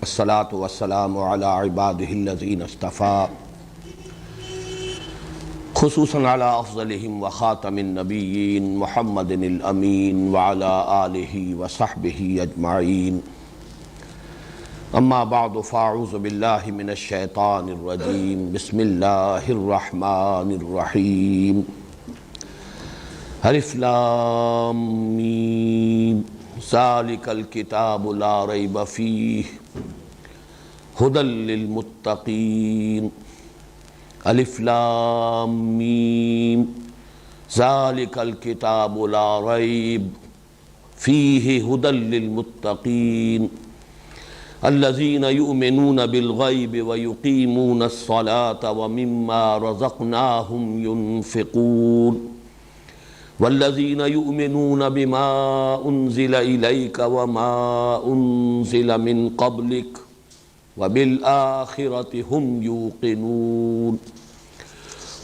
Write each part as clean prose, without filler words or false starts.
الصلاة والسلام على عباده الذين اصطفى خصوصا على أفضلهم وخاتم النبيين محمد الأمين وعلى آله وصحبه أجمعين. أما بعد فأعوذ بالله من الشيطان الرجيم. بسم الله الرحمن الرحيم. الف لام میم ذالک الکتاب لا ریب فیہ ھدی للمتقین. الف لام میم ذالک الکتاب لا ریب فیہ ھدی للمتقین الذین یؤمنون بالغیب ویقیمون الصلاة ومما رزقناہم ینفقون والذین یؤمنون بما انزل الیک وما انزل من قبلک وبالآخرۃ ھم یوقنون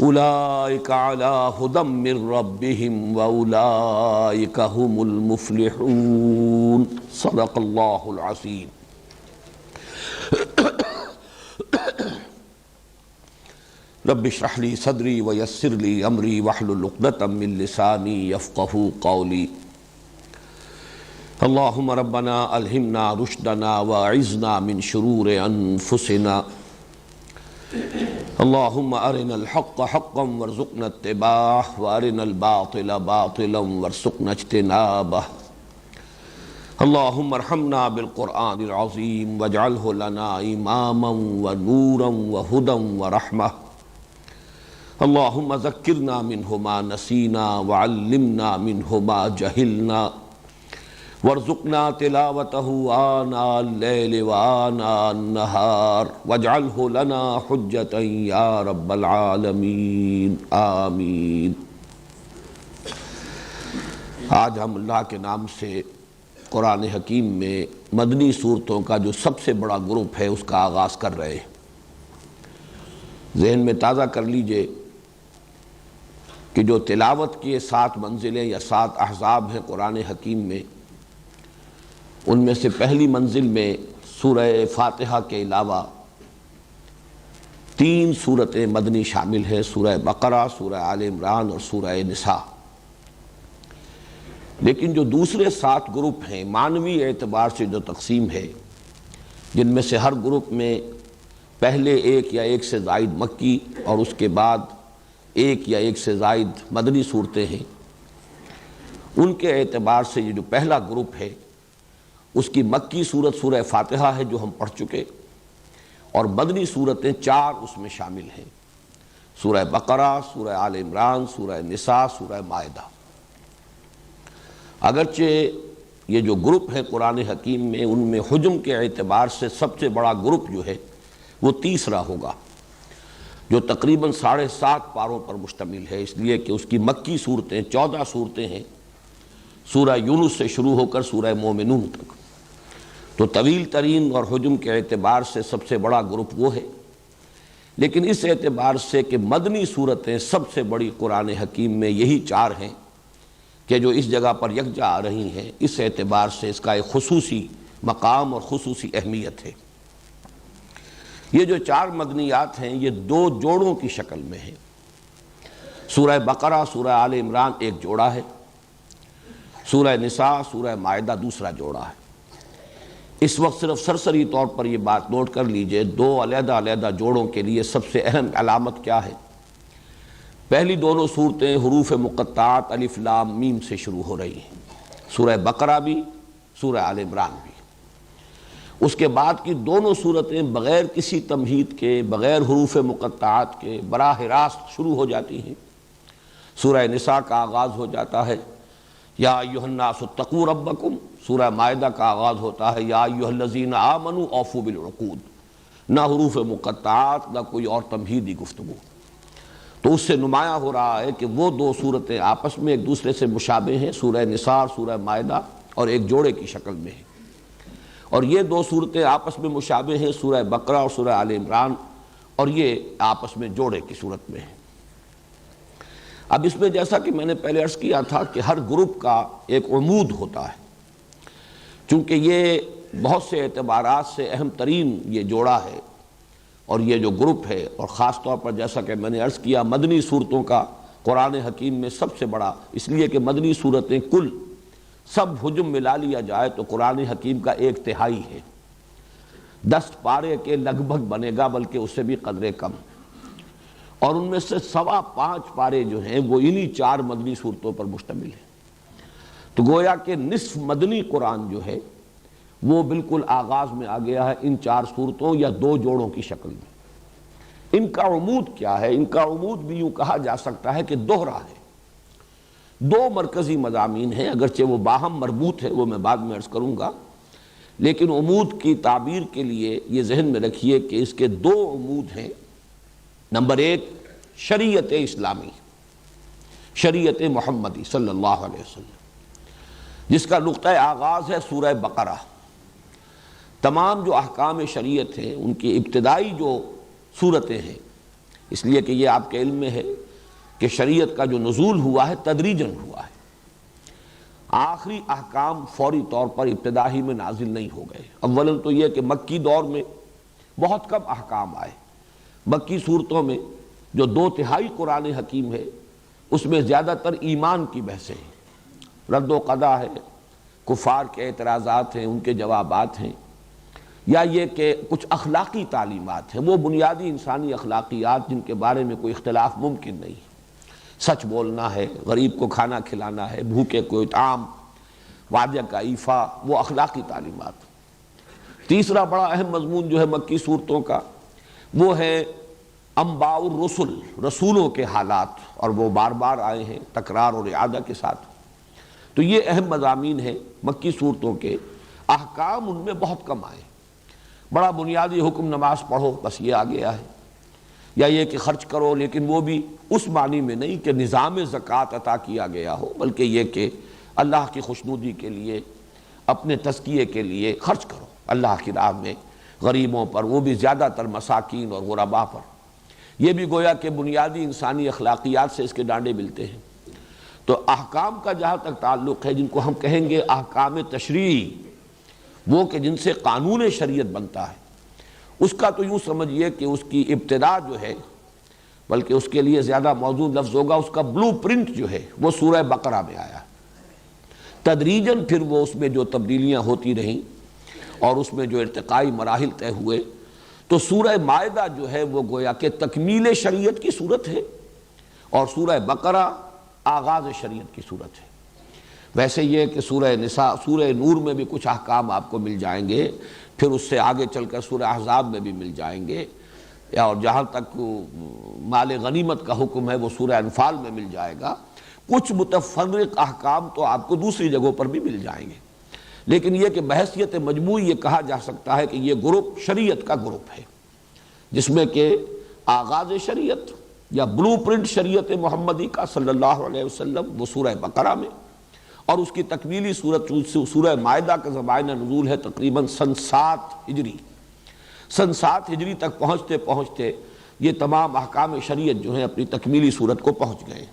اولئک علی ھدی من ربہم واولئک ھم المفلحون. صدق اللہ العظیم. رب اشرح لي صدري ويسر لي امري واحلل عقدة من لساني يفقهوا قولي. اللهم ربنا الهمنا رشدنا واعذنا من شرور انفسنا. اللهم ارنا الحق حقا وارزقنا اتباعه وارنا الباطل باطلا وارزقنا اجتنابه. اللهم ارحمنا بالقرآن العظيم واجعله لنا اماما ونورا وهدى ورحمة. اللهم ذکرنا منہ ما نسینا وعلمنا منہ ما جہلنا وارزقنا تلاوتہ آناء اللیل وآناء النہار واجعلہ لنا حجتا یا رب العالمین آمین. آج ہم اللہ کے نام سے قرآن حکیم میں مدنی صورتوں کا جو سب سے بڑا گروپ ہے اس کا آغاز کر رہے ہیں. ذہن میں تازہ کر لیجئے کہ جو تلاوت کی 7 منزلیں یا 7 احزاب ہیں قرآن حکیم میں، ان میں سے پہلی منزل میں سورہ فاتحہ کے علاوہ 3 سورتیں مدنی شامل ہیں: سورہ بقرہ، سورہ آل عمران اور سورہ نساء. لیکن جو دوسرے 7 گروپ ہیں معنوی اعتبار سے جو تقسیم ہے، جن میں سے ہر گروپ میں پہلے 1 یا 1 سے زائد مکی اور اس کے بعد 1 یا 1 سے زائد مدنی صورتیں ہیں، ان کے اعتبار سے یہ جو پہلا گروپ ہے اس کی مکی صورت سورہ فاتحہ ہے جو ہم پڑھ چکے، اور مدنی صورتیں 4 اس میں شامل ہیں: سورہ بقرہ، سورہ آل عمران، سورہ نساء، سورہ مائدہ. اگرچہ یہ جو گروپ ہے قرآن حکیم میں، ان میں حجم کے اعتبار سے سب سے بڑا گروپ جو ہے وہ تیسرا ہوگا، جو تقریباً 7.5 پاروں پر مشتمل ہے، اس لیے کہ اس کی مکی صورتیں 14 صورتیں ہیں، سورہ یونس سے شروع ہو کر سورہ مومنون تک. تو طویل ترین اور حجم کے اعتبار سے سب سے بڑا گروپ وہ ہے. لیکن اس اعتبار سے کہ مدنی صورتیں سب سے بڑی قرآن حکیم میں یہی 4 ہیں کہ جو اس جگہ پر یکجا آ رہی ہیں، اس اعتبار سے اس کا ایک خصوصی مقام اور خصوصی اہمیت ہے. یہ جو 4 مدنیات ہیں یہ 2 جوڑوں کی شکل میں ہیں. سورہ بقرہ، سورہ آل عمران ایک جوڑا ہے، سورہ نساء، سورہ مائدہ دوسرا جوڑا ہے. اس وقت صرف سرسری طور پر یہ بات نوٹ کر لیجئے، 2 علیحدہ علیحدہ جوڑوں کے لیے سب سے اہم علامت کیا ہے؟ پہلی دونوں صورتیں حروف مقطعات الف لام میم سے شروع ہو رہی ہیں، سورہ بقرہ بھی، سورہ آل عمران بھی. اس کے بعد کی دونوں صورتیں بغیر کسی تمہید کے، بغیر حروف مقطعات کے براہ راست شروع ہو جاتی ہیں. سورہ نساء کا آغاز ہو جاتا ہے یا ایھا الناس اتقوا ربکم، سورہ مائدہ کا آغاز ہوتا ہے یا ایھا الذین آمنوا اوفوا بالعقود. نہ حروف مقطعات نہ کوئی اور تمہیدی گفتگو. تو اس سے نمایاں ہو رہا ہے کہ وہ 2 صورتیں آپس میں ایک دوسرے سے مشابہ ہیں، سورہ نساء اور سورہ مائدہ، اور ایک جوڑے کی شکل میں ہیں. اور یہ 2 صورتیں آپس میں مشابہ ہیں، سورہ بقرہ اور سورہ آل عمران، اور یہ آپس میں جوڑے کی صورت میں ہیں. اب اس میں جیسا کہ میں نے پہلے عرض کیا تھا کہ ہر گروپ کا ایک عمود ہوتا ہے، چونکہ یہ بہت سے اعتبارات سے اہم ترین یہ جوڑا ہے اور یہ جو گروپ ہے، اور خاص طور پر جیسا کہ میں نے عرض کیا مدنی صورتوں کا قرآن حکیم میں سب سے بڑا، اس لیے کہ مدنی صورتیں کل سب حجم ملا لیا جائے تو قرآن حکیم کا 1/3 ہے، 10 پارے کے لگ بھگ بنے گا، بلکہ اس سے بھی قدرے کم، اور ان میں سے 5.25 پارے جو ہیں وہ انہی 4 مدنی صورتوں پر مشتمل ہیں۔ تو گویا کہ نصف مدنی قرآن جو ہے وہ بالکل آغاز میں آ گیا ہے ان 4 صورتوں یا 2 جوڑوں کی شکل میں۔ ان کا عمود کیا ہے؟ ان کا عمود بھی یوں کہا جا سکتا ہے کہ دوہرا ہے، 2 مرکزی مضامین ہیں، اگرچہ وہ باہم مربوط ہے، وہ میں بعد میں عرض کروں گا، لیکن عمود کی تعبیر کے لیے یہ ذہن میں رکھیے کہ اس کے 2 عمود ہیں۔ نمبر 1 شریعت اسلامی، شریعت محمدی صلی اللہ علیہ وسلم، جس کا نقطہ آغاز ہے سورہ بقرہ۔ تمام جو احکام شریعت ہیں ان کی ابتدائی جو صورتیں ہیں، اس لیے کہ یہ آپ کے علم میں ہے کہ شریعت کا جو نزول ہوا ہے تدریجاً ہوا ہے، آخری احکام فوری طور پر ابتدا ہی میں نازل نہیں ہو گئے۔ اولاً تو یہ کہ مکی دور میں بہت کم احکام آئے، مکی صورتوں میں جو 2/3 قرآن حکیم ہے اس میں زیادہ تر ایمان کی بحثیں ہیں، رد و قضا ہے، کفار کے اعتراضات ہیں، ان کے جوابات ہیں، یا یہ کہ کچھ اخلاقی تعلیمات ہیں، وہ بنیادی انسانی اخلاقیات جن کے بارے میں کوئی اختلاف ممکن نہیں، سچ بولنا ہے، غریب کو کھانا کھلانا ہے، بھوکے کو اطعام، وعدے کا ایفا، وہ اخلاقی تعلیمات۔ تیسرا بڑا اہم مضمون جو ہے مکی صورتوں کا وہ ہے انباء الرسل، رسولوں کے حالات، اور وہ بار بار آئے ہیں تکرار اور اعادہ کے ساتھ۔ تو یہ اہم مضامین ہیں مکی صورتوں کے، احکام ان میں بہت کم آئے، بڑا بنیادی حکم نماز پڑھو بس یہ آ گیا ہے، یا یہ کہ خرچ کرو، لیکن وہ بھی اس معنی میں نہیں کہ نظام زکوٰۃ عطا کیا گیا ہو، بلکہ یہ کہ اللہ کی خوشنودی کے لیے، اپنے تزکیے کے لیے خرچ کرو اللہ کی راہ میں، غریبوں پر، وہ بھی زیادہ تر مساکین اور غرباء پر۔ یہ بھی گویا کہ بنیادی انسانی اخلاقیات سے اس کے ڈانڈے ملتے ہیں۔ تو احکام کا جہاں تک تعلق ہے، جن کو ہم کہیں گے احکام تشریعی، وہ کہ جن سے قانون شریعت بنتا ہے، اس کا تو یوں سمجھیے کہ اس کی ابتدا جو ہے، بلکہ اس کے لیے زیادہ موزوں لفظ ہوگا، اس کا بلو پرنٹ جو ہے وہ سورہ بقرہ میں آیا۔ تدریجاً پھر وہ اس میں جو تبدیلیاں ہوتی رہیں اور اس میں جو ارتقائی مراحل طے ہوئے، تو سورہ مائدہ جو ہے وہ گویا کہ تکمیل شریعت کی صورت ہے، اور سورہ بقرہ آغاز شریعت کی صورت ہے۔ ویسے یہ کہ سورہ نساء، سورہ نور میں بھی کچھ احکام آپ کو مل جائیں گے، پھر اس سے آگے چل کر سورہ احزاب میں بھی مل جائیں گے، اور جہاں تک مال غنیمت کا حکم ہے وہ سورہ انفال میں مل جائے گا۔ کچھ متفرق احکام تو آپ کو دوسری جگہوں پر بھی مل جائیں گے، لیکن یہ کہ بحیثیت مجموعی یہ کہا جا سکتا ہے کہ یہ گروپ شریعت کا گروپ ہے، جس میں کہ آغاز شریعت یا بلو پرنٹ شریعت محمدی کا صلی اللہ علیہ وسلم وہ سورہ بقرہ میں، اور اس کی تکمیلی صورت سورہ مائدہ کا زمانہ نزول ہے تقریباً سن 7 ہجری۔ سن 7 ہجری تک پہنچتے پہنچتے یہ تمام احکام شریعت جو ہیں اپنی تکمیلی صورت کو پہنچ گئے۔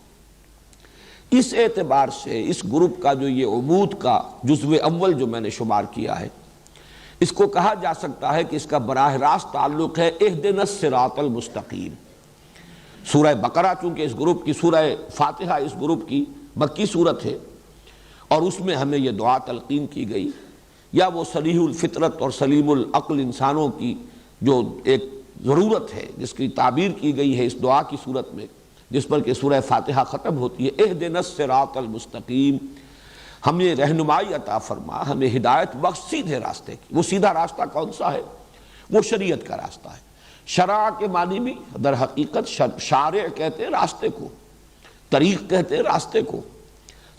اس اعتبار سے اس گروپ کا جو یہ عمود کا جزو اول جو میں نے شمار کیا ہے، اس کو کہا جا سکتا ہے کہ اس کا براہ راست تعلق ہے اہدنا الصراط المستقیم۔ سورہ بقرہ چونکہ اس گروپ کی، سورہ فاتحہ اس گروپ کی مکی صورت ہے، اور اس میں ہمیں یہ دعا تلقین کی گئی، یا وہ صریح الفطرت اور سلیم العقل انسانوں کی جو ایک ضرورت ہے جس کی تعبیر کی گئی ہے اس دعا کی صورت میں، جس پر کہ سورہ فاتحہ ختم ہوتی ہے، اہدنا الصراط المستقیم، ہمیں رہنمائی عطا فرما، ہمیں ہدایت بخش سیدھے راستے کی۔ وہ سیدھا راستہ کون سا ہے؟ وہ شریعت کا راستہ ہے۔ شرع کے معنی بھی در حقیقت شارع کہتے ہیں راستے کو، طریق کہتے ہیں راستے کو،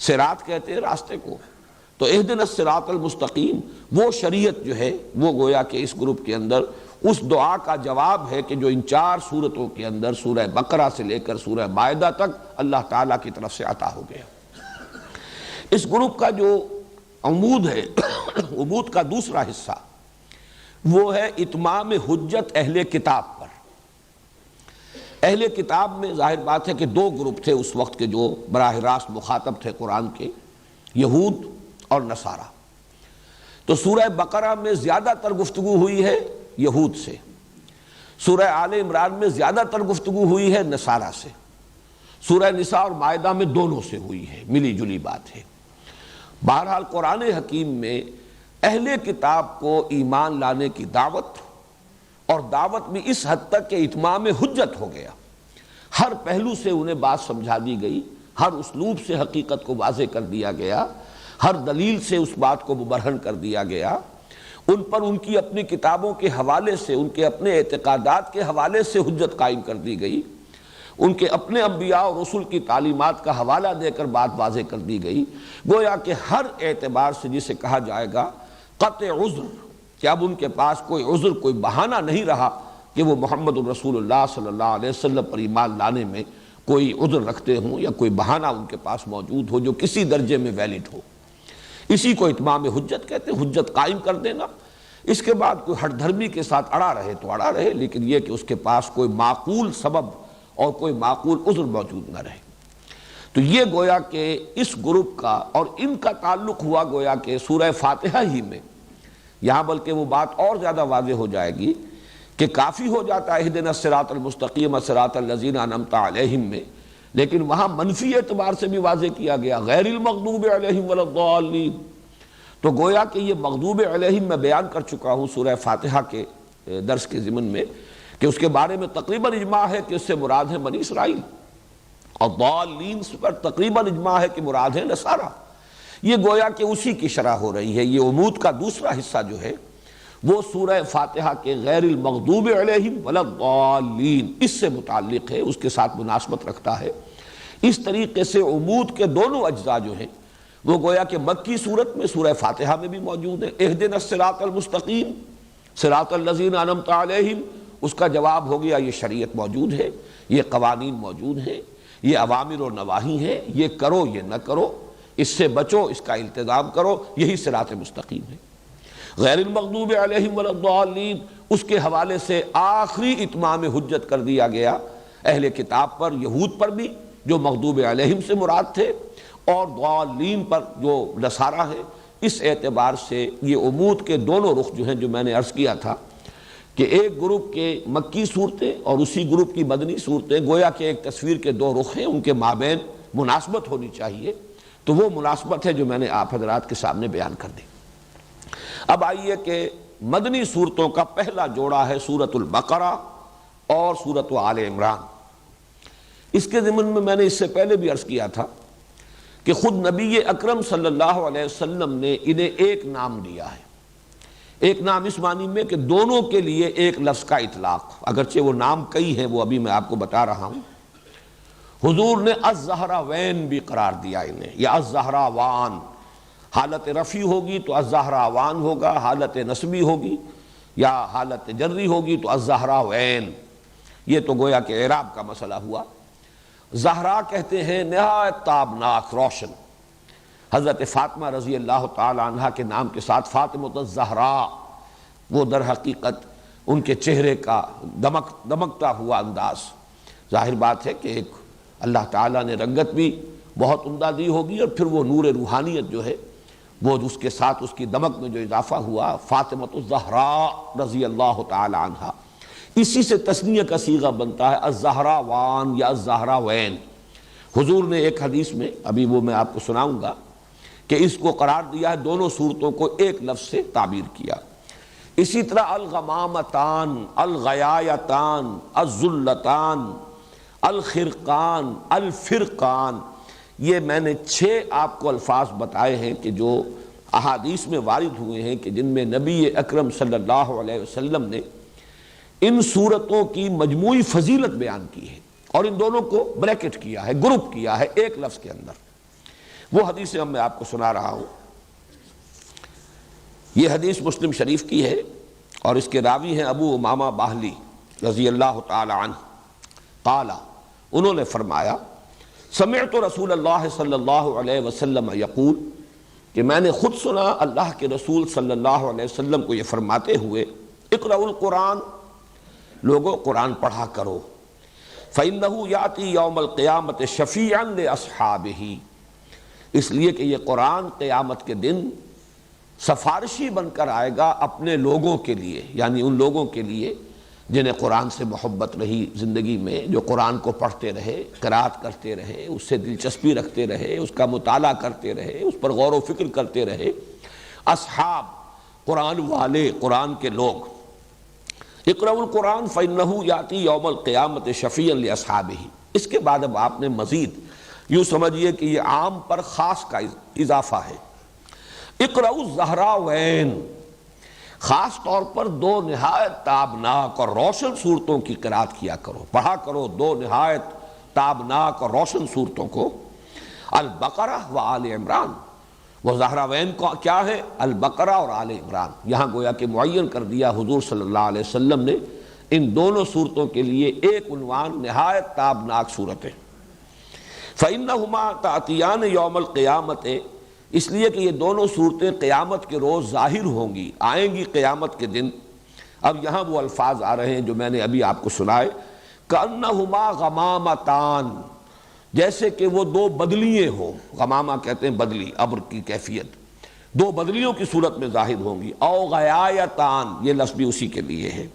صراط کہتے ہیں راستے کو۔ تو اہدنا الصراط المستقیم وہ شریعت جو ہے وہ گویا کہ اس گروپ کے اندر اس دعا کا جواب ہے کہ جو ان 4 صورتوں کے اندر سورہ بقرہ سے لے کر سورہ مائدہ تک اللہ تعالیٰ کی طرف سے عطا ہو گیا۔ اس گروپ کا جو عمود ہے، عمود کا دوسرا حصہ وہ ہے اتمام حجت اہل کتاب پر۔ اہل کتاب میں ظاہر بات ہے کہ 2 گروپ تھے اس وقت کے جو براہ راست مخاطب تھے قرآن کے، یہود اور نصارہ۔ تو سورہ بقرہ میں زیادہ تر گفتگو ہوئی ہے یہود سے، سورہ آل عمران میں زیادہ تر گفتگو ہوئی ہے نصارہ سے، سورہ نساء اور مائدہ میں دونوں سے ہوئی ہے، ملی جلی بات ہے۔ بہرحال قرآن حکیم میں اہل کتاب کو ایمان لانے کی دعوت، اور دعوت بھی اس حد تک کہ اتمام حجت ہو گیا، ہر پہلو سے انہیں بات سمجھا دی گئی، ہر اسلوب سے حقیقت کو واضح کر دیا گیا، ہر دلیل سے اس بات کو مبرہن کر دیا گیا، ان پر ان کی اپنی کتابوں کے حوالے سے، ان کے اپنے اعتقادات کے حوالے سے حجت قائم کر دی گئی، ان کے اپنے انبیاء اور رسول کی تعلیمات کا حوالہ دے کر بات واضح کر دی گئی، گویا کہ ہر اعتبار سے جسے کہا جائے گا قطع عذر، کہ اب ان کے پاس کوئی عذر، کوئی بہانہ نہیں رہا کہ وہ محمد الرسول اللہ صلی اللہ علیہ وسلم پر ایمان لانے میں کوئی عذر رکھتے ہوں یا کوئی بہانہ ان کے پاس موجود ہو جو کسی درجے میں ویلڈ ہو۔ اسی کو اتمام حجت کہتے ہیں، حجت قائم کر دینا۔ اس کے بعد کوئی ہٹ دھرمی کے ساتھ اڑا رہے تو اڑا رہے، لیکن یہ کہ اس کے پاس کوئی معقول سبب اور کوئی معقول عذر موجود نہ رہے۔ تو یہ گویا کہ اس گروپ کا اور ان کا تعلق ہوا گویا کہ سورہ فاتحہ ہی میں، یہاں بلکہ وہ بات اور زیادہ واضح ہو جائے گی کہ کافی ہو جاتا ہے اہدنا الصراط المستقیم صراط الذین انعمت علیہم میں، لیکن وہاں منفی اعتبار سے بھی واضح کیا گیا غیر المغضوب علیہم ولا الضالین۔ تو گویا کہ یہ مغضوب علیہم میں بیان کر چکا ہوں سورہ فاتحہ کے درس کے ضمن میں کہ اس کے بارے میں تقریباً اجماع ہے کہ اس سے مراد ہے بنی اسرائیل، اور ضالین پر تقریباً اجماع ہے کہ مراد ہے نصارہ۔ یہ گویا کہ اسی کی شرح ہو رہی ہے۔ یہ عمود کا دوسرا حصہ جو ہے وہ سورہ فاتحہ کے غیر المغضوب علیہم ولا الضالین اس سے متعلق ہے، اس کے ساتھ مناسبت رکھتا ہے۔ اس طریقے سے عمود کے دونوں اجزاء جو ہیں وہ گویا کہ مکی صورت میں سورہ فاتحہ میں بھی موجود ہے۔ اہدنا الصراط المستقیم صراط الذین انعمت علیہم، اس کا جواب ہو گیا یہ شریعت موجود ہے، یہ قوانین موجود ہیں، یہ اوامر و نواہی ہیں، یہ کرو یہ نہ کرو، اس سے بچو، اس کا التزام کرو، یہی صراط مستقیم ہے۔ غیر المغضوب علیہم ولا الضالین اس کے حوالے سے آخری اتمام حجت کر دیا گیا اہل کتاب پر، یہود پر بھی جو مغضوب علیہم سے مراد تھے، اور ضالین پر جو نصارہ ہے۔ اس اعتبار سے یہ عمود کے دونوں رخ جو ہیں، جو میں نے عرض کیا تھا کہ ایک گروپ کے مکی صورتیں اور اسی گروپ کی مدنی صورتیں گویا کہ ایک تصویر کے دو رخ ہیں، ان کے مابین مناسبت ہونی چاہیے، تو وہ مناسبت ہے جو میں نے آپ حضرات کے سامنے بیان کر دی۔ اب آئیے کہ مدنی صورتوں کا پہلا جوڑا ہے سورۃ البقرہ اور سورۃ آل عمران۔ اس کے ضمن میں نے اس سے پہلے بھی عرض کیا تھا کہ خود نبی اکرم صلی اللہ علیہ وسلم نے انہیں ایک نام دیا ہے، ایک نام اس معنی میں کہ دونوں کے لیے ایک لفظ کا اطلاق، اگرچہ وہ نام کئی ہیں، وہ ابھی میں آپ کو بتا رہا ہوں۔ حضور نے الزہراوین بھی قرار دیا انہیں، یا الزہراوان، حالت رفعی ہوگی تو الزہراوان ہوگا، حالت نصبی ہوگی یا حالت جری ہوگی تو الزہراوین۔ یہ تو گویا کہ اعراب کا مسئلہ ہوا۔ زہرا کہتے ہیں نہایت تابناک، روشن۔ حضرت فاطمہ رضی اللہ تعالی عنہ کے نام کے ساتھ فاطمۃ الزہراء، وہ در حقیقت ان کے چہرے کا دمکتا ہوا انداز، ظاہر بات ہے کہ ایک اللہ تعالیٰ نے رنگت بھی بہت عمدہ دی ہوگی، اور پھر وہ نور روحانیت جو ہے وہ اس کے ساتھ اس کی دمک میں جو اضافہ ہوا، فاطمۃ الزہراء رضی اللہ تعالی عنہ، اسی سے تثنیہ کا صیغہ بنتا ہے الزہراوان یا الزہراوین۔ حضور نے ایک حدیث میں، ابھی وہ میں آپ کو سناؤں گا، کہ اس کو قرار دیا ہے، دونوں صورتوں کو ایک لفظ سے تعبیر کیا۔ اسی طرح الغمامتان، الغیایتان، الذلتان، الخرقان، الفرقان، یہ میں نے 6 آپ کو الفاظ بتائے ہیں کہ جو احادیث میں وارد ہوئے ہیں، کہ جن میں نبی اکرم صلی اللہ علیہ وسلم نے ان صورتوں کی مجموعی فضیلت بیان کی ہے، اور ان دونوں کو بریکٹ کیا ہے، گروپ کیا ہے ایک لفظ کے اندر۔ وہ حدیث میں آپ کو سنا رہا ہوں۔ یہ حدیث مسلم شریف کی ہے، اور اس کے راوی ہیں ابو امامہ باہلی رضی اللہ تعالی عنہ۔ قال، انہوں نے فرمایا، سمعت رسول اللہ صلی اللہ علیہ وسلم یقول، کہ میں نے خود سنا اللہ کے رسول صلی اللہ علیہ وسلم کو یہ فرماتے ہوئے، اقرأوا القرآن، لوگوں قرآن پڑھا کرو، فإنہ یأتی یوم القیامت شفیعا لأصحابہ، اس لیے کہ یہ قرآن قیامت کے دن سفارشی بن کر آئے گا اپنے لوگوں کے لیے، یعنی ان لوگوں کے لیے جنہیں قرآن سے محبت رہی زندگی میں، جو قرآن کو پڑھتے رہے، قرات کرتے رہے، اس سے دلچسپی رکھتے رہے، اس کا مطالعہ کرتے رہے، اس پر غور و فکر کرتے رہے، اصحاب قرآن والے، قرآن کے لوگ۔ اقرأوا القرآن فإنہ یأتی یوم القیامت شفیعا لأصحابہ۔ اس کے بعد اب آپ نے مزید یوں سمجھیے کہ یہ عام پر خاص کا اضافہ ہے۔ اقرأوا الزہراوین، خاص طور پر دو نہایت تابناک اور روشن صورتوں کی قرات کیا کرو، پڑھا کرو دو نہایت تابناک اور روشن صورتوں کو، البقرہ و آل عمران۔ وہ زہراوین کو کیا ہے؟ البقرہ اور آل عمران۔ یہاں گویا کہ معین کر دیا حضور صلی اللہ علیہ وسلم نے ان دونوں صورتوں کے لیے ایک عنوان، نہایت تابناک صورتیں۔ فَإِنَّهُمَا تَأْتِيَانِ يَوْمَ الْقِيَامَةِ، اس لیے کہ یہ دونوں صورتیں قیامت کے روز ظاہر ہوں گی، آئیں گی قیامت کے دن۔ اب یہاں وہ الفاظ آ رہے ہیں جو میں نے ابھی آپ کو سنائے، كَأَنَّهُمَا غَمَامَتَانِ، جیسے کہ وہ دو بدلیے ہوں۔ غمامہ کہتے ہیں بدلی، ابر کی کیفیت، دو بدلیوں کی صورت میں ظاہر ہوں گی۔ او غیایتان، یہ لفظ بھی اسی کے لیے ہے۔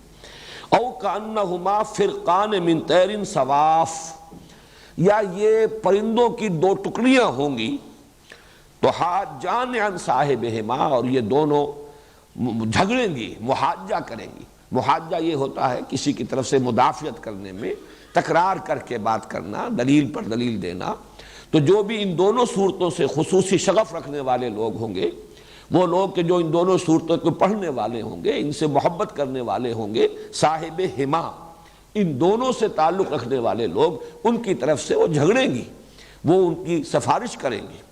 او کأنہما فرقان من طیر صواف، یا یہ پرندوں کی دو ٹکڑیاں ہوں گی۔ تو حاجان عن صاحبہما، اور یہ دونوں جھگڑیں گی، محاجہ کریں گی۔ محاجہ یہ ہوتا ہے کسی کی طرف سے مدافعت کرنے میں، تکرار کر کے بات کرنا، دلیل پر دلیل دینا۔ تو جو بھی ان دونوں صورتوں سے خصوصی شغف رکھنے والے لوگ ہوں گے، وہ لوگ کہ جو ان دونوں صورتوں کو پڑھنے والے ہوں گے، ان سے محبت کرنے والے ہوں گے، صاحب ہما، ان دونوں سے تعلق رکھنے والے لوگ، ان کی طرف سے وہ جھگڑیں گی، وہ ان کی سفارش کریں گے۔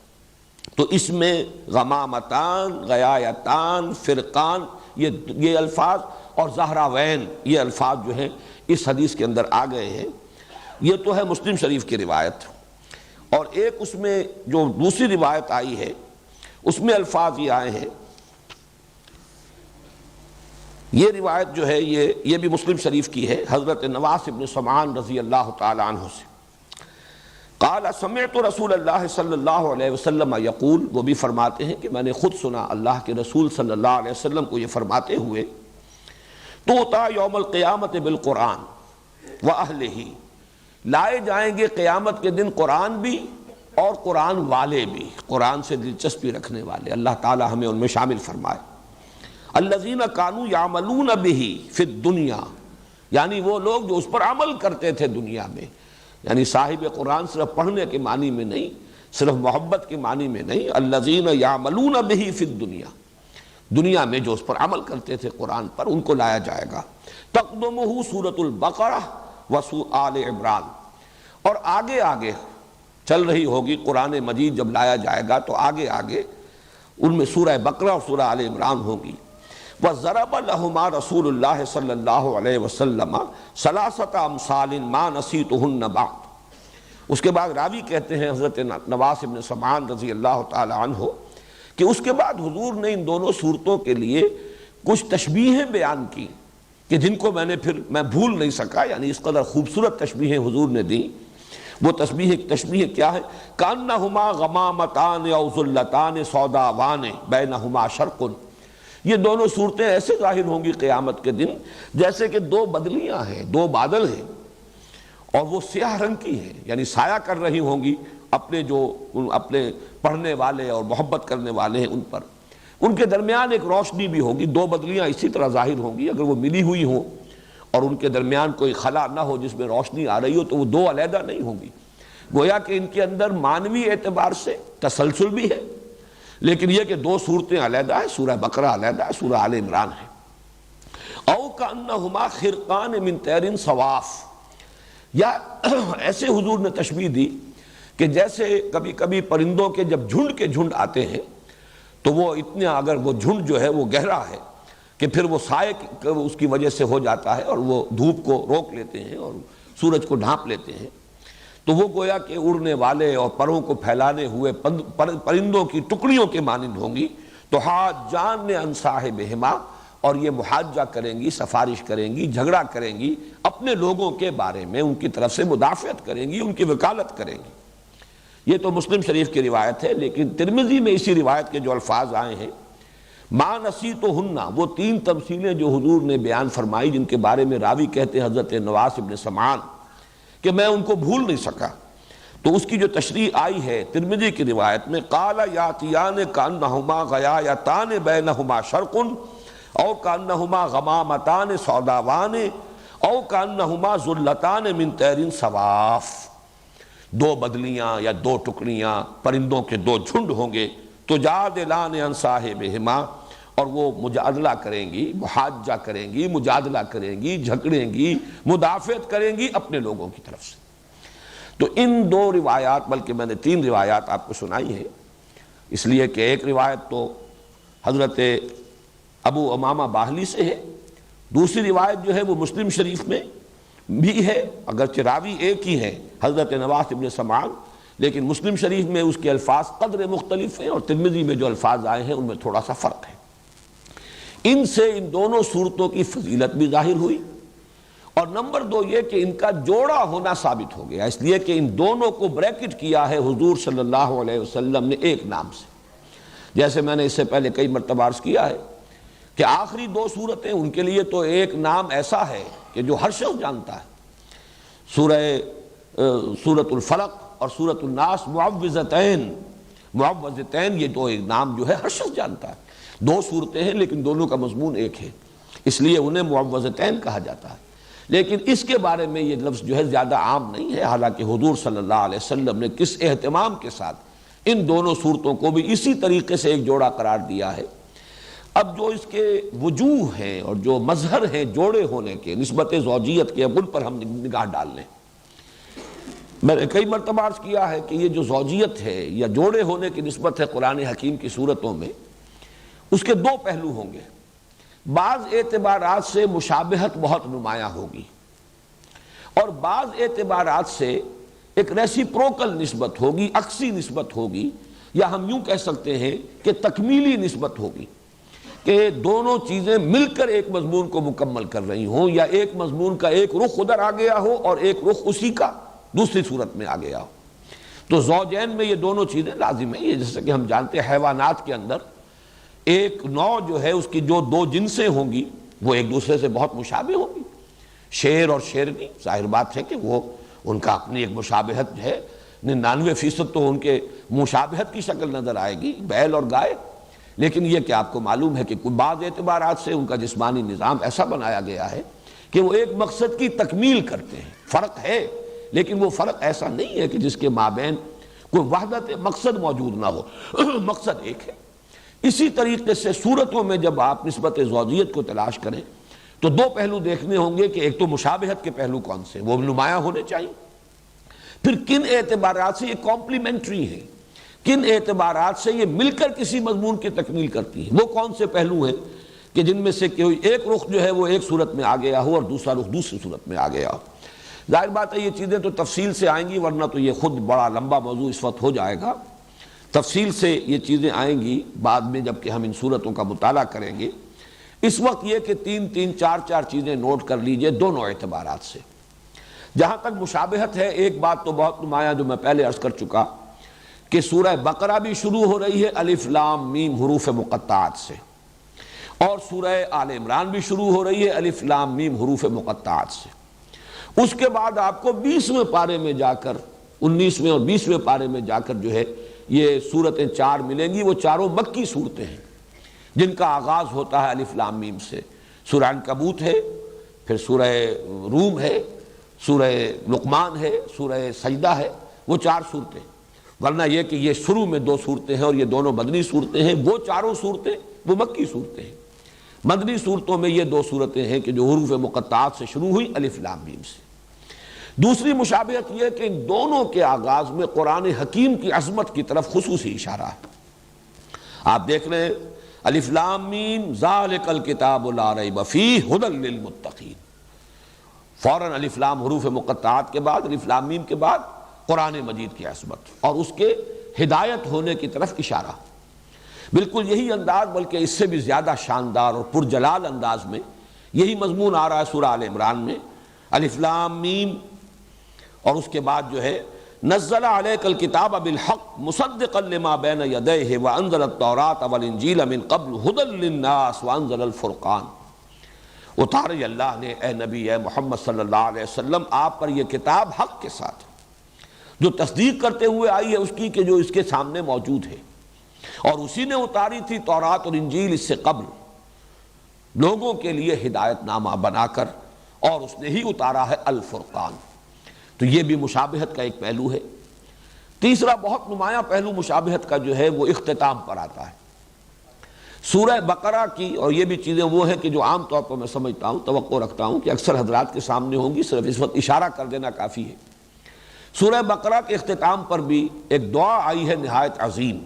تو اس میں غمامتان، غیایتان، فرقان، یہ الفاظ، اور زہراوین، یہ الفاظ جو ہیں اس حدیث کے اندر آ گئے ہیں۔ یہ تو ہے مسلم شریف کی روایت، اور ایک اس میں جو دوسری روایت آئی ہے اس میں الفاظ یہ آئے ہیں۔ یہ روایت جو ہے یہ بھی مسلم شریف کی ہے، حضرت نواس بن سمعان رضی اللہ تعالی عنہ سے۔ قال سمعت رسول اللہ صلی اللہ علیہ وسلم یقول، وہ بھی فرماتے ہیں کہ میں نے خود سنا اللہ کے رسول صلی اللہ علیہ وسلم کو یہ فرماتے ہوئے، توتا یوم القیامت بالقرآن وَأَهْلِهِ، لائے جائیں گے قیامت کے دن قرآن بھی اور قرآن والے بھی، قرآن سے دلچسپی رکھنے والے، اللہ تعالی ہمیں ان میں شامل فرمائے۔ الذین کانوا یعملون بہ فی الدنیا، یعنی وہ لوگ جو اس پر عمل کرتے تھے دنیا میں، یعنی صاحب قرآن صرف پڑھنے کے معنی میں نہیں، صرف محبت کے معنی میں نہیں، الذین یعملون بہ فی الدنیا، دنیا میں جو اس پر عمل کرتے تھے قرآن پر، ان کو لایا جائے گا۔ تقدمہ سورۃ البقرہ آل عمران، اور آگے آگے چل رہی ہوگی قرآن مجید جب لایا جائے گا تو آگے آگے ان میں سورہ بقرہ اور سورہ آل عمران ہوگی۔ وَضَرَبَ لَهُمَا رسول اللہ صلی اللہ علیہ وسلم ثلاثۃ امثال ما نسیتہن بعد۔ اس کے بعد راوی کہتے ہیں حضرت نواس بن سمعان رضی اللہ تعالی عنہ کہ اس کے بعد حضور نے ان دونوں صورتوں کے لیے کچھ تشبیہیں بیان کی کہ جن کو میں بھول نہیں سکا، یعنی اس قدر خوبصورت تشبیہیں حضور نے دیں۔ وہ تشبیہ کیا ہے؟ کأنہما غمامتان او ظلتان سوداوان بینہما شرق، یہ دونوں صورتیں ایسے ظاہر ہوں گی قیامت کے دن جیسے کہ دو بدلیاں ہیں، دو بادل ہیں، اور وہ سیاہ رنگ کی ہیں، یعنی سایہ کر رہی ہوں گی اپنے پڑھنے والے اور محبت کرنے والے ہیں ان پر۔ ان کے درمیان ایک روشنی بھی ہوگی، دو بدلیاں اسی طرح ظاہر ہوں گی، اگر وہ ملی ہوئی ہوں اور ان کے درمیان کوئی خلا نہ ہو جس میں روشنی آ رہی ہو تو وہ دو علیحدہ نہیں ہوں گی۔ گویا کہ ان کے اندر معنوی اعتبار سے تسلسل بھی ہے، لیکن یہ کہ دو صورتیں علیحدہ ہیں، سورہ بقرہ علیحدہ ہے، سورہ آل عمران ہے۔ او کأنہما خرقان من طیر صواف، یا ایسے حضور نے تشبیہ دی کہ جیسے کبھی کبھی پرندوں کے جب جھنڈ کے جھنڈ آتے ہیں تو وہ اتنا، اگر وہ جھنڈ جو ہے وہ گہرا ہے کہ پھر وہ سائے اس کی وجہ سے ہو جاتا ہے اور وہ دھوپ کو روک لیتے ہیں اور سورج کو ڈھانپ لیتے ہیں، تو وہ گویا کہ اڑنے والے اور پروں کو پھیلانے ہوئے پرندوں کی ٹکڑیوں کے مانند ہوں گی۔ تو حاجان عن صاحبہما، اور یہ محاجہ کریں گی، سفارش کریں گی، جھگڑا کریں گی اپنے لوگوں کے بارے میں، ان کی طرف سے مدافعت کریں گی، ان کی وکالت کریں گی۔ یہ تو مسلم شریف کی روایت ہے، لیکن ترمذی میں اسی روایت کے جو الفاظ آئے ہیں ما نسیتہن، وہ تین تمثیلیں جو حضور نے بیان فرمائی جن کے بارے میں راوی کہتے ہیں حضرت نواس ابن سمعان کہ میں ان کو بھول نہیں سکا، تو اس کی جو تشریح آئی ہے ترمذی کی روایت میں، قال یاتیان کانہما غیایتان بینہما شرق او کانہما غمامتان سوداوان او کانہما ذلتان من طیر صواف، دو بدلیاں یا دو ٹکڑیاں پرندوں کے دو جھنڈ ہوں گے، تجادلان عن صاحبہما، اور وہ مجادلہ کریں گی، محاجہ کریں گی، مجادلہ کریں گی، جھگڑیں گی، مدافعت کریں گی اپنے لوگوں کی طرف سے۔ تو ان دو روایات، بلکہ میں نے تین روایات آپ کو سنائی ہیں، اس لیے کہ ایک روایت تو حضرت ابو امامہ باہلی سے ہے، دوسری روایت جو ہے وہ مسلم شریف میں بھی ہے، اگرچہ راوی ایک ہی ہے حضرت نواس ابن سمعان، لیکن مسلم شریف میں اس کے الفاظ قدر مختلف ہیں اور ترمذی میں جو الفاظ آئے ہیں ان میں تھوڑا سا فرق ہے۔ ان سے ان دونوں صورتوں کی فضیلت بھی ظاہر ہوئی، اور نمبر دو یہ کہ ان کا جوڑا ہونا ثابت ہو گیا، اس لیے کہ ان دونوں کو بریکٹ کیا ہے حضور صلی اللہ علیہ وسلم نے ایک نام سے، جیسے میں نے اس سے پہلے کئی مرتبہ عرض کیا ہے کہ آخری دو صورتیں ان کے لیے تو ایک نام ایسا ہے کہ جو ہر شخص جانتا ہے، سورۃ الفلق اور سورۃ الناس معوذتین، یہ دو ایک نام جو ہے ہر شخص جانتا ہے، دو صورتیں ہیں لیکن دونوں کا مضمون ایک ہے، اس لیے انہیں معوذتین کہا جاتا ہے، لیکن اس کے بارے میں یہ لفظ جو ہے زیادہ عام نہیں ہے، حالانکہ حضور صلی اللہ علیہ وسلم نے کس اہتمام کے ساتھ ان دونوں صورتوں کو بھی اسی طریقے سے ایک جوڑا قرار دیا ہے۔ اب جو اس کے وجوہ ہیں اور جو مظہر ہیں جوڑے ہونے کے، نسبت زوجیت کے، اب ان پر ہم نگاہ ڈال لیں۔ میں نے کئی مرتبہ عرض کیا ہے کہ یہ جو زوجیت ہے یا جوڑے ہونے کی نسبت ہے قرآن حکیم کی صورتوں میں، اس کے دو پہلو ہوں گے۔ بعض اعتبارات سے مشابہت بہت نمایاں ہوگی، اور بعض اعتبارات سے ایک ریسیپروکل نسبت ہوگی، عکسی نسبت ہوگی، یا ہم یوں کہہ سکتے ہیں کہ تکمیلی نسبت ہوگی، کہ دونوں چیزیں مل کر ایک مضمون کو مکمل کر رہی ہوں، یا ایک مضمون کا ایک رخ ادھر آ گیا ہو اور ایک رخ اسی کا دوسری صورت میں آ گیا ہو۔ تو زوجین میں یہ دونوں چیزیں لازم ہیں، یہ جیسے کہ ہم جانتے ہیں حیوانات کے اندر ایک نوع جو ہے اس کی جو دو جنسیں ہوں گی وہ ایک دوسرے سے بہت مشابہ ہوں گی، شیر اور شیرنی، ظاہر بات ہے کہ وہ ان کا اپنی ایک مشابہت ہے، 99% تو ان کے مشابہت کی شکل نظر آئے گی، بیل اور گائے، لیکن یہ کہ آپ کو معلوم ہے کہ بعض اعتبارات سے ان کا جسمانی نظام ایسا بنایا گیا ہے کہ وہ ایک مقصد کی تکمیل کرتے ہیں۔ فرق ہے لیکن وہ فرق ایسا نہیں ہے کہ جس کے مابین کوئی وحدت مقصد موجود نہ ہو، مقصد ایک ہے۔ اسی طریقے سے صورتوں میں جب آپ نسبت زوجیت کو تلاش کریں تو دو پہلو دیکھنے ہوں گے کہ ایک تو مشابہت کے پہلو کون سے، وہ نمایاں ہونے چاہیے، پھر کن اعتبارات سے یہ کمپلیمنٹری ہیں، کن اعتبارات سے یہ مل کر کسی مضمون کی تکمیل کرتی ہیں، وہ کون سے پہلو ہیں کہ جن میں سے کوئی ایک رخ جو ہے وہ ایک صورت میں آ گیا ہو اور دوسرا رخ دوسری صورت میں آ گیا ہو۔ ظاہر بات ہے یہ چیزیں تو تفصیل سے آئیں گی، ورنہ تو یہ خود بڑا لمبا موضوع اس وقت ہو جائے گا، تفصیل سے یہ چیزیں آئیں گی بعد میں جب کہ ہم ان صورتوں کا مطالعہ کریں گے۔ اس وقت یہ کہ تین چار چیزیں نوٹ کر لیجئے دونوں اعتبارات سے۔ جہاں تک مشابہت ہے، ایک بات تو بہت نمایاں جو میں پہلے عرض کر چکا کہ سورہ بقرہ بھی شروع ہو رہی ہے الف لام میم حروف مقطعات سے، اور سورہ آل عمران بھی شروع ہو رہی ہے الف لام میم حروف مقطعات سے۔ اس کے بعد آپ کو 20ویں پارے میں جا کر، 19ویں اور 20ویں پارے میں جا کر جو ہے یہ صورتیں چار ملیں گی، وہ چاروں مکی صورتیں ہیں جن کا آغاز ہوتا ہے الف لام میم سے۔ سورہ عنکبوت ہے، پھر سورہ روم ہے، سورہ لقمان ہے، سورہ سجدہ ہے، وہ چار صورتیں۔ ورنہ یہ کہ یہ شروع میں دو صورتیں ہیں اور یہ دونوں مدنی صورتیں ہیں، وہ چاروں صورتیں وہ مکی صورتیں ہیں۔ مدنی صورتوں میں یہ دو صورتیں ہیں کہ جو حروف مقطعات سے شروع ہوئی الف لام میم سے۔ دوسری مشابہت یہ کہ ان دونوں کے آغاز میں قرآن حکیم کی عظمت کی طرف خصوصی اشارہ ہے۔ آپ دیکھ رہے ہیں الف لام میم ذالک الکتاب لا ریب فیہ ھدی للمتقین، فوراً الف لام حروف مقطعات کے بعد، الف لام میم کے بعد قرآن مجید کی عظمت اور اس کے ہدایت ہونے کی طرف اشارہ۔ بالکل یہی انداز، بلکہ اس سے بھی زیادہ شاندار اور پرجلال انداز میں یہی مضمون آ رہا ہے سورہ آل عمران میں، الف لام میم، اور اس کے بعد جو ہے نزل علیک الکتاب بالحق مصدقا لما بین یدیہ وانزل التوراۃ والانجیل من قبل ھدی للناس وانزل الفرقان۔ اتارے اللہ نے اے نبی اے محمد صلی اللہ علیہ وسلم آپ پر یہ کتاب حق کے ساتھ جو تصدیق کرتے ہوئے آئی ہے اس کی کہ جو اس کے سامنے موجود ہے، اور اسی نے اتاری تھی تورات اور انجیل اس سے قبل لوگوں کے لیے ہدایت نامہ بنا کر، اور اس نے ہی اتارا ہے الفرقان۔ تو یہ بھی مشابہت کا ایک پہلو ہے۔ تیسرا بہت نمایاں پہلو مشابہت کا جو ہے وہ اختتام پر آتا ہے۔ سورہ بقرہ کی، اور یہ بھی چیزیں وہ ہیں کہ جو عام طور پر میں سمجھتا ہوں، توقع رکھتا ہوں کہ اکثر حضرات کے سامنے ہوں گی، صرف اس وقت اشارہ کر دینا کافی ہے۔ سورہ بقرہ کے اختتام پر بھی ایک دعا آئی ہے نہایت عظیم،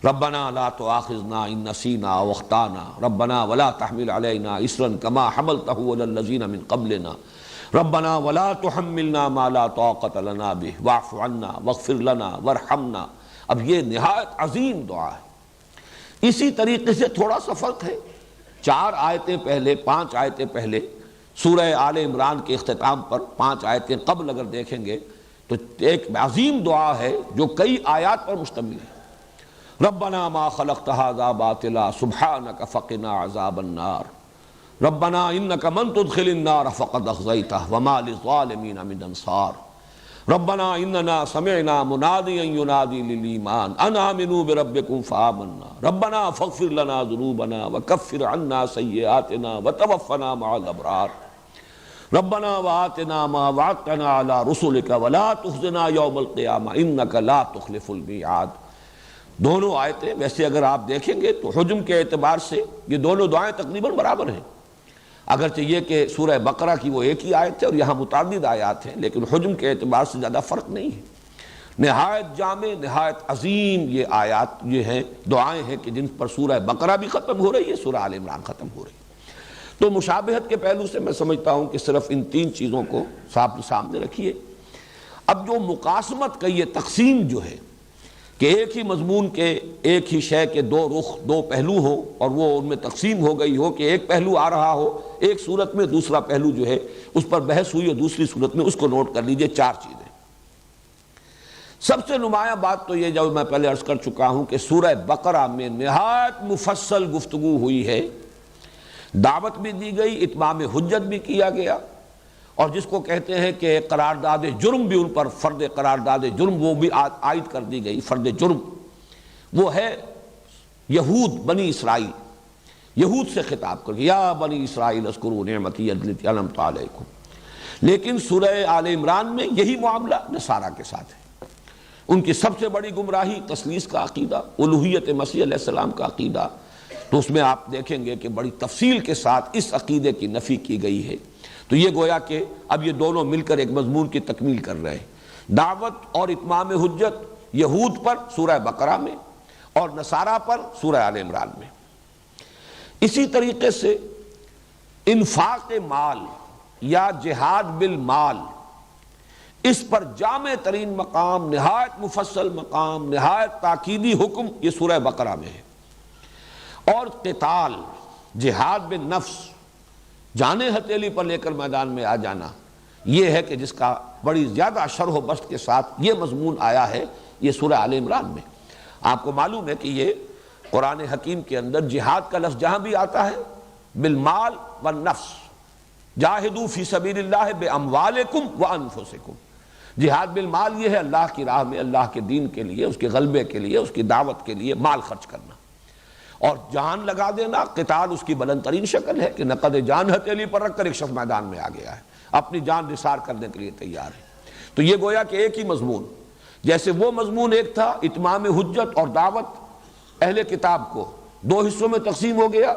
ربنا لا تؤاخذنا ان نسینا او اخطانا ربنا ولا تحمل علینا اصرا کما حملتہ علی الذین من قبلنا ربنا ولا تحملنا ما لا طاقۃ لنا بہ واعف عنا واغفر لنا وارحمنا۔ اب یہ نہایت عظیم دعا ہے۔ اسی طریقے سے تھوڑا سا فرق ہے، 4 آیتیں پہلے 5 آیتیں پہلے سورہ آل عمران کے اختتام پر 5 آیتیں قبل اگر دیکھیں گے تو ایک عظیم دعا ہے جو کئی آیات پر مشتمل ہے۔ ربنا ما خلقت ھذا باطلا سبحانک فقنا عذاب النار ربنا انک من تدخل النار فقد اخزیتہ وما للظالمین من انصار ربنا اننا سمعنا منادیا ینادی للایمان ان آمنوا بربکم فآمنا ربنا فاغفر لنا ذنوبنا وکفر عنا سیئاتنا وتوفنا مع الابرار ربنا وآتنا ما وعدتنا علی رسلک ولا تخزنا یوم القیامہ انک لا تخلف المیعاد۔ دونوں آیتیں ویسے اگر آپ دیکھیں گے تو حجم کے اعتبار سے یہ دونوں دعائیں تقریباً برابر ہیں، اگرچہ یہ کہ سورہ بقرہ کی وہ ایک ہی آیت ہے اور یہاں متعدد آیات ہیں، لیکن حجم کے اعتبار سے زیادہ فرق نہیں ہے۔ نہایت جامع نہایت عظیم یہ آیات یہ ہیں، دعائیں ہیں کہ جن پر سورہ بقرہ بھی ختم ہو رہی ہے، سورہ آل عمران ختم ہو رہی ہے۔ تو مشابہت کے پہلو سے میں سمجھتا ہوں کہ صرف ان 3 چیزوں کو سامنے رکھیے۔ اب جو مقاسمت کا یہ تقسیم جو ہے کہ ایک ہی مضمون کے ایک ہی شے کے 2 رخ 2 پہلو ہو اور وہ ان میں تقسیم ہو گئی ہو کہ ایک پہلو آ رہا ہو ایک صورت میں، دوسرا پہلو جو ہے اس پر بحث ہوئی اور دوسری صورت میں، اس کو نوٹ کر لیجئے 4 چیزیں۔ سب سے نمایاں بات تو یہ جو میں پہلے عرض کر چکا ہوں کہ سورہ بقرہ میں نہایت مفصل گفتگو ہوئی ہے، دعوت بھی دی گئی، اتمام حجت بھی کیا گیا، اور جس کو کہتے ہیں کہ قرارداد جرم بھی ان پر فرد قرارداد جرم وہ بھی عائد کر دی گئی، فرد جرم وہ ہے یہود بنی اسرائیل، یہود سے خطاب کر کے یا بنی اسرائیل اذکروا نعمتی التی انعمت علیکم۔ لیکن سورہ آل عمران میں یہی معاملہ نصارہ کے ساتھ ہے۔ ان کی سب سے بڑی گمراہی تثلیث کا عقیدہ، الوہیت مسیح علیہ السلام کا عقیدہ، تو اس میں آپ دیکھیں گے کہ بڑی تفصیل کے ساتھ اس عقیدے کی نفی کی گئی ہے۔ تو یہ گویا کہ اب یہ دونوں مل کر ایک مضمون کی تکمیل کر رہے ہیں، دعوت اور اتمام حجت یہود پر سورہ بقرہ میں اور نصارہ پر سورہ آل عمران میں۔ اسی طریقے سے انفاق مال یا جہاد بالمال، اس پر جامع ترین مقام، نہایت مفصل مقام، نہایت تاکیدی حکم یہ سورہ بقرہ میں ہے۔ اور قتال، جہاد بالنفس، جانیں ہتھیلی پر لے کر میدان میں آ جانا، یہ ہے کہ جس کا بڑی زیادہ شرح و بسط کے ساتھ یہ مضمون آیا ہے یہ سورہ آل عمران میں۔ آپ کو معلوم ہے کہ یہ قرآن حکیم کے اندر جہاد کا لفظ جہاں بھی آتا ہے بالمال والنفس، جاہدوا فی سبیل اللہ باموالکم وانفسکم، جہاد بالمال یہ ہے اللہ کی راہ میں، اللہ کے دین کے لیے، اس کے غلبے کے لیے، اس کی دعوت کے لیے مال خرچ کرنا، اور جان لگا دینا قتال اس کی بلند ترین شکل ہے کہ نقد جان ہتھیلی پر رکھ کر ایک شخص میدان میں آ گیا ہے، اپنی جان نثار کرنے کے لیے تیار ہے۔ تو یہ گویا کہ ایک ہی مضمون، جیسے وہ مضمون ایک تھا اتمام حجت اور دعوت اہل کتاب کو 2 حصوں میں تقسیم ہو گیا،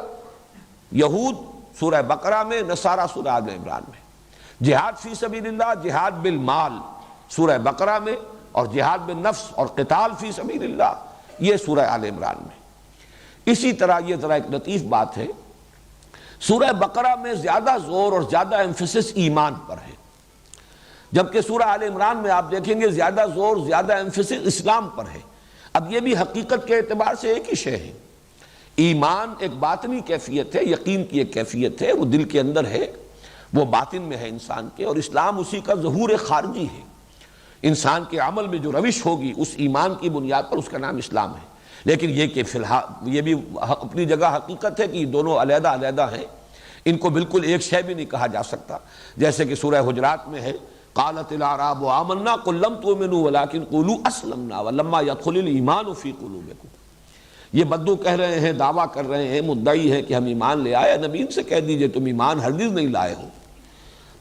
یہود سورہ بقرہ میں، نصارہ سورہ آل عمران میں، جہاد فی سبیل اللہ، جہاد بالمال سورہ بقرہ میں، اور جہاد بالنفس اور قتال فی سبیل اللہ یہ سورہ آل عمران میں۔ اسی طرح یہ ذرا ایک لطیف بات ہے، سورہ بقرہ میں زیادہ زور اور زیادہ ایمفیسس ایمان پر ہے، جبکہ سورہ آل عمران میں آپ دیکھیں گے زیادہ زور زیادہ ایمفیسس اسلام پر ہے۔ اب یہ بھی حقیقت کے اعتبار سے ایک ہی شے ہے، ایمان ایک باطنی کیفیت ہے، یقین کی ایک کیفیت ہے، وہ دل کے اندر ہے، وہ باطن میں ہے انسان کے، اور اسلام اسی کا ظہور خارجی ہے۔ انسان کے عمل میں جو روش ہوگی اس ایمان کی بنیاد پر اس کا نام اسلام ہے۔ لیکن یہ کہ فی الحال یہ بھی اپنی جگہ حقیقت ہے کہ یہ دونوں علیحدہ علیحدہ ہیں، ان کو بالکل ایک شے بھی نہیں کہا جا سکتا، جیسے کہ سورہ حجرات میں ہے قالت الاعراب آمنا قل لم تؤمنوا ولکن قولوا اسلمنا ولما يدخل الایمان فی قلوبکم۔ یہ بدو کہہ رہے ہیں، دعویٰ کر رہے ہیں، مدعی ہیں کہ ہم ایمان لے آئے، نبی ان سے کہہ دیجئے تم ایمان ہرگز نہیں لائے ہو،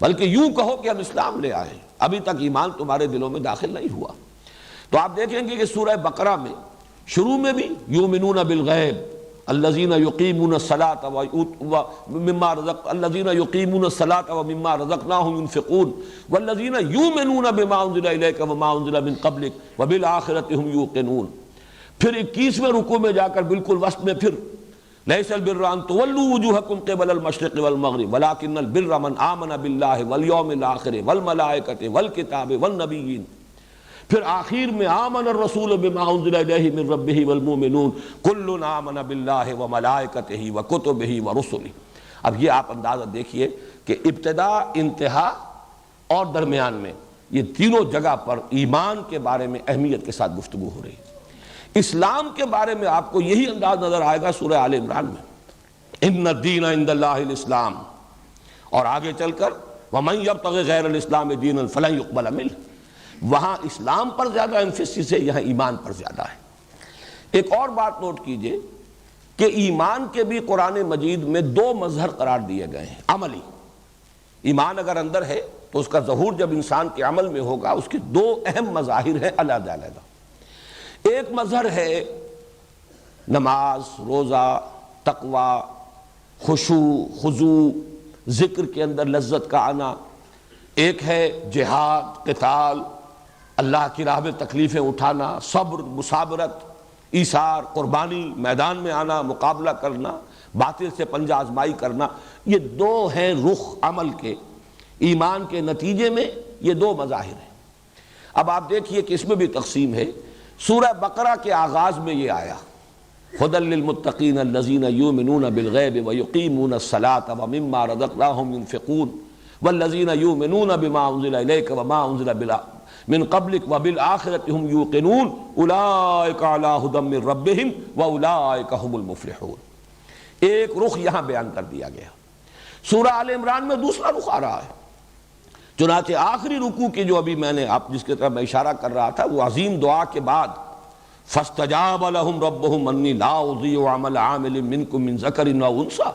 بلکہ یوں کہو کہ ہم اسلام لے آئے ہیں، ابھی تک ایمان تمہارے دلوں میں داخل نہیں ہوا۔ تو آپ دیکھیں گے کہ سورہ بقرہ میں شروع میں بھی یؤمنون بالغیب الذین یقیمون الصلاۃ ومما رزقناہم ينفقون والذین یؤمنون بما انزل الیک وما انزل من قبلک وبالآخرۃ ھم یوقنون۔ پھر 21ویں رکوع میں جا کر بالکل وسط میں پھر لیس البر ان تولوا وجوہکم قبل المشرق والمغرب ولکن البر من آمن باللہ والیوم الآخر والملائکۃ والکتاب والنبیین۔ پھر آخر میں آمن الرسول بما انزل الیہ من ربہ والمؤمنون کل آمن باللہ وملائکتہ وکتبہ ورسلہ۔ اب یہ آپ اندازہ دیکھیے کہ ابتدا، انتہا اور درمیان میں یہ تینوں جگہ پر ایمان کے بارے میں اہمیت کے ساتھ گفتگو ہو رہی ہے۔ اسلام کے بارے میں آپ کو یہی انداز نظر آئے گا سورہ آل عمران میں، ان الدین عند اللہ الاسلام، اور آگے چل کر ومن یبتغی غیر الاسلام دینا فلن یقبل منہ۔ وہاں اسلام پر زیادہ ایمفیسس ہے، یہاں ایمان پر زیادہ ہے۔ ایک اور بات نوٹ کیجئے کہ ایمان کے بھی قرآن مجید میں 2 مظہر قرار دیے گئے ہیں عملی۔ ایمان اگر اندر ہے تو اس کا ظہور جب انسان کے عمل میں ہوگا، اس کے 2 اہم مظاہر ہیں علیحدہ علیحدہ۔ ایک مظہر ہے نماز، روزہ، تقوی، خشوع، خضوع، ذکر کے اندر لذت کا آنا۔ ایک ہے جہاد، قتال، اللہ کی راہ میں تکلیفیں اٹھانا، صبر، مصابرت، ایثار، قربانی، میدان میں آنا، مقابلہ کرنا، باطل سے پنجہ آزمائی کرنا۔ یہ 2 ہیں رخ عمل کے، ایمان کے نتیجے میں یہ 2 مظاہر ہیں۔ اب آپ دیکھیے کہ اس میں بھی تقسیم ہے۔ سورہ بقرہ کے آغاز میں یہ آیا ھدی للمتقین الذین یؤمنون بالغیب ویقیمون الصلاۃ ومما رزقناہم ينفقون والذین یؤمنون بما انزل الیک وما انزل من قبلک وبالآخرۃ ھم یوقنون اولئک علی ھدی من ربہم واولئک ھم المفلحون۔ ایک رخ یہاں بیان کر دیا گیا۔ سورہ آل عمران میں دوسرا رخ آ رہا ہے۔ چنانچہ آخری رکوع کی جو ابھی میں نے آپ جس کی طرف میں اشارہ کر رہا تھا، وہ عظیم دعا کے بعد فاستجاب لهم ربهم انی لا اضیع عمل عامل منکم من ذکر و انثی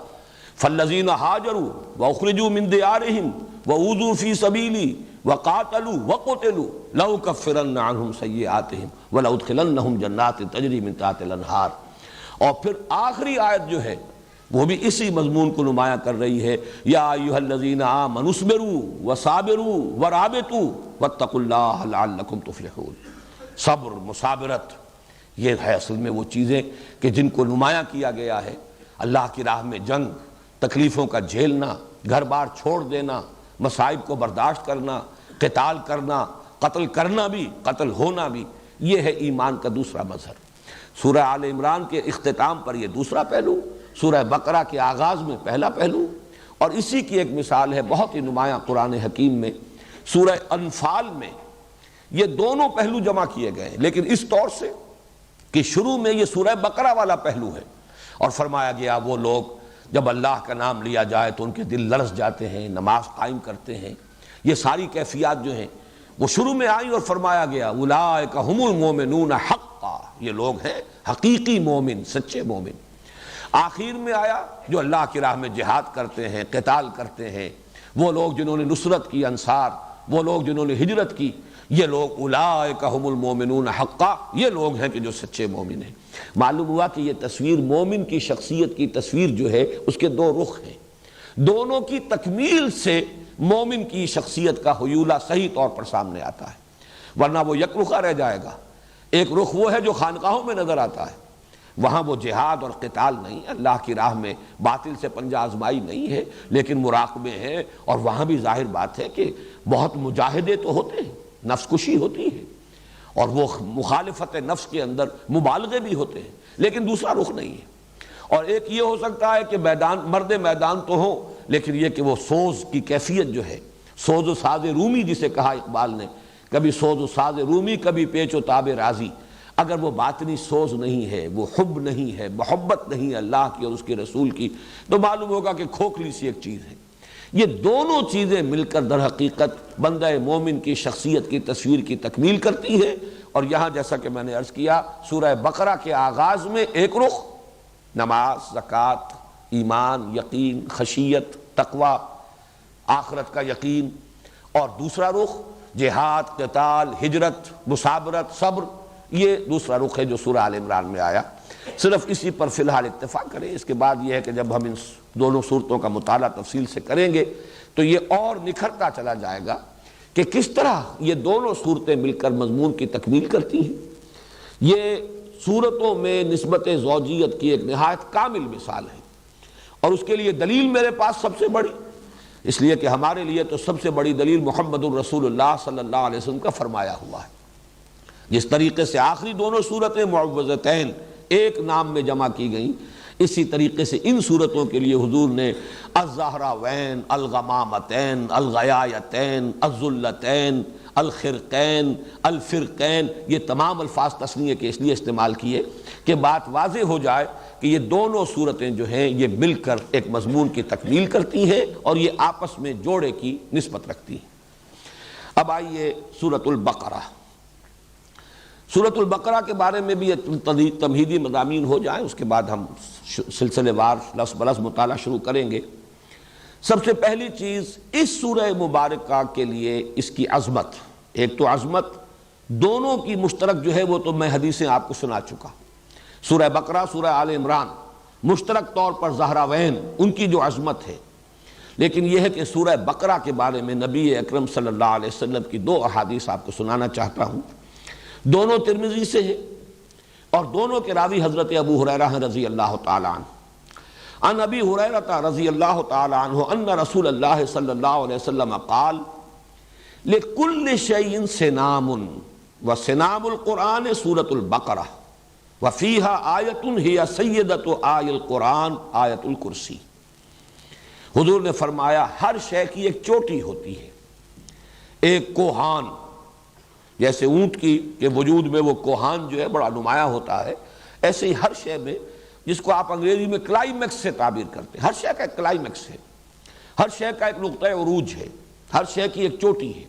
فالذین ہاجروا واخرجوا من دیارہم واوذوا فی سبیلی وقاتلوا وقتلوا لأکفرن عنہم سیئاتہم ولأدخلنہم جنات تجری من تحتہا الانہار۔ اور پھر آخری آیت جو ہے وہ بھی اسی مضمون کو نمایاں کر رہی ہے، یا ایھا الذین آمنوا اصبروا وصابروا ورابطوا واتقوا اللہ لعلکم تفلحون۔ صبر، مصابرت، یہ ہے اصل میں وہ چیزیں کہ جن کو نمایاں کیا گیا ہے۔ اللہ کی راہ میں جنگ، تکلیفوں کا جھیلنا، گھر بار چھوڑ دینا، مصائب کو برداشت کرنا، قتال کرنا، قتل کرنا بھی، قتل ہونا بھی، یہ ہے ایمان کا دوسرا مظہر۔ سورہ آل عمران کے اختتام پر یہ دوسرا پہلو، سورہ بقرہ کے آغاز میں پہلا پہلو، اور اسی کی ایک مثال ہے بہت ہی نمایاں قرآن حکیم میں سورہ انفال میں یہ دونوں پہلو جمع کیے گئے ہیں، لیکن اس طور سے کہ شروع میں یہ سورہ بقرہ والا پہلو ہے، اور فرمایا گیا وہ لوگ جب اللہ کا نام لیا جائے تو ان کے دل لرز جاتے ہیں، نماز قائم کرتے ہیں۔ یہ ساری کیفیات جو ہیں وہ شروع میں آئیں، اور فرمایا گیا اولئک ھم المؤمنون حقا، یہ لوگ ہیں حقیقی مومن، سچے مومن۔ آخر میں آیا جو اللہ کی راہ میں جہاد کرتے ہیں، قتال کرتے ہیں، وہ لوگ جنہوں نے نصرت کی، انصار، وہ لوگ جنہوں نے ہجرت کی، یہ لوگ اولئک ھم المؤمنون حقا، یہ لوگ ہیں کہ جو سچے مومن ہیں۔ معلوم ہوا کہ یہ تصویر مومن کی شخصیت کی تصویر جو ہے اس کے 2 رخ ہیں، دونوں کی تکمیل سے مومن کی شخصیت کا حیولہ صحیح طور پر سامنے آتا ہے، ورنہ وہ یک رخا رہ جائے گا۔ ایک رخ وہ ہے جو خانقاہوں میں نظر آتا ہے، وہاں وہ جہاد اور قتال نہیں، اللہ کی راہ میں باطل سے پنجہ آزمائی نہیں ہے، لیکن مراقبے ہیں، اور وہاں بھی ظاہر بات ہے کہ بہت مجاہدے تو ہوتے ہیں، نفس کشی ہوتی ہے، اور وہ مخالفت نفس کے اندر مبالغے بھی ہوتے ہیں، لیکن دوسرا رخ نہیں ہے۔ اور ایک یہ ہو سکتا ہے کہ مرد میدان تو ہو، لیکن یہ کہ وہ سوز کی کیفیت جو ہے، سوز و ساز رومی جسے کہا اقبال نے کبھی سوز و ساز رومی، کبھی پیچ و تاب رازی۔ اگر وہ باطنی سوز نہیں ہے، وہ حب نہیں ہے، محبت نہیں ہے اللہ کی اور اس کے رسول کی، تو معلوم ہوگا کہ کھوکھلی سی ایک چیز ہے۔ یہ دونوں چیزیں مل کر در حقیقت بندہ مومن کی شخصیت کی تصویر کی تکمیل کرتی ہے۔ اور یہاں جیسا کہ میں نے عرض کیا، سورہ بقرہ کے آغاز میں ایک رخ نماز، زکوٰۃ، ایمان، یقین، خشیت، تقوی، آخرت کا یقین، اور دوسرا رخ جہاد، قتال، ہجرت، مثابرت، صبر، یہ دوسرا رخ ہے جو سورہ آل عمران میں آیا۔ صرف اسی پر فی الحال اتفاق کریں، اس کے بعد یہ ہے کہ جب ہم ان دونوں صورتوں کا مطالعہ تفصیل سے کریں گے تو یہ اور نکھرتا چلا جائے گا کہ کس طرح یہ دونوں صورتیں مل کر مضمون کی تکمیل کرتی ہیں۔ یہ صورتوں میں نسبت زوجیت کی ایک نہایت کامل مثال ہے، اور اس کے لیے دلیل میرے پاس سب سے بڑی، اس لیے کہ ہمارے لیے تو سب سے بڑی دلیل محمد الرسول اللہ صلی اللہ علیہ وسلم کا فرمایا ہوا ہے۔ جس طریقے سے آخری دونوں صورتیں معوذتین ایک نام میں جمع کی گئیں، اسی طریقے سے ان صورتوں کے لیے حضور نے الزہراوین، الغمامتین، الغیایتین، الذلتین، الخرقین، الفرقین، یہ تمام الفاظ تثنیہ کے اس لیے استعمال کیے کہ بات واضح ہو جائے کہ یہ دونوں صورتیں جو ہیں یہ مل کر ایک مضمون کی تکمیل کرتی ہیں اور یہ آپس میں جوڑے کی نسبت رکھتی ہیں۔ اب آئیے سورۃ البقرہ۔ سورۃ البقرہ کے بارے میں بھی تمہیدی مضامین ہو جائیں، اس کے بعد ہم سلسلے وار لفظ بلفظ مطالعہ شروع کریں گے۔ سب سے پہلی چیز اس سورہ مبارکہ کے لیے اس کی عظمت، ایک تو عظمت دونوں کی مشترک جو ہے وہ تو میں حدیثیں آپ کو سنا چکا، سورہ بقرہ، سورہ آل عمران، مشترک طور پر زہراوین ان کی جو عظمت ہے، لیکن یہ ہے کہ سورہ بقرہ کے بارے میں نبی اکرم صلی اللہ علیہ وسلم کی دو احادیث آپ کو سنانا چاہتا ہوں۔ دونوں ترمذی سے ہیں اور دونوں کے راوی حضرت ابو ہریرہ رضی اللہ تعالی عنہ۔ عن ابی ہریرہ رضی اللہ تعالی عنہ ان رسول اللہ صلی اللہ علیہ وسلم قال لکل شیء سنام وسنام القرآن سورۃ البقرہ وفیہا آیۃ ہی سیدۃ آی القرآن آیۃ الکرسی۔ حضور نے فرمایا ہر شے کی ایک چوٹی ہوتی ہے، ایک کوہان، جیسے اونٹ کی کے وجود میں وہ کوہان جو ہے بڑا نمایاں ہوتا ہے، ایسے ہی ہر شے میں، جس کو آپ انگریزی میں کلائمیکس سے تعبیر کرتے ہیں، ہر شے کا ایک کلائمیکس ہے، ہر شے کا ایک نقطہ عروج ہے، ہر شے کی ایک چوٹی ہے،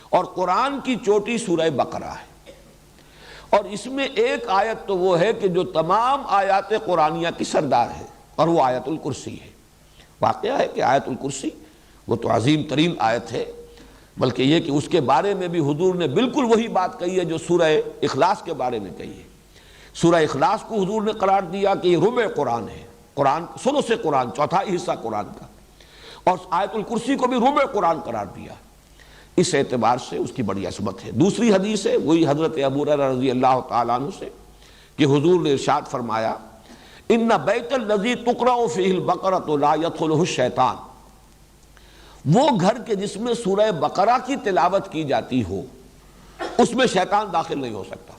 اور قرآن کی چوٹی سورہ بقرہ ہے۔ اور اس میں ایک آیت تو وہ ہے کہ جو تمام آیات قرآنیہ کی سردار ہے، اور وہ آیت الکرسی ہے۔ واقعہ ہے کہ آیت الکرسی وہ تو عظیم ترین آیت ہے، بلکہ یہ کہ اس کے بارے میں بھی حضور نے بالکل وہی بات کہی ہے جو سورہ اخلاص کے بارے میں کہی ہے۔ سورہ اخلاص کو حضور نے قرار دیا کہ یہ ربع قرآن ہے، قرآن ثلث قرآن، چوتھائی حصہ قرآن کا، اور آیت الکرسی کو بھی ربع قرآن قرار دیا۔ اس اعتبار سے اس کی بڑی عظمت ہے۔ دوسری حدیث ہے وہی حضرت ابو ہریرہ رضی اللہ تعالیٰ عنہ سے کہ حضور نے ارشاد فرمایا ان بیت الذی تقرأ فیہ البقرۃ لا یدخلہ الشیطان، وہ گھر کے جس میں سورہ بقرہ کی تلاوت کی جاتی ہو اس میں شیطان داخل نہیں ہو سکتا۔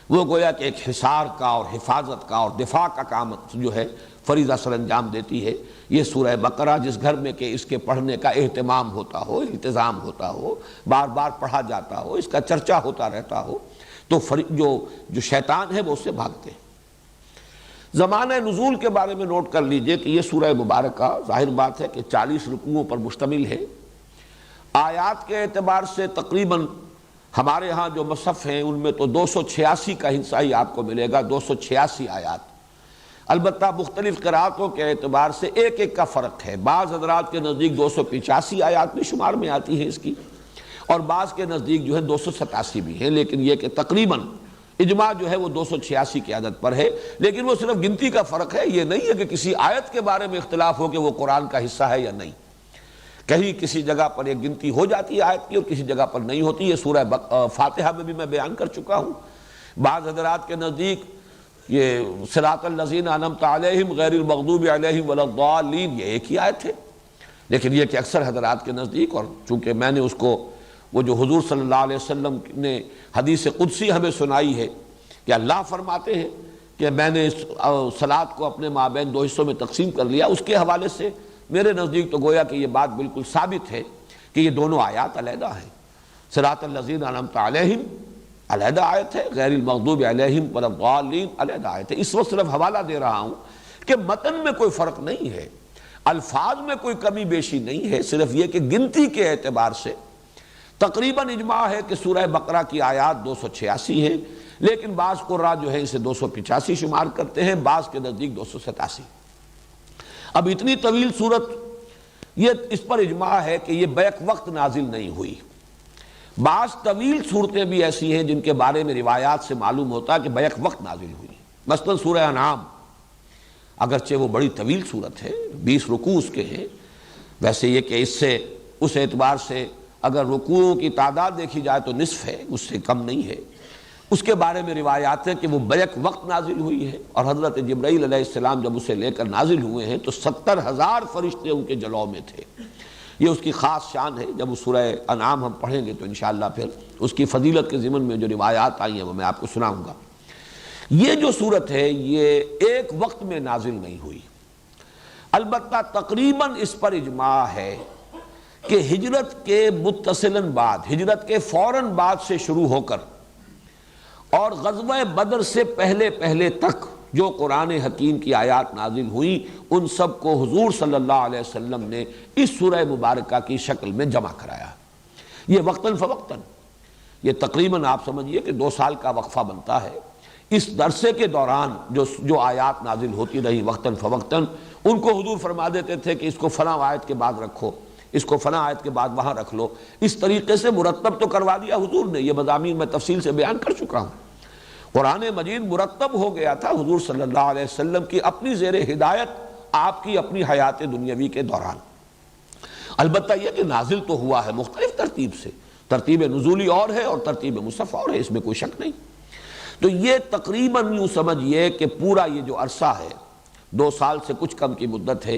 وہ گویا کہ ایک حصار کا اور حفاظت کا اور دفاع کا کام جو ہے فریضہ سر انجام دیتی ہے۔ یہ سورہ بقرہ جس گھر میں کہ اس کے پڑھنے کا اہتمام ہوتا ہو، انتظام ہوتا ہو، بار بار پڑھا جاتا ہو، اس کا چرچا ہوتا رہتا ہو، تو جو شیطان ہے وہ اس سے بھاگتے ہیں۔ زمانہ نزول کے بارے میں نوٹ کر لیجئے کہ یہ سورہ مبارکہ ظاہر بات ہے کہ 40 رکوعوں پر مشتمل ہے۔ آیات کے اعتبار سے تقریباً ہمارے ہاں جو مصحف ہیں ان میں تو 286 کا حصہ ہی آپ کو ملے گا، 286 آیات۔ البتہ مختلف قراءتوں کے اعتبار سے ایک ایک کا فرق ہے، بعض حضرات کے نزدیک 285 آیات بھی شمار میں آتی ہیں اس کی، اور بعض کے نزدیک جو ہے 287 بھی ہیں، لیکن یہ کہ تقریباً اجماع جو ہے وہ 286 کی عدد پر ہے۔ لیکن وہ صرف گنتی کا فرق ہے، یہ نہیں ہے کہ کسی آیت کے بارے میں اختلاف ہو کہ وہ قرآن کا حصہ ہے یا نہیں۔ کہیں کسی جگہ پر ایک گنتی ہو جاتی ہے آیت کی اور کسی جگہ پر نہیں ہوتی۔ یہ سورہ فاتحہ میں بھی میں بیان کر چکا ہوں۔ بعض حضرات کے نزدیک یہ صراط الذین انعمت علیہم غیر المغضوب علیہم ولا الضالین یہ ایک ہی آیت ہے، لیکن یہ کہ اکثر حضرات کے نزدیک، اور چونکہ میں نے اس کو وہ جو حضور صلی اللہ علیہ وسلم نے حدیث قدسی ہمیں سنائی ہے کہ اللہ فرماتے ہیں کہ میں نے صلاۃ کو اپنے مابین 2 حصوں میں تقسیم کر لیا، اس کے حوالے سے میرے نزدیک تو گویا کہ یہ بات بالکل ثابت ہے کہ یہ دونوں آیات علیحدہ ہیں۔ صراط الذین انعمت علیہم علیحدہ آیت ہے، غیر المغضوب علیہم ولا الضالین علیحدہ آیت ہے۔ اس وقت صرف حوالہ دے رہا ہوں کہ متن میں کوئی فرق نہیں ہے، الفاظ میں کوئی کمی بیشی نہیں ہے، صرف یہ کہ گنتی کے اعتبار سے تقریباً اجماع ہے کہ سورہ بقرہ کی آیات 286 ہیں، لیکن بعض قراء جو ہیں اسے 285 شمار کرتے ہیں، بعض کے نزدیک 287۔ اب اتنی طویل صورت، یہ اس پر اجماع ہے کہ یہ بیک وقت نازل نہیں ہوئی۔ بعض طویل صورتیں بھی ایسی ہیں جن کے بارے میں روایات سے معلوم ہوتا ہے کہ بیک وقت نازل ہوئی، مثلا سورہ انعام، اگرچہ وہ بڑی طویل صورت ہے، 20 رکوع اس کے ہیں، ویسے یہ کہ اس سے اس اعتبار سے اگر رکوعوں کی تعداد دیکھی جائے تو نصف ہے، اس سے کم نہیں ہے۔ اس کے بارے میں روایات ہے کہ وہ بیک وقت نازل ہوئی ہے، اور حضرت جبرائیل علیہ السلام جب اسے لے کر نازل ہوئے ہیں تو 70,000 فرشتے ان کے جلو میں تھے۔ یہ اس کی خاص شان ہے، جب اس سورہ انعام ہم پڑھیں گے تو انشاءاللہ پھر اس کی فضیلت کے ضمن میں جو روایات آئی ہیں وہ میں آپ کو سناؤں گا۔ یہ جو صورت ہے یہ ایک وقت میں نازل نہیں ہوئی، البتہ تقریباً اس پر اجماع ہے کہ ہجرت کے متصلاً بعد، ہجرت کے فوراً بعد سے شروع ہو کر اور غزوہ بدر سے پہلے تک جو قرآن حکیم کی آیات نازل ہوئی، ان سب کو حضور صلی اللہ علیہ وسلم نے اس سورہ مبارکہ کی شکل میں جمع کرایا۔ یہ وقتاً فوقتاً، یہ تقریباً آپ سمجھیے کہ 2 سال کا وقفہ بنتا ہے۔ اس عرصے کے دوران جو آیات نازل ہوتی رہی وقتاً فوقتاً، ان کو حضور فرما دیتے تھے کہ اس کو فلاں آیت کے بعد رکھو، اس کو فلاں آیت کے بعد وہاں رکھ لو، اس طریقے سے مرتب تو کروا دیا حضور نے۔ یہ مضامین میں تفصیل سے بیان کر چکا ہوں۔ قرآن مجید مرتب ہو گیا تھا حضور صلی اللہ علیہ وسلم کی اپنی زیر ہدایت، آپ کی اپنی حیات دنیاوی کے دوران۔ البتہ یہ کہ نازل تو ہوا ہے مختلف ترتیب سے، ترتیب نزولی اور ہے اور ترتیب مصحف اور ہے، اس میں کوئی شک نہیں۔ تو یہ تقریباً یوں سمجھیے کہ پورا یہ جو عرصہ ہے 2 سال سے کچھ کم کی مدت ہے،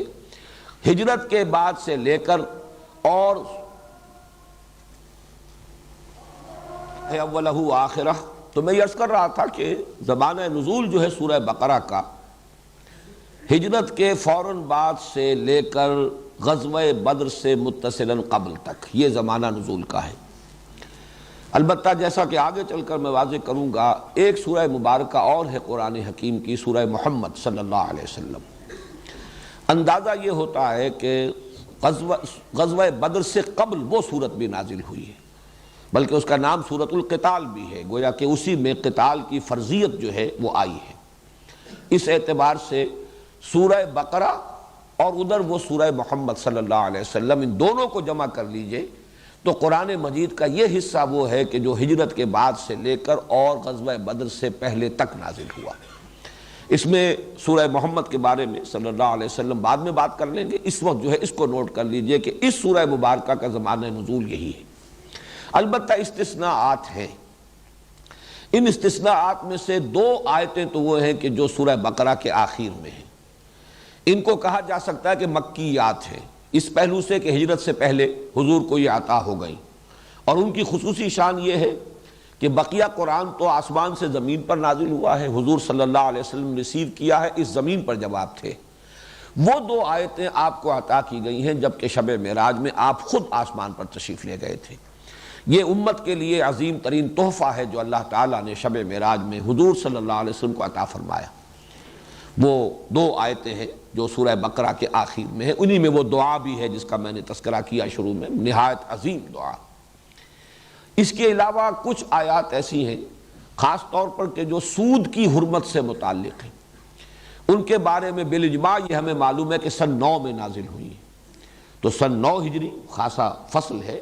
ہجرت کے بعد سے لے کر اور اولہ آخرہ۔ تو میں یہ عرض کر رہا تھا کہ زمانہ نزول جو ہے سورہ بقرہ کا، ہجرت کے فوراً بعد سے لے کر غزوہ بدر سے متصلاً قبل تک یہ زمانہ نزول کا ہے۔ البتہ جیسا کہ آگے چل کر میں واضح کروں گا، ایک سورہ مبارکہ اور ہے قرآن حکیم کی، سورہ محمد صلی اللہ علیہ وسلم۔ اندازہ یہ ہوتا ہے کہ غزوہ بدر سے قبل وہ صورت بھی نازل ہوئی ہے، بلکہ اس کا نام سورۃ القتال بھی ہے، گویا کہ اسی میں قتال کی فرضیت جو ہے وہ آئی ہے۔ اس اعتبار سے سورہ بقرہ اور ادھر وہ سورہ محمد صلی اللہ علیہ وسلم، ان دونوں کو جمع کر لیجئے تو قرآن مجید کا یہ حصہ وہ ہے کہ جو ہجرت کے بعد سے لے کر اور غزوہ بدر سے پہلے تک نازل ہوا۔ اس میں سورہ محمد کے بارے میں صلی اللہ علیہ وسلم بعد میں بات کر لیں گے، اس وقت جو ہے اس کو نوٹ کر لیجئے کہ اس سورہ مبارکہ کا زمانہ نزول یہی ہے۔ البتہ استثناءات ہیں، ان استثناءات میں سے 2 آیتیں تو وہ ہیں کہ جو سورہ بقرہ کے آخر میں ہیں، ان کو کہا جا سکتا ہے کہ مکیات ہیں، اس پہلو سے کہ ہجرت سے پہلے حضور کو یہ عطا ہو گئی، اور ان کی خصوصی شان یہ ہے کہ بقیہ قرآن تو آسمان سے زمین پر نازل ہوا ہے، حضور صلی اللہ علیہ وسلم ریسیو کیا ہے، اس زمین پر جب آپ تھے۔ وہ 2 آیتیں آپ کو عطا کی گئی ہیں جبکہ شب معراج میں آپ خود آسمان پر تشریف لے گئے تھے۔ یہ امت کے لیے عظیم ترین تحفہ ہے جو اللہ تعالیٰ نے شب معراج میں حضور صلی اللہ علیہ وسلم کو عطا فرمایا۔ وہ 2 آیتیں ہیں جو سورہ بقرہ کے آخر میں ہے، انہی میں وہ دعا بھی ہے جس کا میں نے تذکرہ کیا شروع میں، نہایت عظیم دعا۔ اس کے علاوہ کچھ آیات ایسی ہیں خاص طور پر کہ جو سود کی حرمت سے متعلق ہیں، ان کے بارے میں بالاجماع یہ ہمیں معلوم ہے کہ سن 9 میں نازل ہوئی ہے۔ تو سن 9 ہجری خاصا فصل ہے،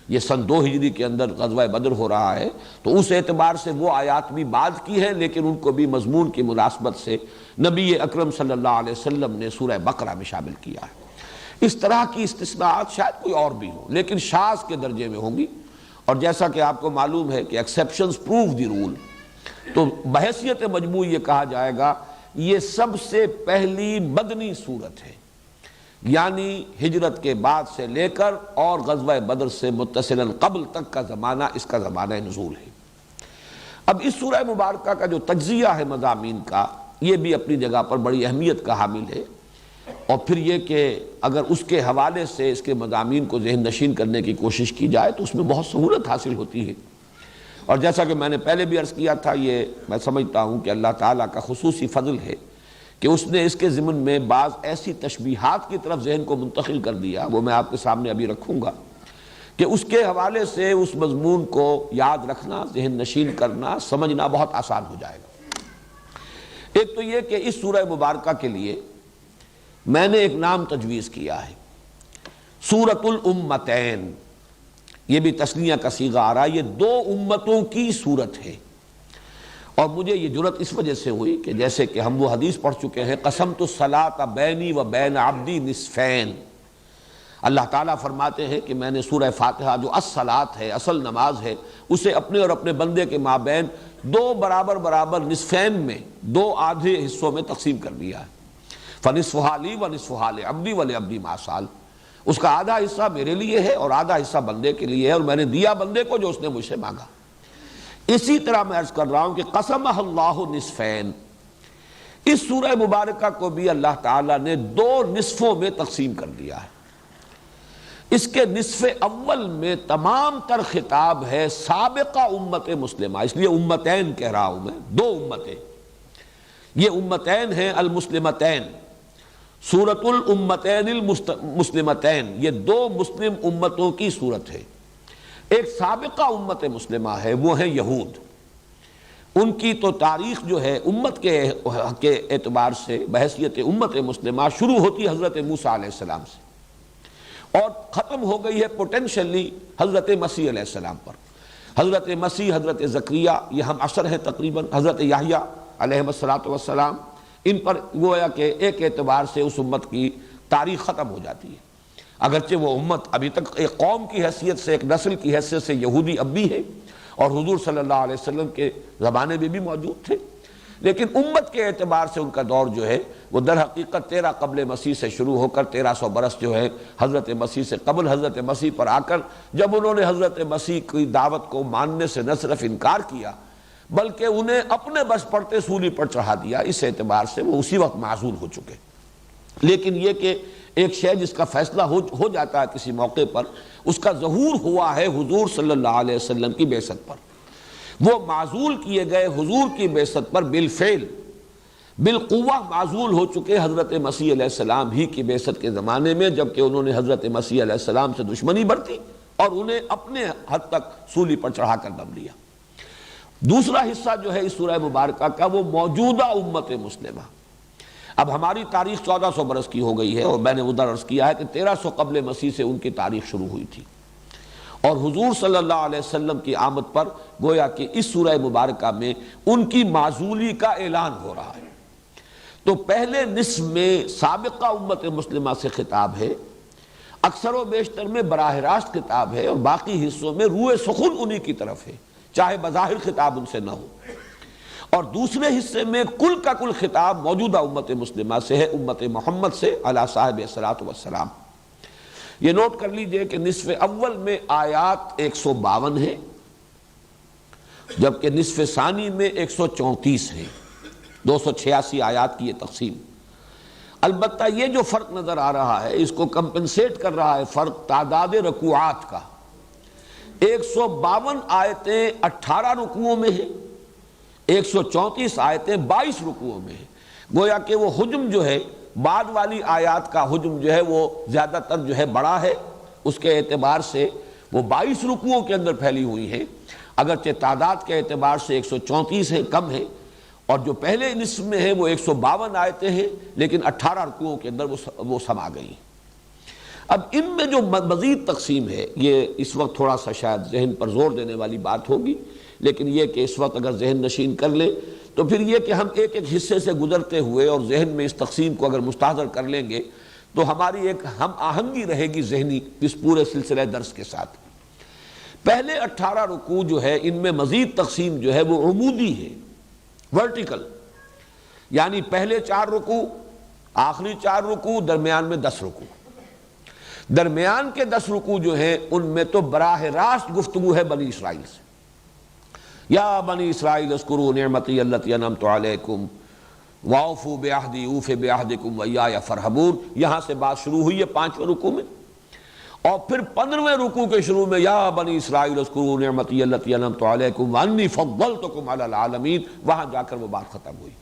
یہ سن 2 ہجری کے اندر غزوہ بدر ہو رہا ہے، تو اس اعتبار سے وہ آیات بھی بعد کی ہیں، لیکن ان کو بھی مضمون کی مناسبت سے نبی اکرم صلی اللہ علیہ وسلم نے سورہ بقرہ میں شامل کیا ہے۔ اس طرح کی استثناءات شاید کوئی اور بھی ہوں، لیکن شاذ کے درجے میں ہوں گی، اور جیسا کہ آپ کو معلوم ہے کہ ایکسیپشنز پروو دی رول، تو بحیثیت مجموع یہ کہا جائے گا یہ سب سے پہلی مدنی صورت ہے، یعنی ہجرت کے بعد سے لے کر اور غزوہ بدر سے متصلاً قبل تک کا زمانہ اس کا زمانہ نزول ہے۔ اب اس سورہ مبارکہ کا جو تجزیہ ہے مضامین کا، یہ بھی اپنی جگہ پر بڑی اہمیت کا حامل ہے۔ اور پھر یہ کہ اگر اس کے حوالے سے اس کے مضامین کو ذہن نشین کرنے کی کوشش کی جائے تو اس میں بہت سہولت حاصل ہوتی ہے۔ اور جیسا کہ میں نے پہلے بھی عرض کیا تھا، یہ میں سمجھتا ہوں کہ اللہ تعالیٰ کا خصوصی فضل ہے کہ اس نے اس کے ضمن میں بعض ایسی تشبیہات کی طرف ذہن کو منتقل کر دیا، وہ میں آپ کے سامنے ابھی رکھوں گا، کہ اس کے حوالے سے اس مضمون کو یاد رکھنا، ذہن نشین کرنا، سمجھنا بہت آسان ہو جائے گا۔ ایک تو یہ کہ اس سورہ مبارکہ کے لیے میں نے ایک نام تجویز کیا ہے، سورۃ الامتین۔ یہ بھی تثنیہ کا صیغہ آ رہا ہے، یہ دو امتوں کی صورت ہے۔ اور مجھے یہ جرأت اس وجہ سے ہوئی کہ جیسے کہ ہم وہ حدیث پڑھ چکے ہیں، قسمت الصلاۃ بینی و بین عبدی نصفین۔ اللہ تعالیٰ فرماتے ہیں کہ میں نے سورہ فاتحہ جو الصلاۃ ہے، اصل نماز ہے، اسے اپنے اور اپنے بندے کے مابین دو برابر نصفین میں، دو آدھے حصوں میں تقسیم کر دیا ہے۔ فنصفہا لی و نصفہا لعبدی و لعبدی ما سأل۔ اس کا آدھا حصہ میرے لیے ہے اور آدھا حصہ بندے کے لیے ہے، اور میں نے دیا بندے کو جو اس نے مجھ سے مانگا۔ اسی طرح میں عرض کر رہا ہوں کہ قسمہ اللہ نصفین، اس سورہ مبارکہ کو بھی اللہ تعالیٰ نے دو نصفوں میں تقسیم کر دیا ہے۔ اس کے نصف اول میں تمام تر خطاب ہے سابقہ امت مسلمہ، اس لیے امتین کہہ رہا ہوں میں، دو امتیں۔ یہ امتین ہیں المسلمتین، سورۃ الامتین المسلمتین، یہ دو مسلم امتوں کی صورت ہے۔ ایک سابقہ امت مسلمہ ہے، وہ ہیں یہود۔ ان کی تو تاریخ جو ہے امت کے اعتبار سے بحیثیت امت مسلمہ شروع ہوتی حضرت موسیٰ علیہ السلام سے اور ختم ہو گئی ہے پوٹینشلی حضرت مسیح علیہ السلام پر۔ حضرت مسیح، حضرت زکریا، یہ ہم عصر ہیں تقریباً، حضرت یحییٰ علیہ السلام، ان پر گویا کہ ایک اعتبار سے اس امت کی تاریخ ختم ہو جاتی ہے۔ اگرچہ وہ امت ابھی تک ایک قوم کی حیثیت سے، ایک نسل کی حیثیت سے یہودی اب بھی ہے، اور حضور صلی اللہ علیہ وسلم کے زمانے میں بھی موجود تھے، لیکن امت کے اعتبار سے ان کا دور جو ہے وہ در حقیقت 13 قبل مسیح سے شروع ہو کر 1300 برس جو ہے حضرت مسیح سے قبل حضرت مسیح پر آ کر، جب انہوں نے حضرت مسیح کی دعوت کو ماننے سے نہ صرف انکار کیا بلکہ انہیں اپنے بس پڑتے سولی پر چڑھا دیا، اس اعتبار سے وہ اسی وقت معزول ہو چکے۔ لیکن یہ کہ ایک شے جس کا فیصلہ ہو جاتا ہے کسی موقع پر، اس کا ظہور ہوا ہے حضور صلی اللہ علیہ وسلم کی بعثت پر۔ وہ معزول کیے گئے حضور کی بعثت پر بالفعل بالقوہ معزول ہو چکے حضرت مسیح علیہ السلام ہی کی بعثت کے زمانے میں، جبکہ انہوں نے حضرت مسیح علیہ السلام سے دشمنی برتی اور انہیں اپنے حد تک سولی پر چڑھا کر دم لیا۔ دوسرا حصہ جو ہے اس سورہ مبارکہ کا، وہ موجودہ امت مسلمہ۔ اب ہماری تاریخ 1400 برس کی ہو گئی ہے، اور میں نے ادھر عرض کیا ہے کہ 1300 قبل مسیح سے ان کی تاریخ شروع ہوئی تھی، اور حضور صلی اللہ علیہ وسلم کی آمد پر گویا کہ اس سورہ مبارکہ میں ان کی معزولی کا اعلان ہو رہا ہے۔ تو پہلے نصف میں سابقہ امت مسلمہ سے خطاب ہے، اکثر و بیشتر میں براہ راست خطاب ہے، اور باقی حصوں میں روئے سخن انہی کی طرف ہے، چاہے بظاہر خطاب ان سے نہ ہو۔ اور دوسرے حصے میں کل کا کل خطاب موجودہ امت مسلمہ سے ہے، امت محمد سے علی صاحب الصلاۃ والسلام۔ یہ نوٹ کر لیجئے کہ نصف اول میں آیات 152 ہیں، جبکہ نصف ثانی میں 134 ہیں، 286 آیات کی یہ تقسیم۔ البتہ یہ جو فرق نظر آ رہا ہے اس کو کمپنسیٹ کر رہا ہے فرق تعداد رکوعات کا۔ 152 آیتیں 18 رکوعوں میں ہیں، 134 آیتیں 22 رکوعوں میں ہیں۔ گویا کہ وہ حجم جو ہے، بعد والی آیات کا حجم جو ہے وہ زیادہ تر جو ہے بڑا ہے، اس کے اعتبار سے وہ 22 رکوعوں کے اندر پھیلی ہوئی ہیں، اگرچہ تعداد کے اعتبار سے 134 ہے، کم ہے، اور جو پہلے نصف میں ہے وہ 152 آیتیں ہیں، لیکن 18 رکوعوں کے اندر وہ سما گئی۔ اب ان میں جو مزید تقسیم ہے، یہ اس وقت تھوڑا سا شاید ذہن پر زور دینے والی بات ہوگی، لیکن یہ کہ اس وقت اگر ذہن نشین کر لیں تو پھر یہ کہ ہم ایک ایک حصے سے گزرتے ہوئے اور ذہن میں اس تقسیم کو اگر مستحضر کر لیں گے تو ہماری ایک ہم آہنگی رہے گی ذہنی اس پورے سلسلہ درس کے ساتھ۔ پہلے 18 رکوع جو ہے ان میں مزید تقسیم جو ہے وہ عمودی ہے، ورٹیکل، یعنی پہلے 4 رکوع، آخری 4 رکوع، درمیان میں 10 رکوع۔ درمیان کے 10 رکوع جو ہیں ان میں تو براہ راست گفتگو ہے بنی اسرائیل سے۔ یا بنی اسرائیل اذکروا نعمتی التی انعمت علیکم وَأَوْفُوا بِعَهْدِي أُوفِ بِعَهْدِكُمْ وَإِيَّايَ فَارْهَبُونَ، یہاں سے بات شروع ہوئی ہے 5ویں رکوع میں، اور پھر 15ویں رکوع کے شروع میں یا بنی اسرائیل اذکروا نعمتی التی انعمت علیکم وانی فضلتکم علی العالمین، وہاں جا کر وہ بات ختم ہوئی۔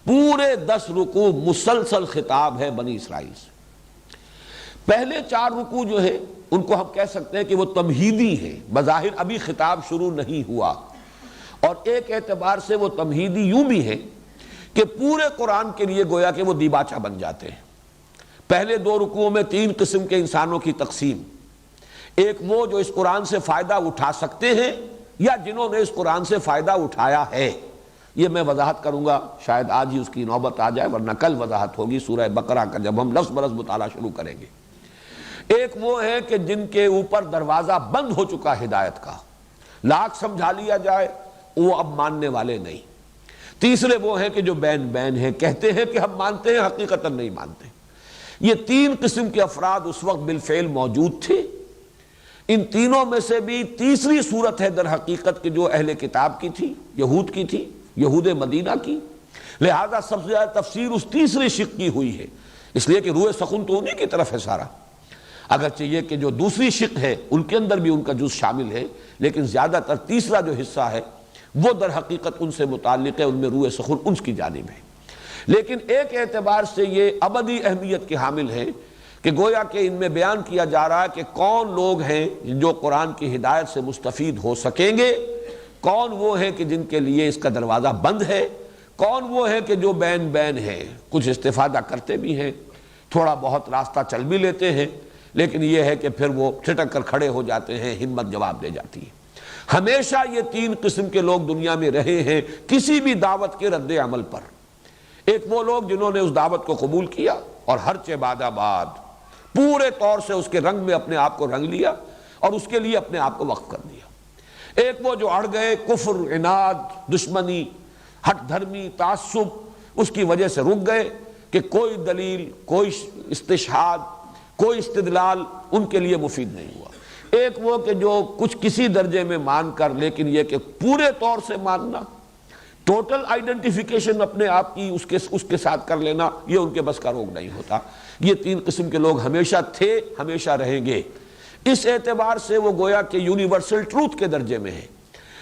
پورے 10 رکوع مسلسل خطاب ہے بنی اسرائیل سے۔ پہلے 4 رکوع جو ہے ان کو ہم کہہ سکتے ہیں کہ وہ تمہیدی ہیں، بظاہر ابھی خطاب شروع نہیں ہوا، اور ایک اعتبار سے وہ تمہیدی یوں بھی ہے کہ پورے قرآن کے لیے گویا کہ وہ دیباچہ بن جاتے ہیں۔ پہلے 2 رکوعوں میں 3 قسم کے انسانوں کی تقسیم، ایک وہ جو اس قرآن سے فائدہ اٹھا سکتے ہیں یا جنہوں نے اس قرآن سے فائدہ اٹھایا ہے، یہ میں وضاحت کروں گا، شاید آج ہی اس کی نوبت آ جائے ورنہ کل وضاحت ہوگی سورہ بقرہ کا جب ہم لفظ برس مطالعہ شروع کریں گے۔ ایک وہ ہے کہ جن کے اوپر دروازہ بند ہو چکا ہدایت کا، لاکھ سمجھا لیا جائے وہ اب ماننے والے نہیں۔ تیسرے وہ ہیں کہ جو بین بین ہیں، کہتے ہیں کہ ہم مانتے ہیں حقیقتاً نہیں مانتے۔ یہ 3 قسم کے افراد اس وقت بالفعل موجود تھے۔ ان تینوں میں سے بھی تیسری صورت ہے در حقیقت کہ جو اہل کتاب کی تھی، یہود کی تھی، یہود مدینہ کی، لہذا سب سے زیادہ تفسیر اس تیسری شق کی ہوئی ہے، اس لیے کہ روح سخن تو انہی کی طرف ہے سارا، اگرچہ یہ کہ جو دوسری شق ہے ان کے اندر بھی ان کا جز شامل ہے، لیکن زیادہ تر تیسرا جو حصہ ہے وہ در حقیقت ان سے متعلق ہے، ان میں روح سخن ان کی جانب ہے۔ لیکن ایک اعتبار سے یہ ابدی اہمیت کے حامل ہیں کہ گویا کہ ان میں بیان کیا جا رہا ہے کہ کون لوگ ہیں جو قرآن کی ہدایت سے مستفید ہو سکیں گے، کون وہ ہیں کہ جن کے لیے اس کا دروازہ بند ہے، کون وہ ہیں کہ جو بین بین ہیں، کچھ استفادہ کرتے بھی ہیں، تھوڑا بہت راستہ چل بھی لیتے ہیں، لیکن یہ ہے کہ پھر وہ ٹھٹک کر کھڑے ہو جاتے ہیں، ہمت جواب دے جاتی ہے۔ ہمیشہ یہ 3 قسم کے لوگ دنیا میں رہے ہیں کسی بھی دعوت کے رد عمل پر۔ ایک وہ لوگ جنہوں نے اس دعوت کو قبول کیا اور ہر چہ بعد آباد پورے طور سے اس کے رنگ میں اپنے آپ کو رنگ لیا اور اس کے لیے اپنے آپ کو وقف کر دیا۔ ایک وہ جو اڑ گئے، کفر، عناد، دشمنی، ہٹ دھرمی، تعصب، اس کی وجہ سے رک گئے کہ کوئی دلیل، کوئی استشہاد، کوئی استدلال ان کے لیے مفید نہیں ہوا۔ ایک وہ کہ جو کچھ کسی درجے میں مان کر، لیکن یہ کہ پورے طور سے ماننا، ٹوٹل آئیڈنٹیفیکیشن اپنے آپ کی اس کے ساتھ کر لینا، یہ ان کے بس کا روگ نہیں ہوتا۔ یہ 3 قسم کے لوگ ہمیشہ تھے، ہمیشہ رہیں گے۔ اس اعتبار سے وہ گویا کہ یونیورسل ٹروتھ کے درجے میں ہے،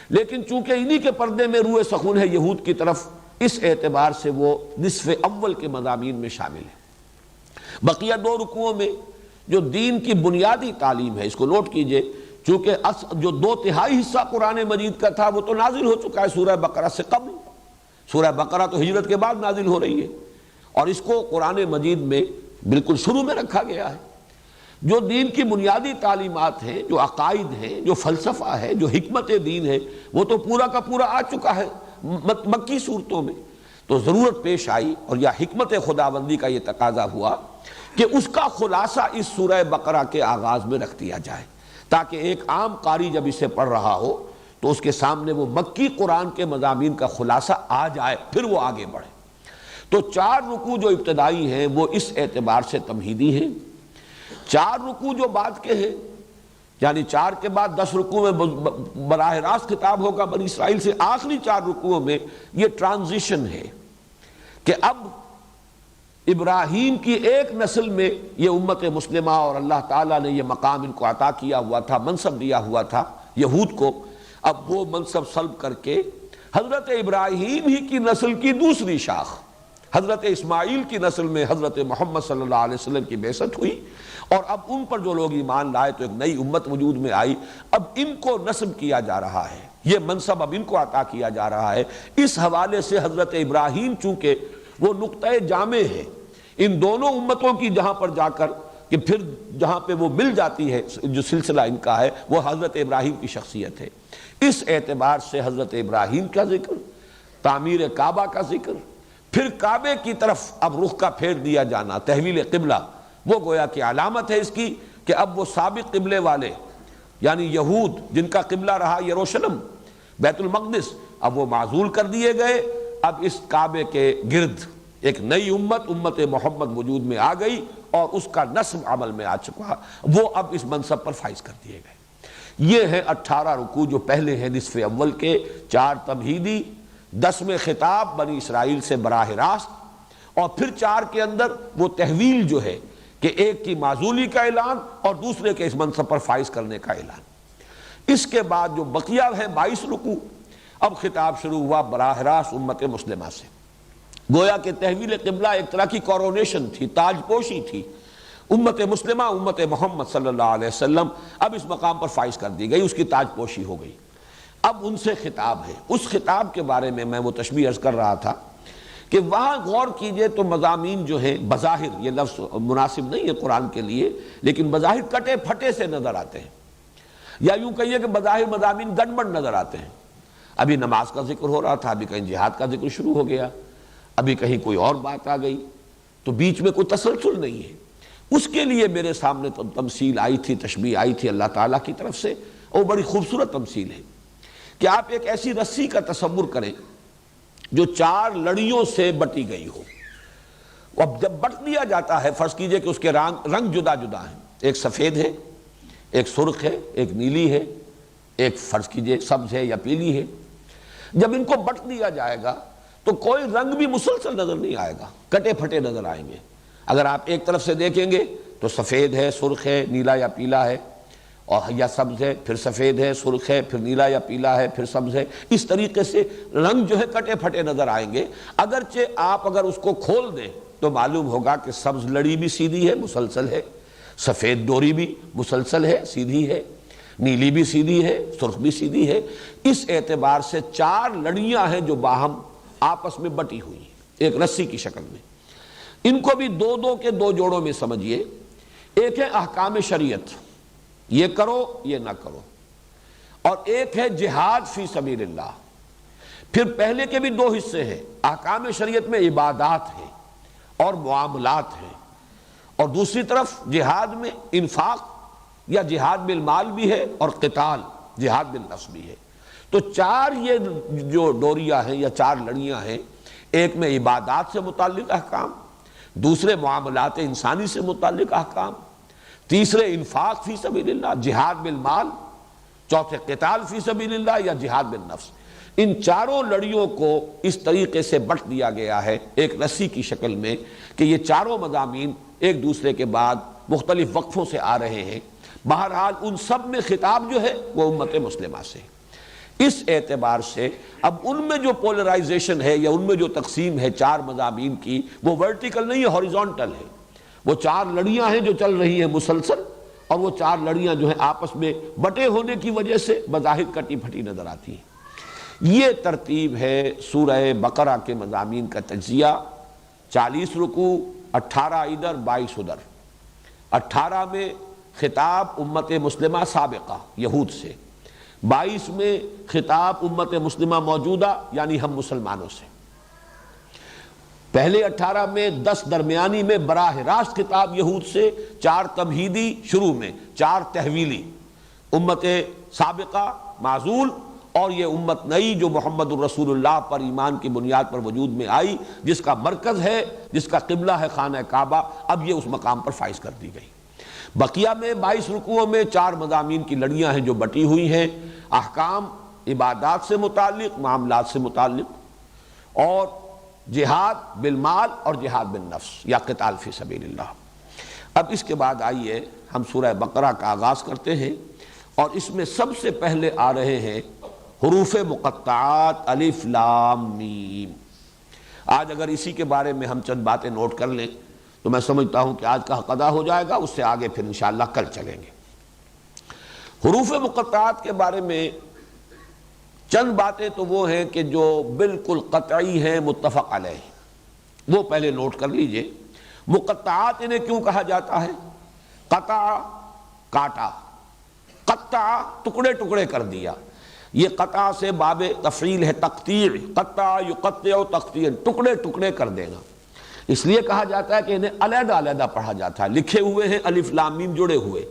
لیکن چونکہ انہی کے پردے میں روح سخن ہے یہود کی طرف، اس اعتبار سے وہ نصف اول کے مضامین میں شامل ہے۔ بقیہ 2 رکوعوں میں جو دین کی بنیادی تعلیم ہے، اس کو نوٹ کیجئے، چونکہ جو 2/3 حصہ قرآن مجید کا تھا وہ تو نازل ہو چکا ہے سورہ بقرہ سے قبل، سورہ بقرہ تو ہجرت کے بعد نازل ہو رہی ہے، اور اس کو قرآن مجید میں بالکل شروع میں رکھا گیا ہے۔ جو دین کی بنیادی تعلیمات ہیں، جو عقائد ہیں، جو فلسفہ ہے، جو حکمت دین ہے، وہ تو پورا کا پورا آ چکا ہے مکی صورتوں میں۔ تو ضرورت پیش آئی اور یا حکمت خداوندی کا یہ تقاضا ہوا کہ اس کا خلاصہ اس سورہ بقرہ کے آغاز میں رکھ دیا جائے، تاکہ ایک عام قاری جب اسے پڑھ رہا ہو تو اس کے سامنے وہ مکی قرآن کے مضامین کا خلاصہ آ جائے، پھر وہ آگے بڑھے۔ تو 4 رکوع جو ابتدائی ہیں وہ اس اعتبار سے تمہیدی ہیں۔ 4 رکوع جو بعد کے ہیں، یعنی 4 کے بعد 10 رکوع میں براہ راست خطاب ہوگا بنی اسرائیل سے، آخری 4 رکوعوں میں یہ ٹرانزیشن ہے کہ اب ابراہیم کی ایک نسل میں یہ امت مسلمہ اور اللہ تعالیٰ نے یہ مقام ان کو عطا کیا ہوا تھا، منصب دیا ہوا تھا یہود کو، اب وہ منصب سلب کر کے حضرت ابراہیم ہی کی نسل کی دوسری شاخ حضرت اسماعیل کی نسل میں حضرت محمد صلی اللہ علیہ وسلم کی بعثت ہوئی، اور اب ان پر جو لوگ ایمان لائے تو ایک نئی امت وجود میں آئی۔ اب ان کو نسب کیا جا رہا ہے، یہ منصب اب ان کو عطا کیا جا رہا ہے۔ اس حوالے سے حضرت ابراہیم چونکہ وہ نقطۂ جامع ہے ان دونوں امتوں کی، جہاں پر جا کر کہ پھر جہاں پہ وہ مل جاتی ہے جو سلسلہ ان کا ہے، وہ حضرت ابراہیم کی شخصیت ہے۔ اس اعتبار سے حضرت ابراہیم کا ذکر، تعمیر کعبہ کا ذکر، پھر کعبے کی طرف اب رخ کا پھیر دیا جانا، تحویل قبلہ، وہ گویا کہ علامت ہے اس کی کہ اب وہ سابق قبلے والے یعنی یہود جن کا قبلہ رہا یروشلم، بیت المقدس، اب وہ معزول کر دیے گئے۔ اب اس کعبے کے گرد ایک نئی امت محمد وجود میں آ گئی اور اس کا نصب عمل میں آ چکا، وہ اب اس منصب پر فائز کر دیے گئے۔ یہ ہے 18 رکوع جو پہلے ہیں نصف اول کے، 4 تمہیدی، 10 میں خطاب بنی اسرائیل سے براہ راست، اور پھر 4 کے اندر وہ تحویل جو ہے کہ ایک کی معزولی کا اعلان اور دوسرے کے اس منصب پر فائز کرنے کا اعلان۔ اس کے بعد جو بقیہ ہیں 22 رکوع، اب خطاب شروع ہوا براہ راست امت مسلمہ سے۔ گویا کہ تحویل قبلہ ایک طرح کی کورونیشن تھی، تاج پوشی تھی۔ امت مسلمہ، امت محمد صلی اللہ علیہ وسلم اب اس مقام پر فائز کر دی گئی، اس کی تاج پوشی ہو گئی۔ اب ان سے خطاب ہے۔ اس خطاب کے بارے میں وہ تشبیہ عرض کر رہا تھا کہ وہاں غور کیجئے تو مضامین جو ہیں بظاہر، یہ لفظ مناسب نہیں ہے قرآن کے لیے، لیکن بظاہر کٹے پھٹے سے نظر آتے ہیں، یا یوں کہیے کہ بظاہر مضامین گڑبڑ نظر آتے ہیں۔ ابھی نماز کا ذکر ہو رہا تھا، ابھی کہیں جہاد کا ذکر شروع ہو گیا، ابھی کہیں کوئی اور بات آ گئی، تو بیچ میں کوئی تسلسل نہیں ہے۔ اس کے لیے میرے سامنے تمثیل آئی تھی، تشبیہ آئی تھی اللہ تعالیٰ کی طرف سے، اور بڑی خوبصورت تمثیل ہے کہ آپ ایک ایسی رسی کا تصور کریں جو 4 لڑیوں سے بٹی گئی ہو۔ اب جب بٹ دیا جاتا ہے، فرض کیجئے کہ اس کے رنگ جدا جدا ہیں، ایک سفید ہے، ایک سرخ ہے، ایک نیلی ہے، ایک فرض کیجئے سبز ہے یا پیلی ہے۔ جب ان کو بٹ دیا جائے گا تو کوئی رنگ بھی مسلسل نظر نہیں آئے گا، کٹے پھٹے نظر آئیں گے۔ اگر آپ ایک طرف سے دیکھیں گے تو سفید ہے، سرخ ہے، نیلا یا پیلا ہے، اور یا سبز ہے، پھر سفید ہے، سرخ ہے، پھر نیلا یا پیلا ہے، پھر سبز ہے۔ اس طریقے سے رنگ جو ہے کٹے پھٹے نظر آئیں گے۔ اگرچہ آپ اگر اس کو کھول دیں تو معلوم ہوگا کہ سبز لڑی بھی سیدھی ہے، مسلسل ہے، سفید ڈوری بھی مسلسل ہے، سیدھی ہے، نیلی بھی سیدھی ہے، سرخ بھی سیدھی ہے۔ اس اعتبار سے 4 لڑیاں ہیں جو باہم آپس میں بٹی ہوئی ہیں ایک رسی کی شکل میں۔ ان کو بھی 2 کے 2 جوڑوں میں سمجھیے۔ ایک ہے احکام شریعت، یہ کرو یہ نہ کرو، اور ایک ہے جہاد فی سبیل اللہ۔ پھر پہلے کے بھی 2 حصے ہیں، احکام شریعت میں عبادات ہیں اور معاملات ہیں، اور دوسری طرف جہاد میں انفاق یا جہاد بالمال بھی ہے اور قتال جہاد بالنفس بھی ہے۔ تو 4 یہ جو ڈوریاں ہیں یا 4 لڑیاں ہیں، ایک میں عبادات سے متعلق احکام، دوسرے معاملات انسانی سے متعلق احکام، تیسرے انفاق فی سبیل اللہ، جہاد بالمال، چوتھے قتال فی سبیل اللہ یا جہاد بالنفس۔ ان 4 لڑیوں کو اس طریقے سے بٹ دیا گیا ہے ایک رسی کی شکل میں کہ یہ 4 مضامین ایک دوسرے کے بعد مختلف وقفوں سے آ رہے ہیں۔ بہرحال ان سب میں خطاب جو ہے وہ امت مسلمہ سے۔ اس اعتبار سے اب ان میں جو پولرائزیشن ہے یا ان میں جو تقسیم ہے 4 مضامین کی، وہ ورٹیکل نہیں ہے، ہاریزونٹل ہے۔ وہ 4 لڑیاں ہیں جو چل رہی ہیں مسلسل، اور وہ 4 لڑیاں جو ہیں آپس میں بٹے ہونے کی وجہ سے بظاہر کٹی پھٹی نظر آتی ہیں۔ یہ ترتیب ہے سورہ بقرہ کے مضامین کا تجزیہ۔ 40 رکوع، 18 ادھر 22 ادھر۔ 18 میں خطاب امت مسلمہ سابقہ یہود سے، 22 میں خطاب امت مسلمہ موجودہ یعنی ہم مسلمانوں سے۔ پہلے 18 میں 10 درمیانی میں براہ راست خطاب یہود سے، 4 تمہیدی شروع میں، 4 تحویلی، امت سابقہ معزول، اور یہ امت نئی جو محمد الرسول اللہ پر ایمان کی بنیاد پر وجود میں آئی، جس کا مرکز ہے، جس کا قبلہ ہے خانہ کعبہ، اب یہ اس مقام پر فائز کر دی گئی۔ بقیہ میں 22 رکوعوں میں 4 مضامین کی لڑیاں ہیں جو بٹی ہوئی ہیں، احکام عبادات سے متعلق، معاملات سے متعلق، اور جہاد بالمال اور جہاد بالنفس یا قتال فی سبیل اللہ۔ اب اس کے بعد آئیے ہم سورہ بقرہ کا آغاز کرتے ہیں، اور اس میں سب سے پہلے آ رہے ہیں حروف مقطعات الف لام میم۔ آج اگر اسی کے بارے میں ہم چند باتیں نوٹ کر لیں تو میں سمجھتا ہوں کہ آج کا حق ادا ہو جائے گا، اس سے آگے پھر انشاءاللہ کل چلیں گے۔ حروف مقطعات کے بارے میں چند باتیں تو وہ ہیں کہ جو بالکل قطعی ہیں، متفق علیہ، وہ پہلے نوٹ کر لیجئے۔ مقطعات انہیں کیوں کہا جاتا ہے؟ قطع کاٹا، قطع ٹکڑے ٹکڑے کر دیا۔ یہ قطع سے باب تفعیل ہے، تقطیع، قطع یقطع تقطیع، ٹکڑے ٹکڑے کر دینا۔ اس لیے کہا جاتا ہے کہ انہیں علیحدہ علیحدہ پڑھا جاتا ہے۔ لکھے ہوئے ہیں الف لام میم جڑے ہوئے،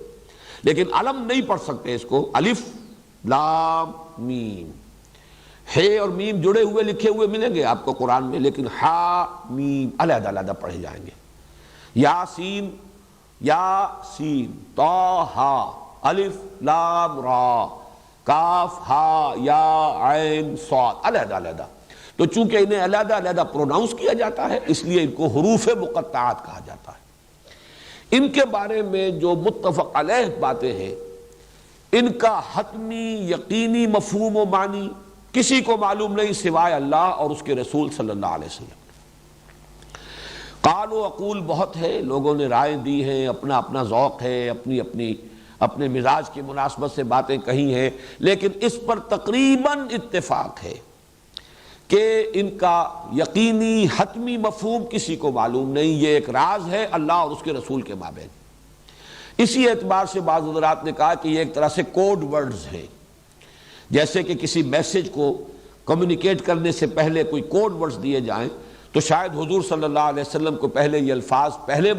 لیکن علم نہیں پڑھ سکتے اس کو، الف لام میم۔ ہے اور میم جڑے ہوئے لکھے ہوئے ملیں گے آپ کو قرآن میں، لیکن ہا میم علیحدہ علیحدہ پڑھے جائیں گے۔ یاسین، یاسین، طٰہٰ، الف لام را، کاف ہا یا عین صاد، علیحدہ علیحدہ۔ تو چونکہ انہیں علیحدہ علیحدہ پروناؤنس کیا جاتا ہے اس لیے ان کو حروف مقطعات کہا جاتا ہے۔ ان کے بارے میں جو متفق علیہ باتیں ہیں ان کا حتمی یقینی مفہوم و معنی کسی کو معلوم نہیں سوائے اللہ اور اس کے رسول صلی اللہ علیہ وسلم۔ قال و اقول بہت ہے، لوگوں نے رائے دی ہیں، اپنا اپنا ذوق ہے، اپنے مزاج کی مناسبت سے باتیں کہی ہیں، لیکن اس پر تقریباً اتفاق ہے کہ ان کا یقینی حتمی مفہوم کسی کو معلوم نہیں، یہ ایک راز ہے اللہ اور اس کے رسول کے مابین۔ اسی اعتبار سے بعض حضرات نے کہا کہ یہ ایک طرح سے کوڈ ورڈز ہیں، جیسے کہ کسی میسج کو کمیونیکیٹ کرنے سے پہلے کوئی کوڈ ورڈز دیے جائیں تو شاید حضور صلی اللہ علیہ وسلم کو پہلے یہ الفاظ پہلے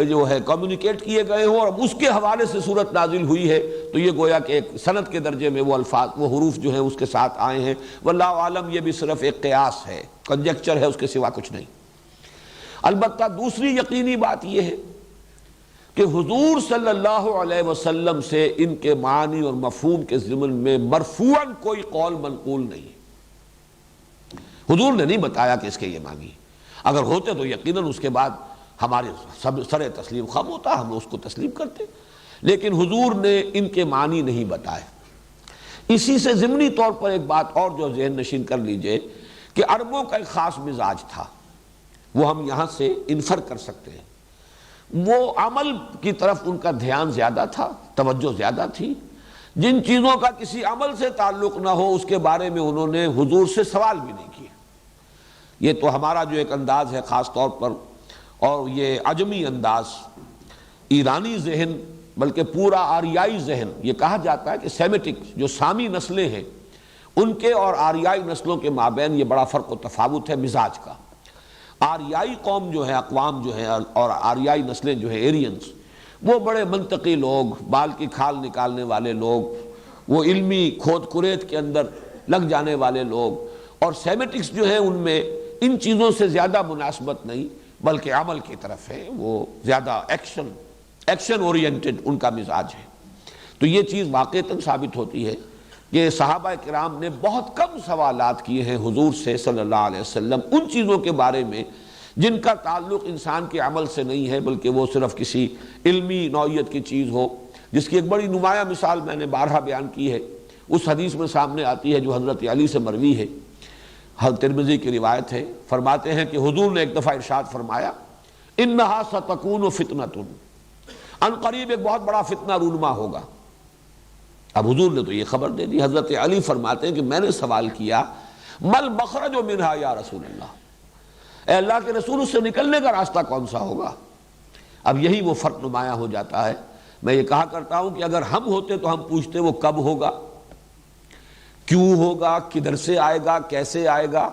جو ہے کمیونیکیٹ کیے گئے ہوں اور اس کے حوالے سے صورت نازل ہوئی ہے تو یہ گویا کہ ایک سند کے درجے میں وہ الفاظ وہ حروف جو ہیں اس کے ساتھ آئے ہیں۔ واللہ عالم یہ بھی صرف ایک قیاس ہے، کنجیکچر ہے، اس کے سوا کچھ نہیں۔ البتہ دوسری یقینی بات یہ ہے کہ حضور صلی اللہ علیہ وسلم سے ان کے معنی اور مفہوم کے ضمن میں مرفوعاً کوئی قول منقول نہیں ہے۔ حضور نے نہیں بتایا کہ اس کے یہ معنی ہے، اگر ہوتے تو یقیناً اس کے بعد ہمارے سر تسلیم خم ہوتا، ہم اس کو تسلیم کرتے، لیکن حضور نے ان کے معنی نہیں بتائے۔ اسی سے ضمنی طور پر ایک بات اور جو ذہن نشین کر لیجئے کہ عربوں کا ایک خاص مزاج تھا، وہ ہم یہاں سے انفر کر سکتے ہیں۔ وہ عمل کی طرف ان کا دھیان زیادہ تھا، توجہ زیادہ تھی، جن چیزوں کا کسی عمل سے تعلق نہ ہو اس کے بارے میں انہوں نے حضور سے سوال بھی نہیں کیا۔ یہ تو ہمارا جو ایک انداز ہے خاص طور پر، اور یہ عجمی انداز، ایرانی ذہن بلکہ پورا آریائی ذہن، یہ کہا جاتا ہے کہ سیمیٹک جو سامی نسلیں ہیں ان کے اور آریائی نسلوں کے مابین یہ بڑا فرق و تفاوت ہے مزاج کا۔ آریائی قوم جو ہے، اقوام جو ہیں اور آریائی نسلیں جو ہیں ایرینز، وہ بڑے منطقی لوگ، بال کی کھال نکالنے والے لوگ، وہ علمی کھود کریت کے اندر لگ جانے والے لوگ، اور سیمیٹکس جو ہیں ان میں ان چیزوں سے زیادہ مناسبت نہیں بلکہ عمل کی طرف ہے، وہ زیادہ ایکشن اورینٹڈ ان کا مزاج ہے۔ تو یہ چیز واقعتاً ثابت ہوتی ہے کہ صحابہ کرام نے بہت کم سوالات کیے ہیں حضور سے صلی اللہ علیہ وسلم ان چیزوں کے بارے میں جن کا تعلق انسان کے عمل سے نہیں ہے بلکہ وہ صرف کسی علمی نوعیت کی چیز ہو، جس کی ایک بڑی نمایاں مثال میں نے بارہا بیان کی ہے، اس حدیث میں سامنے آتی ہے جو حضرت علی سے مروی ہے، حضرت ترمذی کی روایت ہے، فرماتے ہیں کہ حضور نے ایک دفعہ ارشاد فرمایا انہا ستکون فتنۃ، ان قریب ایک بہت بڑا فتنہ رونما ہوگا۔ اب حضور نے تو یہ خبر دے دی۔ حضرت علی فرماتے ہیں کہ میں نے سوال کیا مل مخرج منہا یا رسول اللہ، اے اللہ کے رسول اس سے نکلنے کا راستہ کون سا ہوگا؟ اب یہی وہ فرق نمایاں ہو جاتا ہے۔ میں یہ کہا کرتا ہوں کہ اگر ہم ہوتے تو ہم پوچھتے وہ کب ہوگا، کیوں ہوگا، کدھر سے آئے گا، کیسے آئے گا،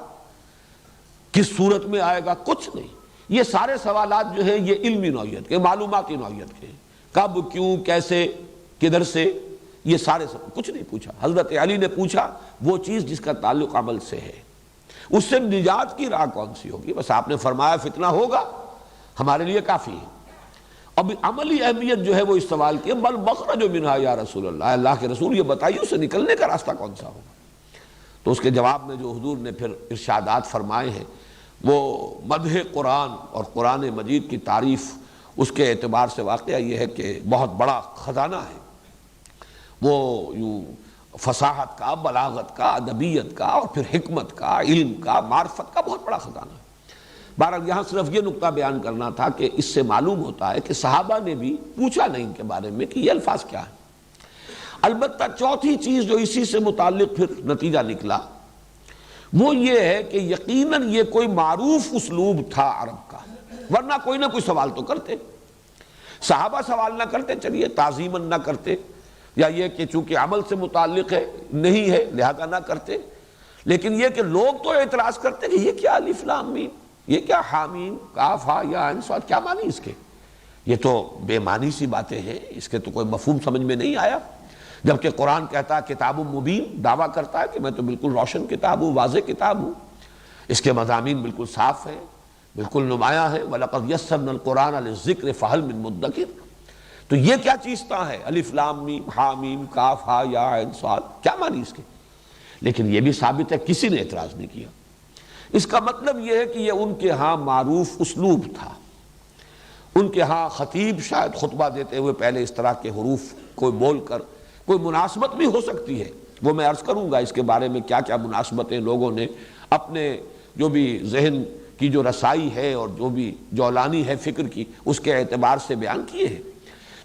کس صورت میں آئے گا، کچھ نہیں۔ یہ سارے سوالات جو ہیں یہ علمی نوعیت کے، معلوماتی نوعیت کے، کب، کیوں، کیسے، کدھر سے، یہ سارے کچھ نہیں پوچھا۔ حضرت علی نے پوچھا وہ چیز جس کا تعلق عمل سے ہے، اس سے نجات کی راہ کون سی ہوگی؟ بس آپ نے فرمایا فتنہ ہوگا، ہمارے لیے کافی ہے۔ اب عملی اہمیت جو ہے وہ اس سوال کی بل مخرج منہا یا رسول اللہ، اللہ کے رسول یہ بتائیے اسے نکلنے کا راستہ کون سا ہوگا؟ تو اس کے جواب میں جو حضور نے پھر ارشادات فرمائے ہیں وہ مدح قرآن اور قرآن مجید کی تعریف، اس کے اعتبار سے واقعہ یہ ہے کہ بہت بڑا خزانہ ہے، وہ یوں فصاحت کا، بلاغت کا، ادبیت کا اور پھر حکمت کا، علم کا، معرفت کا بہت بڑا خزانہ ہے۔ بہرحال یہاں صرف یہ نقطہ بیان کرنا تھا کہ اس سے معلوم ہوتا ہے کہ صحابہ نے بھی پوچھا نہیں ان کے بارے میں کہ یہ الفاظ کیا ہیں۔ البتہ چوتھی چیز جو اسی سے متعلق پھر نتیجہ نکلا وہ یہ ہے کہ یقیناً یہ کوئی معروف اسلوب تھا عرب کا، ورنہ کوئی نہ کوئی سوال تو کرتے، صحابہ سوال نہ کرتے، چلیے تعظیماً نہ کرتے، یا یہ کہ چونکہ عمل سے متعلق ہے نہیں ہے لہذا نہ کرتے، لیکن یہ کہ لوگ تو اعتراض کرتے کہ یہ کیا الف لام میم، یہ کیا حامیم کاف ہا یا عین صاد، کیا معنی اس کے؟ یہ تو بے معنی سی باتیں ہیں، اس کے تو کوئی مفہوم سمجھ میں نہیں آیا۔ جبکہ قرآن کہتا ہے کتاب مبین، دعویٰ کرتا ہے کہ میں تو بالکل روشن کتاب ہوں، واضح کتاب ہوں، اس کے مضامین بالکل صاف ہیں، بالکل نمایاں ہیں، وَلَقَدْ يَسَّرْنَا الْقُرْآنَ لِلذِّكْرِ فَهَلْ مِن مُدَّكِرٍ۔ تو یہ کیا چیز ہے الف لام میم ہا میم کاف ہا یا عین صاد، کیا معنی اس کے؟ لیکن یہ بھی ثابت ہے کسی نے اعتراض نہیں کیا۔ اس کا مطلب یہ ہے کہ یہ ان کے ہاں معروف اسلوب تھا. ان کے ہاں خطیب شاید خطبہ دیتے ہوئے پہلے اس طرح کے حروف کو بول کر، کوئی مناسبت بھی ہو سکتی ہے، وہ میں عرض کروں گا اس کے بارے میں کیا کیا مناسبتیں لوگوں نے اپنے جو بھی ذہن کی جو رسائی ہے اور جو بھی جولانی ہے فکر کی اس کے اعتبار سے بیان کیے ہیں.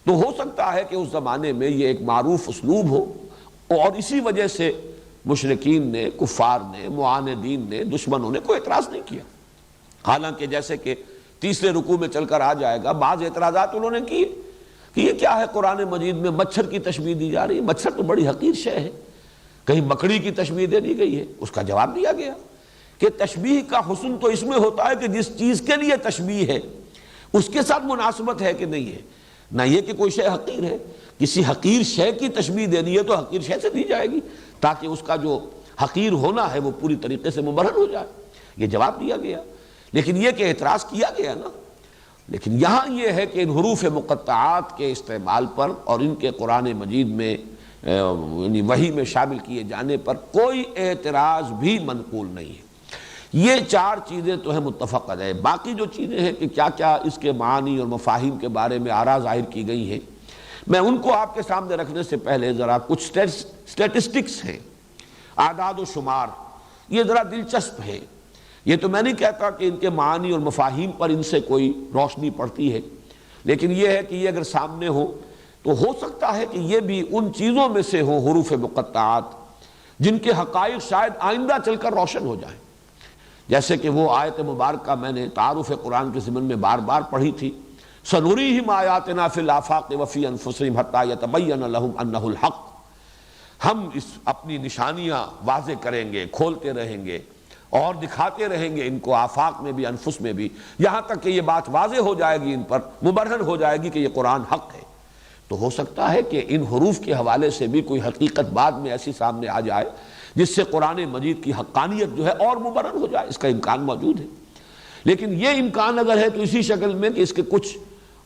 تو ہو سکتا ہے کہ اس زمانے میں یہ ایک معروف اسلوب ہو، اور اسی وجہ سے مشرکین نے، کفار نے، معاندین نے، دشمنوں نے کوئی اعتراض نہیں کیا. حالانکہ جیسے کہ تیسرے رکوع میں چل کر آ جائے گا، بعض اعتراضات انہوں نے کیے کہ یہ کیا ہے قرآن مجید میں مچھر کی تشبیہ دی جا رہی ہے، مچھر تو بڑی حقیر شے ہے، کہیں مکڑی کی تشبیہ دے دی گئی ہے. اس کا جواب دیا گیا کہ تشبیہ کا حسن تو اس میں ہوتا ہے کہ جس چیز کے لیے تشبیہ ہے اس کے ساتھ مناسبت ہے کہ نہیں ہے، نہ یہ کہ کوئی شے حقیر ہے. کسی حقیر شے کی تشبیہ دینی ہے تو حقیر شے سے دی جائے گی تاکہ اس کا جو حقیر ہونا ہے وہ پوری طریقے سے مبرہن ہو جائے. یہ جواب دیا گیا. لیکن یہ کہ اعتراض کیا گیا نا. لیکن یہاں یہ ہے کہ ان حروف مقطعات کے استعمال پر اور ان کے قرآن مجید میں یعنی وحی میں شامل کیے جانے پر کوئی اعتراض بھی منقول نہیں ہے. یہ چار چیزیں تو ہیں متفق علیہ. باقی جو چیزیں ہیں کہ کیا کیا اس کے معانی اور مفاہیم کے بارے میں آراء ظاہر کی گئی ہیں، میں ان کو آپ کے سامنے رکھنے سے پہلے ذرا کچھ سٹیٹسٹکس ہیں، اعداد و شمار، یہ ذرا دلچسپ ہے. یہ تو میں نہیں کہتا کہ ان کے معانی اور مفاہیم پر ان سے کوئی روشنی پڑتی ہے، لیکن یہ ہے کہ یہ اگر سامنے ہو تو ہو سکتا ہے کہ یہ بھی ان چیزوں میں سے ہوں حروف مقطعات جن کے حقائق شاید آئندہ چل کر روشن ہو جائیں. جیسے کہ وہ آیت مبارکہ میں نے تعارف قرآن کے ضمن میں بار بار پڑھی تھی، سنریہم آیاتنا فی الآفاق وفی انفسہم حتی یتبین لہم انہ الحق. ہم اس اپنی نشانیاں واضح کریں گے، کھولتے رہیں گے اور دکھاتے رہیں گے ان کو آفاق میں بھی انفس میں بھی، یہاں تک کہ یہ بات واضح ہو جائے گی، ان پر مبرہن ہو جائے گی کہ یہ قرآن حق ہے. تو ہو سکتا ہے کہ ان حروف کے حوالے سے بھی کوئی حقیقت بعد میں ایسی سامنے آ جائے جس سے قرآن مجید کی حقانیت جو ہے اور مبرہن ہو جائے. اس کا امکان موجود ہے. لیکن یہ امکان اگر ہے تو اسی شکل میں کہ اس کے کچھ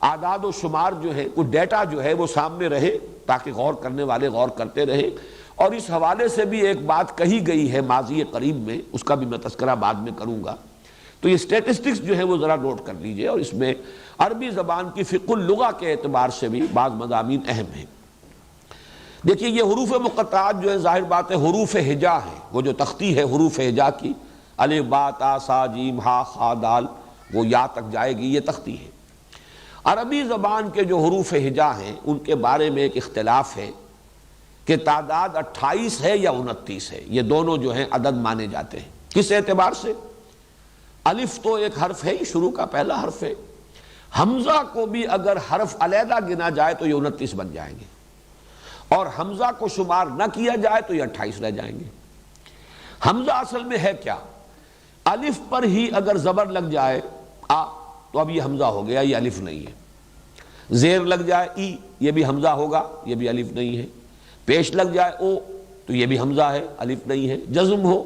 اعداد و شمار جو ہے، کچھ ڈیٹا جو ہے وہ سامنے رہے تاکہ غور کرنے والے غور کرتے رہیں. اور اس حوالے سے بھی ایک بات کہی گئی ہے ماضی قریب میں، اس کا بھی میں تذکرہ بعد میں کروں گا. تو یہ سٹیٹسٹکس جو ہے وہ ذرا نوٹ کر لیجئے، اور اس میں عربی زبان کی فقہ اللغہ کے اعتبار سے بھی بعض مضامین اہم ہیں. دیکھیے یہ حروف مقطعات جو ہے ظاہر بات ہے حروف ہجا ہیں. وہ جو تختی ہے حروف ہجا کی، الف با تا سا جیم ہا خا دال، وہ یا تک جائے گی، یہ تختی ہے. عربی زبان کے جو حروف ہجا ہیں ان کے بارے میں ایک اختلاف ہے کہ تعداد 28 ہے یا 29 ہے. یہ دونوں جو ہیں عدد مانے جاتے ہیں. کس اعتبار سے؟ الف تو ایک حرف ہے، شروع کا پہلا حرف ہے. حمزہ کو بھی اگر حرف علیحدہ گنا جائے تو یہ 29 بن جائیں گے، اور حمزہ کو شمار نہ کیا جائے تو یہ 28 رہ جائیں گے. حمزہ اصل میں ہے کیا؟ الف پر ہی اگر زبر لگ جائے آ تو اب یہ حمزہ ہو گیا، یہ الف نہیں ہے. زیر لگ جائے ای، یہ بھی حمزہ ہوگا، یہ بھی الف نہیں ہے. پیش لگ جائے او تو یہ بھی حمزہ ہے، الف نہیں ہے. جزم ہو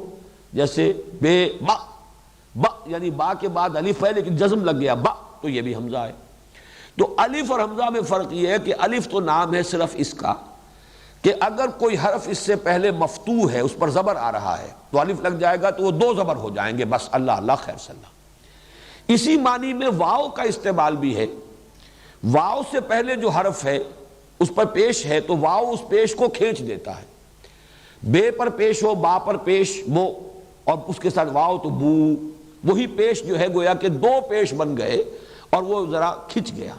جیسے بے با، با یعنی با کے بعد الف ہے لیکن جزم لگ گیا با تو یہ بھی حمزہ ہے. تو الف اور حمزہ میں فرق یہ ہے کہ الف تو نام ہے صرف اس کا کہ اگر کوئی حرف اس سے پہلے مفتوح ہے، اس پر زبر آ رہا ہے تو الف لگ جائے گا تو وہ 2 زبر ہو جائیں گے، بس اللہ اللہ خیر صلی اللہ. اسی معنی میں واو کا استعمال بھی ہے. واو سے پہلے جو حرف ہے اس پر پیش ہے تو واو اس پیش کو کھینچ دیتا ہے. بے پر پیش ہو، با پر پیش مو، اور اس کے ساتھ واو تو بو، وہی پیش جو ہے گویا کہ 2 پیش بن گئے اور وہ ذرا کھچ گیا.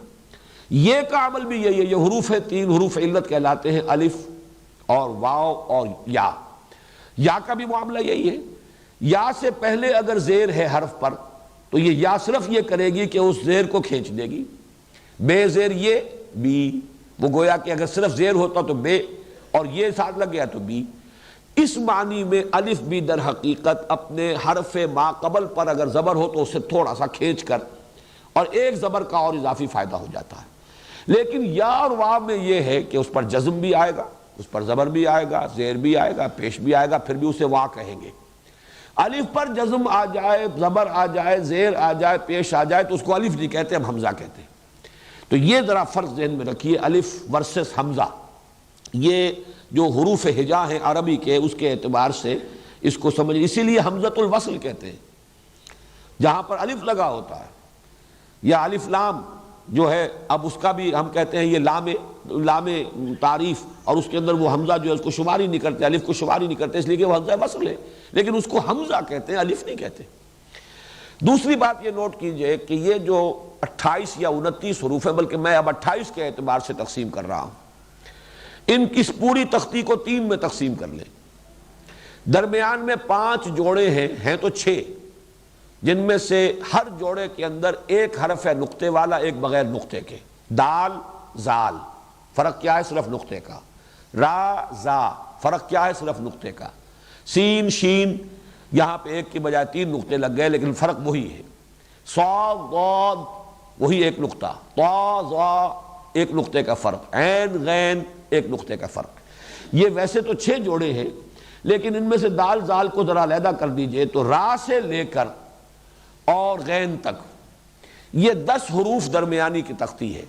یہ کا عمل بھی یہی ہے. یہ حروف ہے 3 حروف علت کہلاتے ہیں، الف اور واو اور یا. یا کا بھی معاملہ یہی ہے. یا سے پہلے اگر زیر ہے حرف پر تو یہ یا صرف یہ کرے گی کہ اس زیر کو کھینچ دے گی. بے زیر یہ بی، وہ گویا کہ اگر صرف زیر ہوتا تو بے اور یہ ساتھ لگ گیا تو بی. اس معنی میں الف بھی در حقیقت اپنے حرف ما قبل پر اگر زبر ہو تو اسے تھوڑا سا کھینچ کر اور ایک زبر کا اور اضافی فائدہ ہو جاتا ہے. لیکن یا اور واو میں یہ ہے کہ اس پر جزم بھی آئے گا، اس پر زبر بھی آئے گا، زیر بھی آئے گا، پیش بھی آئے گا، پھر بھی اسے وا کہیں گے. الف پر جزم آ جائے، زبر آ جائے، زیر آ جائے، پیش آ جائے تو اس کو الف نہیں کہتے، ہم حمزہ کہتے ہیں. تو یہ ذرا فرق ذہن میں رکھیے، الف ورسس حمزہ. یہ جو حروف ہجا ہیں عربی کے، اس کے اعتبار سے اس کو سمجھ. اسی لیے حمزۃ الوصل کہتے ہیں. جہاں پر الف لگا ہوتا ہے، یا الف لام جو ہے، اب اس کا بھی ہم کہتے ہیں یہ لام تعریف، اور اس کے اندر وہ حمزہ جو ہے اس کو شمار ہی نہیں کرتے، الف کو شمار ہی نہیں کرتے، اس لیے کہ وہ حمزہ وصل ہے، لیکن اس کو حمزہ کہتے ہیں، الف نہیں کہتے۔ دوسری بات یہ نوٹ کیجئے کہ یہ جو 28 یا 29 حروف ہیں، بلکہ میں اب 28 کے اعتبار سے تقسیم کر رہا ہوں، ان کی پوری تختی کو 3 میں تقسیم کر لیں۔ درمیان میں 5 جوڑے ہیں تو 6، جن میں سے ہر جوڑے کے اندر ایک حرف ہے نقطے والا، ایک بغیر نقطے کے۔ دال زال، فرق کیا ہے؟ صرف نقطے کا۔ را زا، فرق کیا ہے؟ صرف نقطے کا۔ سین شین، یہاں پہ ایک کی بجائے 3 نقطے لگ گئے، لیکن فرق وہی ہے۔ صاد ضاد، وہی ایک نقطہ۔ طا ظا، ایک نقطے کا فرق۔ عین غین، ایک نقطے کا فرق۔ یہ ویسے تو 6 جوڑے ہیں، لیکن ان میں سے دال زال کو ذرا علیحدہ کر دیجئے تو را سے لے کر اور غین تک یہ 10 حروف درمیانی کی تختی ہے۔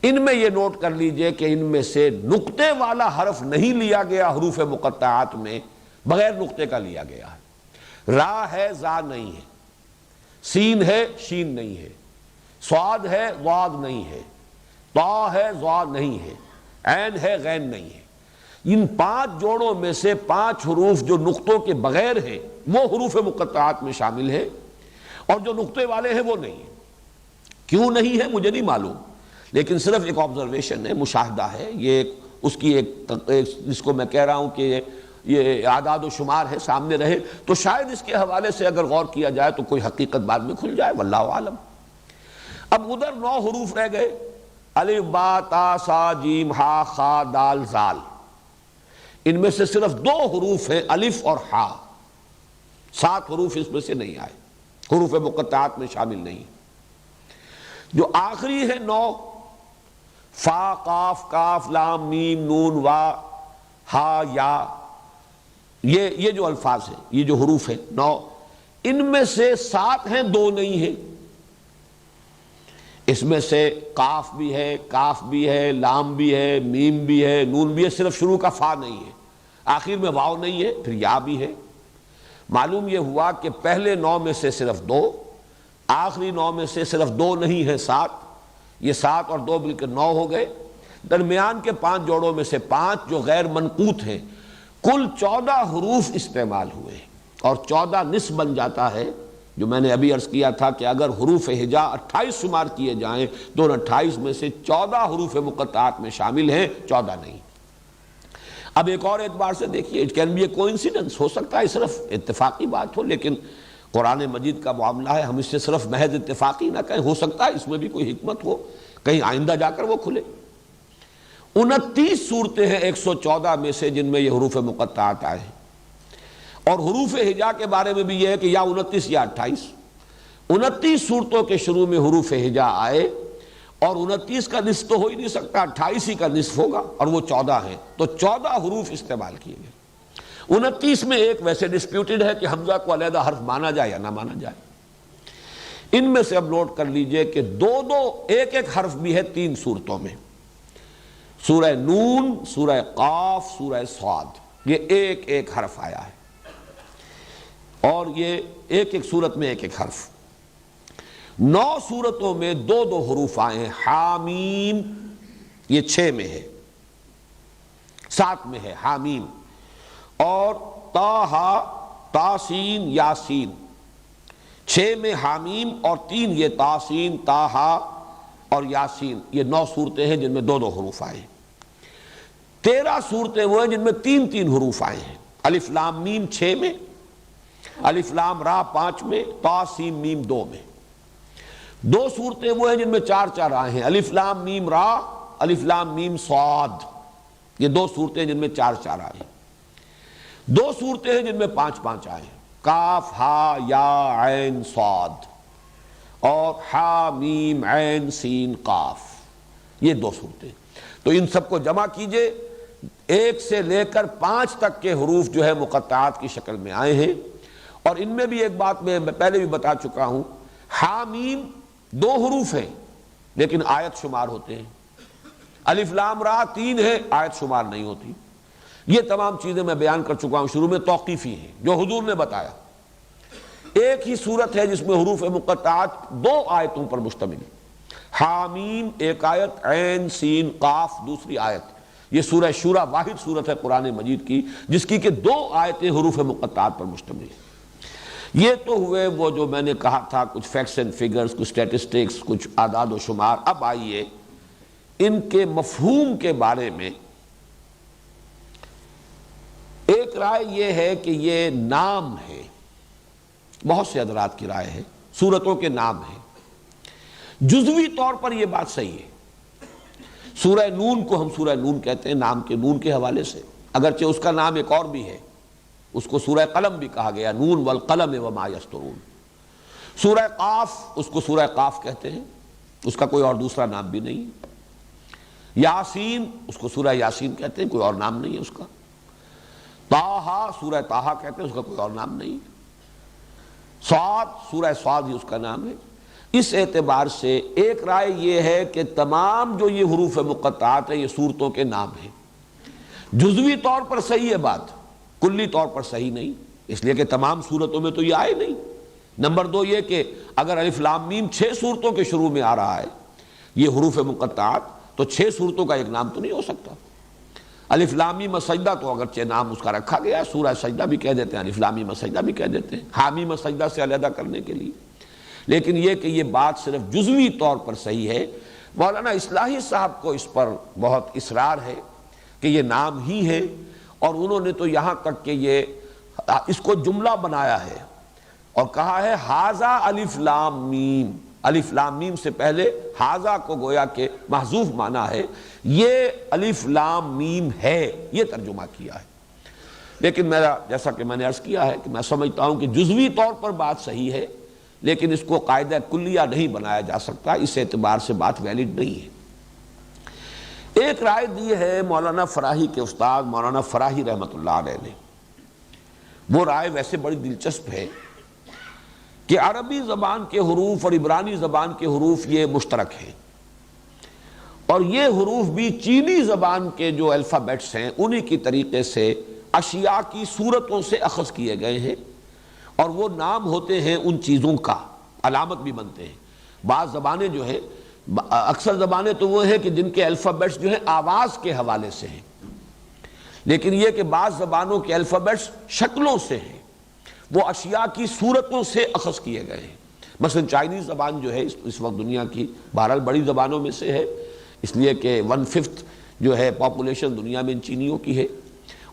ان میں یہ نوٹ کر لیجئے کہ ان میں سے نقطے والا حرف نہیں لیا گیا حروف مقطعات میں، بغیر نقطے کا لیا گیا ہے۔ را ہے، زا نہیں ہے، سین ہے، شین نہیں ہے، صاد ہے، ضاد نہیں ہے، طا ہے، ظا نہیں ہے، عین ہے، غین نہیں ہے۔ ان 5 جوڑوں میں سے 5 حروف جو نقطوں کے بغیر ہیں وہ حروف مقطعات میں شامل ہیں، اور جو نقطے والے ہیں وہ نہیں ہیں۔ کیوں نہیں ہے مجھے نہیں معلوم، لیکن صرف ایک آبزرویشن ہے، مشاہدہ ہے، یہ اس کی ایک جس کو میں کہہ رہا ہوں کہ یہ اعداد و شمار ہے، سامنے رہے تو شاید اس کے حوالے سے اگر غور کیا جائے تو کوئی حقیقت بعد میں کھل جائے، واللہ عالم۔ اب ادھر 9 حروف رہ گئے، الف با تا سا جیم ہا خا دال زال۔ ان میں سے صرف 2 حروف ہیں، الف اور ہا۔ 7 حروف اس میں سے نہیں آئے، حروف مقطعات میں شامل نہیں۔ جو آخری ہے 9، فا قاف کاف لام میم نون وا ہا یا، یہ جو الفاظ ہیں، یہ جو حروف ہیں 9، ان میں سے 7 ہیں، 2 نہیں ہیں۔ اس میں سے قاف بھی ہے، کاف بھی ہے، لام بھی ہے، میم بھی ہے، نون بھی ہے، صرف شروع کا فا نہیں ہے، آخر میں واو نہیں ہے، پھر یا بھی ہے۔ معلوم یہ ہوا کہ پہلے 9 میں سے صرف 2، آخری 9 میں سے صرف 2 نہیں ہے، 7۔ یہ 7 اور 2 مل کر 9 ہو گئے۔ درمیان کے 5 جوڑوں میں سے 5 جو غیر منقوط ہیں، کل 14 حروف استعمال ہوئے، اور 14 نصف بن جاتا ہے، جو میں نے ابھی عرض کیا تھا کہ اگر حروف ہجا 28 شمار کیے جائیں تو 28 میں سے 14 حروف مقطعات میں شامل ہیں، 14 نہیں۔ اب ایک اور اعتبار سے دیکھیے، it can be a coincidence, ہو سکتا ہے صرف اتفاقی بات ہو، لیکن قرآن مجید کا معاملہ ہے، ہم اس سے صرف محض اتفاقی نہ کہیں، ہو سکتا ہے اس میں بھی کوئی حکمت ہو، کہیں آئندہ جا کر وہ کھلے۔ 29 صورتیں ہیں 114 میں سے جن میں یہ حروف مقطعات آئے ہیں، اور حروف ہجا کے بارے میں بھی یہ ہے کہ یا 29 یا 28۔ 29 صورتوں کے شروع میں حروف ہجا آئے، اور 29 کا نصف تو ہو ہی نہیں سکتا، 28 ہی کا نصف ہوگا، اور وہ 14 ہیں، تو 14 حروف استعمال کیے گئے۔ 29 میں ایک ویسے ڈسپیوٹڈ ہے کہ حمزہ کو علیحدہ حرف مانا جائے یا نہ مانا جائے۔ ان میں سے اب نوٹ کر لیجئے کہ 2 ایک حرف بھی ہے 3 صورتوں میں، سورہ نون، سورہ قاف، سورہ صاد، یہ ایک حرف آیا ہے، اور یہ ایک صورت میں ایک حرف۔ 9 صورتوں میں 2 حروف آئے ہیں، حامیم، یہ 6 میں ہے، 7 میں ہے حامیم، اور طٰہٰ، تاسین، یاسین، 6 میں حامیم اور 3 یہ تاسین، طٰہٰ اور یاسین، یہ 9 صورتیں ہیں جن میں 2 حروف آئے۔ 13 صورتیں وہ ہیں جن میں 3 حروف آئے ہیں، الف لام میم 6 میں، الف لام را 5 میں، طا سین میم 2 میں۔ 2 صورتیں وہ ہیں جن میں 4 آئے ہیں، الف لام میم را، الف لام میم صاد، یہ 2 صورتیں جن میں 4 آئے ہیں۔ 2 صورتیں ہیں جن میں 5 آئے ہیں، کاف ہا یا عین صاد، اور ہا میم عین سین قاف، یہ 2 صورتیں۔ تو ان سب کو جمع کیجئے، 1 سے لے کر 5 تک کے حروف جو ہے مقطعات کی شکل میں آئے ہیں، اور ان میں بھی ایک بات میں پہلے بھی بتا چکا ہوں، حامیم 2 حروف ہیں لیکن آیت شمار ہوتے ہیں، الف لام را 3 ہے، آیت شمار نہیں ہوتی۔ یہ تمام چیزیں میں بیان کر چکا ہوں، شروع میں توقیفی ہیں جو حضور نے بتایا۔ ایک ہی صورت ہے جس میں حروف مقطعات 2 آیتوں پر مشتمل، حامیم ایک آیت، عین سین قاف دوسری آیت۔ یہ سورہ شورى واحد صورت ہے قرآن مجید کی جس کی کہ 2 آیتیں حروف مقطعات پر مشتمل ہیں۔ یہ تو ہوئے وہ جو میں نے کہا تھا کچھ فیکٹس اینڈ فگرز، کچھ اسٹیٹسٹکس، کچھ اعداد و شمار۔ اب آئیے ان کے مفہوم کے بارے میں۔ ایک رائے یہ ہے کہ یہ نام ہے، بہت سے حضرات کی رائے ہے سورتوں کے نام ہیں۔ جزوی طور پر یہ بات صحیح ہے۔ سورہ نون کو ہم سورہ نون کہتے ہیں نام کے نون کے حوالے سے، اگرچہ اس کا نام ایک اور بھی ہے، اس کو سورہ قلم بھی کہا گیا، نون والقلم وما یسطرون۔ سورہ قاف، اس کو سورہ قاف کہتے ہیں، اس کا کوئی اور دوسرا نام بھی نہیں۔ یاسین، اس کو سورہ یاسین کہتے ہیں، کوئی اور نام نہیں ہے اس کا۔ طٰہٰ، سورہ طٰہٰ کہتے ہیں، اس کا کوئی اور نام نہیں۔ صاد، سورہ صاد ہی اس کا نام ہے۔ اس اعتبار سے ایک رائے یہ ہے کہ تمام جو یہ حروف مقطعات ہیں یہ صورتوں کے نام ہیں۔ جزوی طور پر صحیح ہے بات، کلی طور پر صحیح نہیں، اس لیے کہ تمام صورتوں میں تو یہ آئے نہیں۔ نمبر 2 یہ کہ اگر الف لام میم 6 صورتوں کے شروع میں آ رہا ہے یہ حروف مقطعات، تو 6 صورتوں کا ایک نام تو نہیں ہو سکتا۔ الف لام میم سجدہ تو اگرچہ نام اس کا رکھا گیا، سورہ سجدہ بھی کہہ دیتے ہیں، الف لام میم سجدہ بھی کہہ دیتے ہیں، حامیم سجدہ سے علیحدہ کرنے کے لیے۔ لیکن یہ کہ یہ بات صرف جزوی طور پر صحیح ہے۔ مولانا اصلاحی صاحب کو اس پر بہت اصرار ہے کہ یہ نام ہی ہے، اور انہوں نے تو یہاں تک کہ یہ اس کو جملہ بنایا ہے اور کہا ہے ھذا الف لام میم۔ الف لام میم سے پہلے ھذا کو گویا کہ محذوف مانا ہے، یہ الف لام میم ہے، یہ ترجمہ کیا ہے۔ لیکن میرا جیسا کہ میں نے عرض کیا ہے کہ میں سمجھتا ہوں کہ جزوی طور پر بات صحیح ہے، لیکن اس کو قاعدہ کلیہ نہیں بنایا جا سکتا، اس اعتبار سے بات ویلڈ نہیں ہے۔ ایک رائے دی ہے مولانا فراہی کے استاد مولانا فراہی رحمۃ اللہ علیہ نے۔ وہ رائے ویسے بڑی دلچسپ ہے کہ عربی زبان کے حروف اور عبرانی زبان کے حروف یہ مشترک ہیں، اور یہ حروف بھی چینی زبان کے جو الفابیٹس ہیں انہی کی طریقے سے اشیاء کی صورتوں سے اخذ کیے گئے ہیں، اور وہ نام ہوتے ہیں ان چیزوں کا، علامت بھی بنتے ہیں۔ بعض زبانیں جو ہیں، اکثر زبانیں تو وہ ہیں کہ جن کے الفابیٹس جو ہیں آواز کے حوالے سے ہیں، لیکن یہ کہ بعض زبانوں کے الفابیٹس شکلوں سے ہیں، وہ اشیاء کی صورتوں سے اخذ کیے گئے ہیں۔ مثلا چائنیز زبان جو ہے اس وقت دنیا کی بہرحال بڑی زبانوں میں سے ہے، اس لیے کہ 1/5 جو ہے پاپولیشن دنیا میں ان چینیوں کی ہے،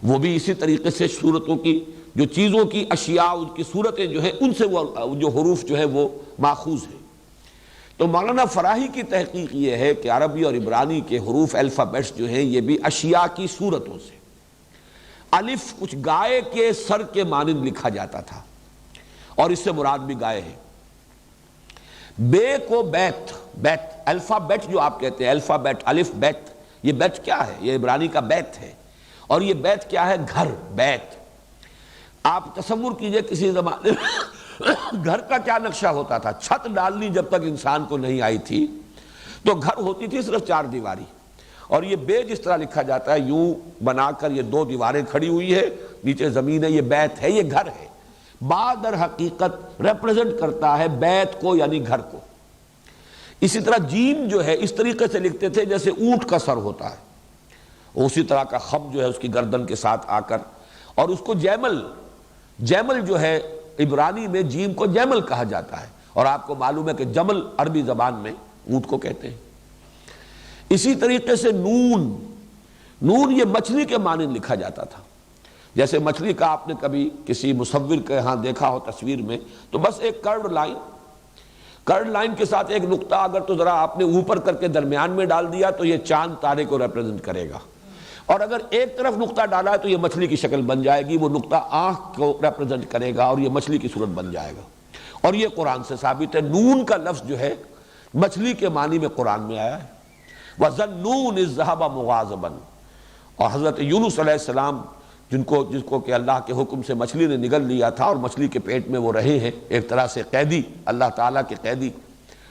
وہ بھی اسی طریقے سے صورتوں کی، جو چیزوں کی اشیاء ان کی صورتیں جو ہیں ان سے وہ جو حروف جو ہے وہ ماخوذ ہیں۔ تو مولانا فراہی کی تحقیق یہ ہے کہ عربی اور عبرانی کے حروف الفابیٹس جو ہیں یہ بھی اشیاء کی صورتوں سے۔ الف کچھ گائے کے سر کے مانند لکھا جاتا تھا، اور اس سے مراد بھی گائے ہے۔ بے کو بیت، بیت الفابیٹ جو آپ کہتے ہیں، الفابیٹ الف بیت، یہ بیت کیا ہے؟ یہ عبرانی کا بیت ہے، اور یہ بیت کیا ہے؟ گھر، بیت۔ آپ تصور کیجئے کسی زمانے گھر کا کیا نقشہ ہوتا تھا۔ چھت ڈالنی جب تک انسان کو نہیں آئی تھی تو گھر ہوتی تھی صرف 4 دیواری، اور یہ بے جس طرح لکھا جاتا ہے یوں بنا کر، یہ 2 دیواریں کھڑی ہوئی ہے، نیچے زمین ہے، یہ بیت ہے، یہ گھر ہے۔ با در حقیقت ریپرزنٹ کرتا ہے بیت کو، یعنی گھر کو۔ اسی طرح جیم جو ہے اس طریقے سے لکھتے تھے جیسے اونٹ کا سر ہوتا ہے، اسی طرح کا خم جو ہے اس کی گردن کے ساتھ آ کر، اور اس کو جیمل، جیمل جو ہے عبرانی میں جیم کو جیمل کہا جاتا ہے، اور آپ کو معلوم ہے کہ جمل عربی زبان میں اونٹ کو کہتے ہیں۔ اسی طریقے سے نون، نون یہ مچھلی کے مانند لکھا جاتا تھا، جیسے مچھلی کا آپ نے کبھی کسی مصور کے ہاں دیکھا ہو تصویر میں، تو بس ایک کرڈ لائن، کرڈ لائن کے ساتھ ایک نقطہ اگر تو ذرا آپ نے اوپر کر کے درمیان میں ڈال دیا تو یہ چاند تارے کو ریپرزنٹ کرے گا، اور اگر ایک طرف نقطہ ڈالا ہے تو یہ مچھلی کی شکل بن جائے گی، وہ نقطہ آنکھ کو ریپرزنٹ کرے گا اور یہ مچھلی کی صورت بن جائے گا۔ اور یہ قرآن سے ثابت ہے، نون کا لفظ جو ہے مچھلی کے معنی میں قرآن میں آیا ہے۔ وَظَنُّونِ الذَّهَبَ مُغَاضِبًا، اور حضرت یونس علیہ السلام جس کو کہ اللہ کے حکم سے مچھلی نے نگل لیا تھا، اور مچھلی کے پیٹ میں وہ رہے ہیں ایک طرح سے قیدی، اللہ تعالیٰ کے قیدی،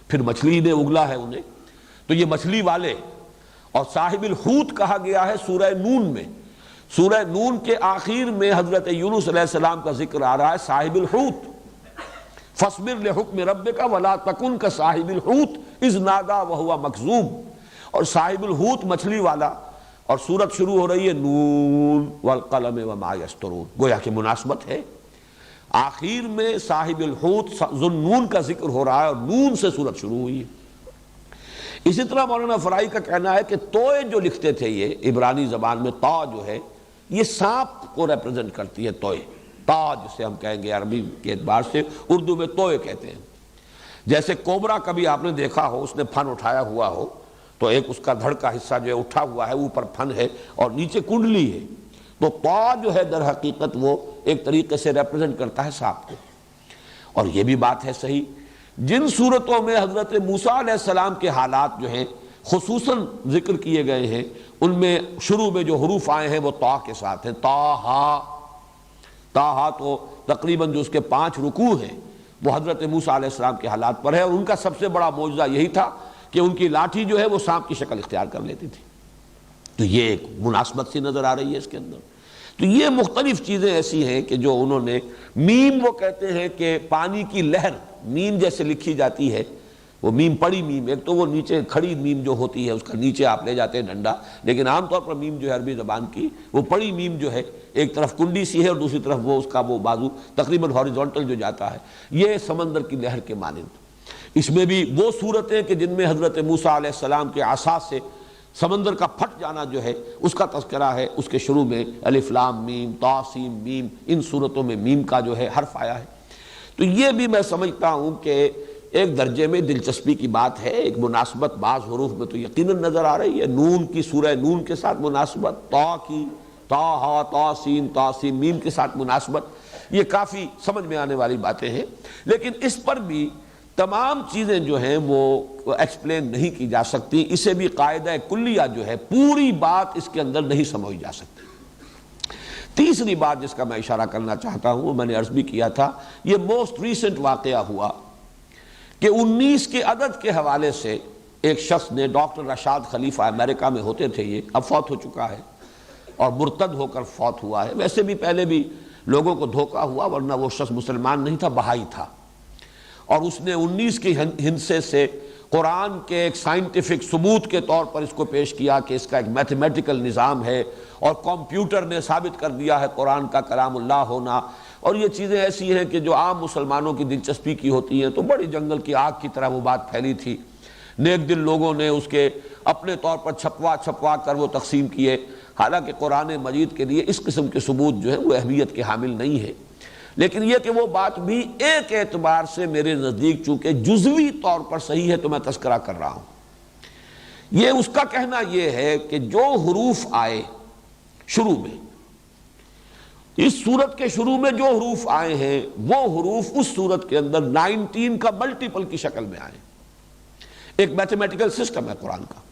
پھر مچھلی نے اگلا ہے انہیں، تو یہ مچھلی والے، اور صاحب الحوت کہا گیا ہے سورہ نون میں۔ سورہ نون کے آخر میں حضرت یونس علیہ السلام کا ذکر آ رہا ہے صاحب الحوت، فاصبر لحکم ربک ولا تکن کصاحب الحوت اذ نادی وہو مکظوم، اور صاحب الحوت مچھلی والا، اور سورت شروع ہو رہی ہے نون والقلم وما یسطرون، گویا کہ مناسبت ہے، آخر میں صاحب الحوت ذو النون کا ذکر ہو رہا ہے اور نون سے سورت شروع ہوئی ہے۔ اسی طرح مولانا فرائی کا کہنا ہے کہ توئے جو لکھتے تھے یہ عبرانی زبان میں، تا جو ہے یہ سانپ کو ریپرزنٹ کرتی ہے، توئے، تا جسے ہم کہیں گے عربی کے اعتبار سے، اردو میں توئے کہتے ہیں۔ جیسے کوبرا کبھی آپ نے دیکھا ہو، اس نے پھن اٹھایا ہوا ہو تو ایک اس کا دھڑ کا حصہ جو ہے اٹھا ہوا ہے، اوپر پھن ہے اور نیچے کنڈلی ہے، تو تا جو ہے در حقیقت وہ ایک طریقے سے ریپرزنٹ کرتا ہے سانپ کو۔ اور یہ بھی بات ہے صحیح، جن صورتوں میں حضرت موسیٰ علیہ السلام کے حالات جو ہیں خصوصاً ذکر کیے گئے ہیں، ان میں شروع میں جو حروف آئے ہیں وہ تا کے ساتھ ہیں، تاہا تو تقریباً جو اس کے 5 رکوع ہیں وہ حضرت موسیٰ علیہ السلام کے حالات پر ہے، اور ان کا سب سے بڑا معجزہ یہی تھا کہ ان کی لاٹھی جو ہے وہ سانپ کی شکل اختیار کر لیتی تھی۔ تو یہ ایک مناسبت سی نظر آ رہی ہے اس کے اندر۔ تو یہ مختلف چیزیں ایسی ہیں کہ جو انہوں نے، میم وہ کہتے ہیں کہ پانی کی لہر، میم جیسے لکھی جاتی ہے، وہ میم پڑی میم، ایک تو وہ نیچے کھڑی میم جو ہوتی ہے اس کا نیچے آپ لے جاتے ہیں ڈنڈا، لیکن عام طور پر میم جو ہے عربی زبان کی وہ پڑی میم جو ہے ایک طرف کنڈی سی ہے اور دوسری طرف وہ اس کا وہ بازو تقریباً ہاریزونٹل جو جاتا ہے، یہ سمندر کی لہر کے مانند۔ اس میں بھی وہ صورتیں کہ جن میں حضرت موسیٰ علیہ السلام کے عصا سے سمندر کا پھٹ جانا جو ہے اس کا تذکرہ ہے، اس کے شروع میں الف لام میم طا سین میم، ان صورتوں میں میم کا جو ہے حرف آیا ہے۔ تو یہ بھی میں سمجھتا ہوں کہ ایک درجے میں دلچسپی کی بات ہے، ایک مناسبت بعض حروف میں تو یقیناً نظر آ رہی ہے، نون کی سورہ نون کے ساتھ مناسبت، تا کی تا ہا تا سین میم کے ساتھ مناسبت، یہ کافی سمجھ میں آنے والی باتیں ہیں، لیکن اس پر بھی تمام چیزیں جو ہیں وہ ایکسپلین نہیں کی جا سکتی، اسے بھی قاعدہ کلیہ جو ہے پوری بات اس کے اندر نہیں سمجھی جا سکتی۔ تیسری بات جس کا میں اشارہ کرنا چاہتا ہوں، وہ میں نے عرض بھی کیا تھا، یہ موسٹ ریسنٹ واقعہ ہوا کہ 19 کے عدد کے حوالے سے ایک شخص نے، ڈاکٹر رشاد خلیفہ، امریکہ میں ہوتے تھے یہ، اب فوت ہو چکا ہے اور مرتد ہو کر فوت ہوا ہے، ویسے بھی پہلے بھی لوگوں کو دھوکہ ہوا ورنہ وہ شخص مسلمان نہیں تھا، بہائی تھا، اور اس نے 19 کے ہندسے سے قرآن کے ایک سائنٹیفک ثبوت کے طور پر اس کو پیش کیا کہ اس کا ایک میتھمیٹیکل نظام ہے، اور کمپیوٹر نے ثابت کر دیا ہے قرآن کا کلام اللہ ہونا، اور یہ چیزیں ایسی ہیں کہ جو عام مسلمانوں کی دلچسپی کی ہوتی ہیں، تو بڑی جنگل کی آگ کی طرح وہ بات پھیلی تھی، نیک دل لوگوں نے اس کے اپنے طور پر چھپوا کر وہ تقسیم کیے، حالانکہ قرآن مجید کے لیے اس قسم کے ثبوت جو ہے وہ اہمیت کے حامل نہیں ہے، لیکن یہ کہ وہ بات بھی ایک اعتبار سے میرے نزدیک چونکہ جزوی طور پر صحیح ہے تو میں تذکرہ کر رہا ہوں۔ یہ اس کا کہنا یہ ہے کہ جو حروف آئے شروع میں، اس سورت کے شروع میں جو حروف آئے ہیں وہ حروف اس سورت کے اندر 19 کا ملٹیپل کی شکل میں آئے، ایک میتھمیٹیکل سسٹم ہے قرآن کا۔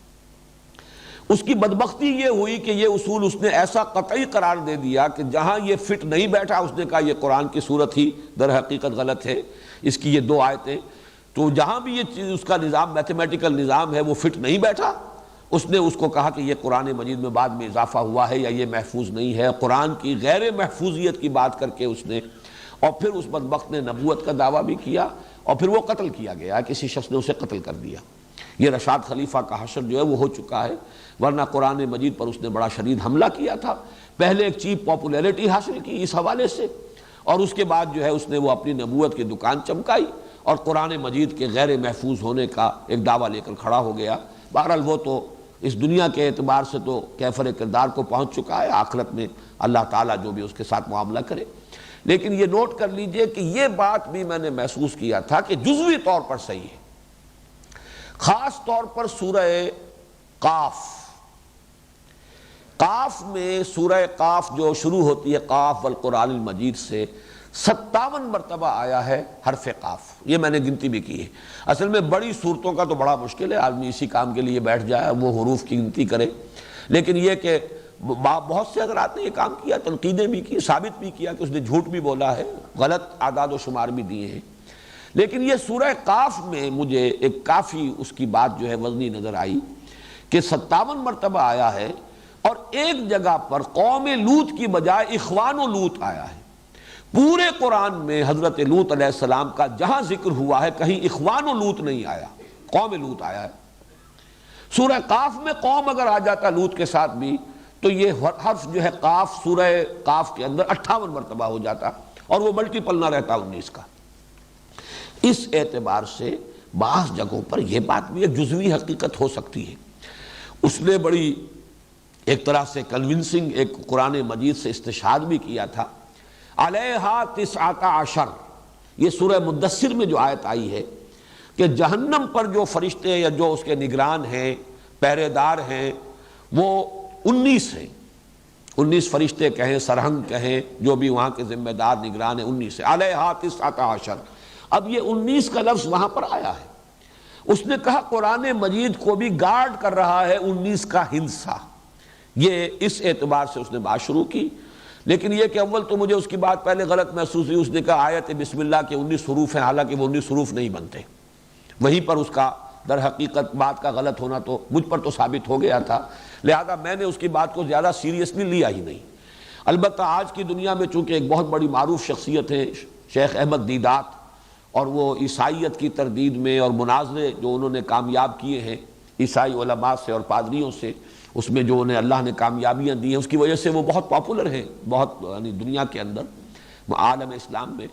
اس کی بدبختی یہ ہوئی کہ یہ اصول اس نے ایسا قطعی قرار دے دیا کہ جہاں یہ فٹ نہیں بیٹھا اس نے کہا یہ قرآن کی صورت ہی در حقیقت غلط ہے، اس کی یہ 2 آیتیں، تو جہاں بھی یہ چیز اس کا نظام میتھمیٹیکل نظام ہے وہ فٹ نہیں بیٹھا، اس نے اس کو کہا کہ یہ قرآن مجید میں بعد میں اضافہ ہوا ہے یا یہ محفوظ نہیں ہے، قرآن کی غیر محفوظیت کی بات کر کے اس نے، اور پھر اس بدبخت نے نبوت کا دعویٰ بھی کیا، اور پھر وہ قتل کیا گیا، کسی شخص نے اسے قتل کر دیا۔ یہ رشاد خلیفہ کا حشر جو ہے وہ ہو چکا ہے، ورنہ قرآن مجید پر اس نے بڑا شدید حملہ کیا تھا، پہلے ایک چیپ پاپولیرٹی حاصل کی اس حوالے سے، اور اس کے بعد جو ہے اس نے وہ اپنی نبوت کی دکان چمکائی اور قرآن مجید کے غیر محفوظ ہونے کا ایک دعویٰ لے کر کھڑا ہو گیا۔ بہرحال وہ تو اس دنیا کے اعتبار سے تو کیفر کردار کو پہنچ چکا ہے، آخرت میں اللہ تعالیٰ جو بھی اس کے ساتھ معاملہ کرے، لیکن یہ نوٹ کر لیجئے کہ یہ بات بھی میں نے محسوس کیا تھا کہ جزوی طور پر صحیح ہے، خاص طور پر سورہ قاف میں، سورہ قاف جو شروع ہوتی ہے قاف والقرآن المجید سے، 57 مرتبہ آیا ہے حرف قاف، یہ میں نے گنتی بھی کی ہے۔ اصل میں بڑی صورتوں کا تو بڑا مشکل ہے، آدمی اسی کام کے لیے بیٹھ جائے وہ حروف کی گنتی کرے، لیکن یہ کہ بہت سے حضرات نے یہ کام کیا، تنقیدیں بھی کی، ثابت بھی کیا کہ اس نے جھوٹ بھی بولا ہے، غلط اعداد و شمار بھی دیے ہیں، لیکن یہ سورہ قاف میں مجھے ایک کافی اس کی بات جو ہے وزنی نظر آئی کہ 57 مرتبہ آیا ہے، اور ایک جگہ پر قوم لوط کی بجائے اخوان و لوط آیا ہے۔ پورے قرآن میں حضرت لوط علیہ السلام کا جہاں ذکر ہوا ہے کہیں اخوان و لوط نہیں آیا، قوم لوط آیا ہے۔ سورہ قاف میں قوم اگر آ جاتا لوط کے ساتھ بھی تو یہ حرف جو ہے قاف سورہ قاف کے اندر 58 مرتبہ ہو جاتا اور وہ ملٹیپل نہ رہتا 19 کا۔ اس اعتبار سے بعض جگہوں پر یہ بات بھی ایک جزوی حقیقت ہو سکتی ہے۔ اس نے بڑی ایک طرح سے کنونسنگ ایک قرآن مجید سے استشہاد بھی کیا تھا، علیہا 19، یہ سورہ مدثر میں جو آیت آئی ہے کہ جہنم پر جو فرشتے یا جو اس کے نگران ہیں، پہرے دار ہیں، وہ 19 ہیں، 19 فرشتے کہیں، سرہنگ کہیں، جو بھی وہاں کے ذمہ دار نگران ہیں 19 ہیں، علیہا 19۔ اب یہ 19 کا لفظ وہاں پر آیا ہے، اس نے کہا قرآن مجید کو بھی گارڈ کر رہا ہے 19 کا ہندسہ، یہ اس اعتبار سے اس نے بات شروع کی۔ لیکن یہ کہ اول تو مجھے اس کی بات پہلے غلط محسوس ہوئی، اس نے کہا آیت بسم اللہ کے 19 حروف ہیں، حالانکہ وہ 19 حروف نہیں بنتے۔ وہیں پر اس کا در حقیقت بات کا غلط ہونا تو مجھ پر تو ثابت ہو گیا تھا، لہذا میں نے اس کی بات کو زیادہ سیریسلی لیا ہی نہیں۔ البتہ آج کی دنیا میں چونکہ ایک بہت بڑی معروف شخصیت ہے شیخ احمد دیدات، اور وہ عیسائیت کی تردید میں اور مناظرے جو انہوں نے کامیاب کیے ہیں عیسائی علماء سے اور پادریوں سے، اس میں جو انہیں اللہ نے کامیابیاں دی ہیں، اس کی وجہ سے وہ بہت پاپولر ہیں، بہت یعنی دنیا کے اندر عالم اسلام میں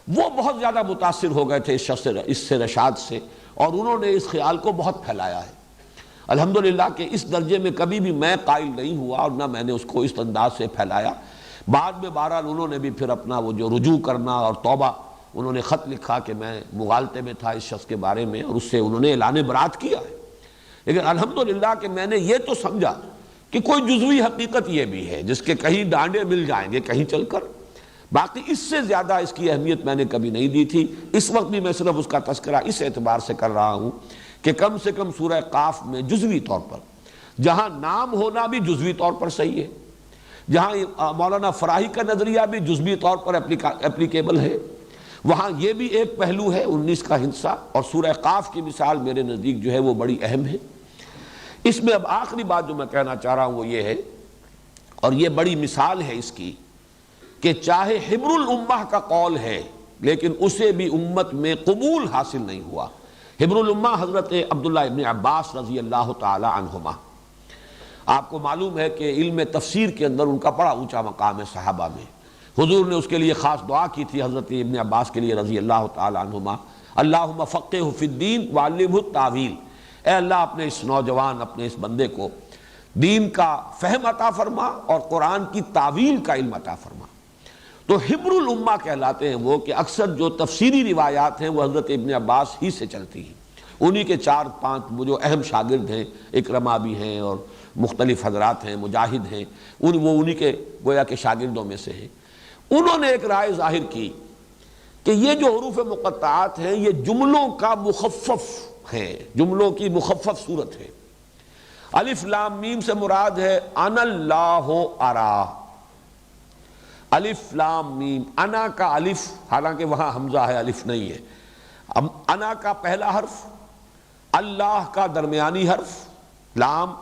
وہ بہت زیادہ متاثر ہو گئے تھے اس سے رشاد سے، اور انہوں نے اس خیال کو بہت پھیلایا ہے۔ الحمدللہ کہ اس درجے میں کبھی بھی میں قائل نہیں ہوا اور نہ میں نے اس کو اس انداز سے پھیلایا۔ بعد میں بہرحال انہوں نے بھی پھر اپنا وہ جو رجوع کرنا اور توبہ، انہوں نے خط لکھا کہ میں مغالطے میں تھا اس شخص کے بارے میں، اور اس سے انہوں نے اعلان برات کیا ہے۔ لیکن الحمدللہ کہ میں نے یہ تو سمجھا کہ کوئی جزوی حقیقت یہ بھی ہے جس کے کہیں ڈانڈے مل جائیں گے کہیں چل کر، باقی اس سے زیادہ اس کی اہمیت میں نے کبھی نہیں دی تھی۔ اس وقت بھی میں صرف اس کا تذکرہ اس اعتبار سے کر رہا ہوں کہ کم سے کم سورہ قاف میں جزوی طور پر جہاں نام ہونا بھی جزوی طور پر صحیح ہے، جہاں مولانا فراہی کا نظریہ بھی جزوی طور پر اپلیکیبل ہے، وہاں یہ بھی ایک پہلو ہے 19 کا ہندسہ، اور سورہ قاف کی مثال میرے نزدیک جو ہے وہ بڑی اہم ہے۔ اس میں اب آخری بات جو میں کہنا چاہ رہا ہوں وہ یہ ہے، اور یہ بڑی مثال ہے اس کی، کہ چاہے حبر الامہ کا قول ہے لیکن اسے بھی امت میں قبول حاصل نہیں ہوا۔ حبر الامہ حضرت عبداللہ ابن عباس رضی اللہ تعالی عنہما، آپ کو معلوم ہے کہ علم تفسیر کے اندر ان کا بڑا اونچا مقام ہے صحابہ میں۔ حضور نے اس کے لیے خاص دعا کی تھی حضرت ابن عباس کے لیے رضی اللہ تعالی عنہما، اللہم فقہہ فی الدین وعلمہ التاویل، اے اللہ اپنے اس نوجوان، اپنے اس بندے کو دین کا فہم عطا فرما اور قرآن کی تاویل کا علم عطا فرما۔ تو حبر الامہ کہلاتے ہیں وہ کہ اکثر جو تفسیری روایات ہیں وہ حضرت ابن عباس ہی سے چلتی ہیں، انہی کے 4-5 وہ جو اہم شاگرد ہیں، اکرمہ بھی ہیں اور مختلف حضرات ہیں، مجاہد ہیں، وہ انہی کے گویا کے شاگردوں میں سے ہیں۔ انہوں نے ایک رائے ظاہر کی کہ یہ جو حروف مقطعات ہیں یہ جملوں کا مخفف ہے، جملوں کی مخفف صورت ہے۔ الف لام میم سے مراد ہے انا اللہ ارا، الف لام میم، انا کا الف، حالانکہ وہاں حمزہ ہے الف نہیں ہے، اب انا کا پہلا حرف، اللہ کا درمیانی حرف لام،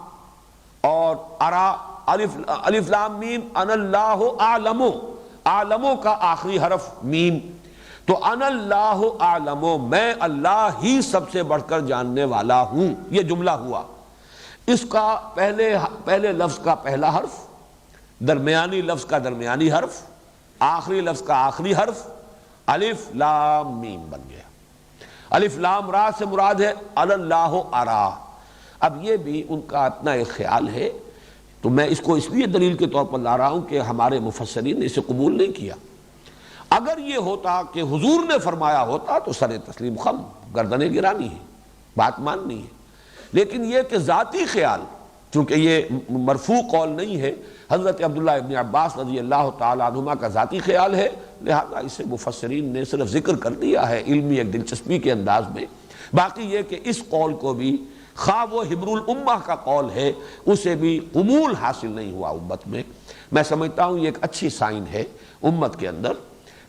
اور ارا الف لام میم، انا اللہ اعلم، اعلموں کا آخری حرف میم، تو انا اللہ اعلم، میں اللہ ہی سب سے بڑھ کر جاننے والا ہوں، یہ جملہ ہوا۔ اس کا پہلے لفظ کا پہلا حرف، درمیانی لفظ کا درمیانی حرف، آخری لفظ کا آخری حرف الف لام میم بن گیا۔ الف لام را سے مراد ہے اللہ ارا۔ اب یہ بھی ان کا اپنا ایک خیال ہے، تو میں اس کو اس لیے دلیل کے طور پر لا رہا ہوں کہ ہمارے مفسرین نے اسے قبول نہیں کیا۔ اگر یہ ہوتا کہ حضور نے فرمایا ہوتا تو سر تسلیم خم، گردنیں گرانی ہے، بات ماننی ہے، لیکن یہ کہ ذاتی خیال، چونکہ یہ مرفوع قول نہیں ہے، حضرت عبداللہ ابن عباس رضی اللہ تعالی عنہما کا ذاتی خیال ہے، لہذا اسے مفسرین نے صرف ذکر کر دیا ہے علمی ایک دلچسپی کے انداز میں۔ باقی یہ کہ اس قول کو بھی خواہ وہ حبر الامہ کا قول ہے، اسے بھی قبول حاصل نہیں ہوا امت میں۔ میں سمجھتا ہوں یہ ایک اچھی سائن ہے امت کے اندر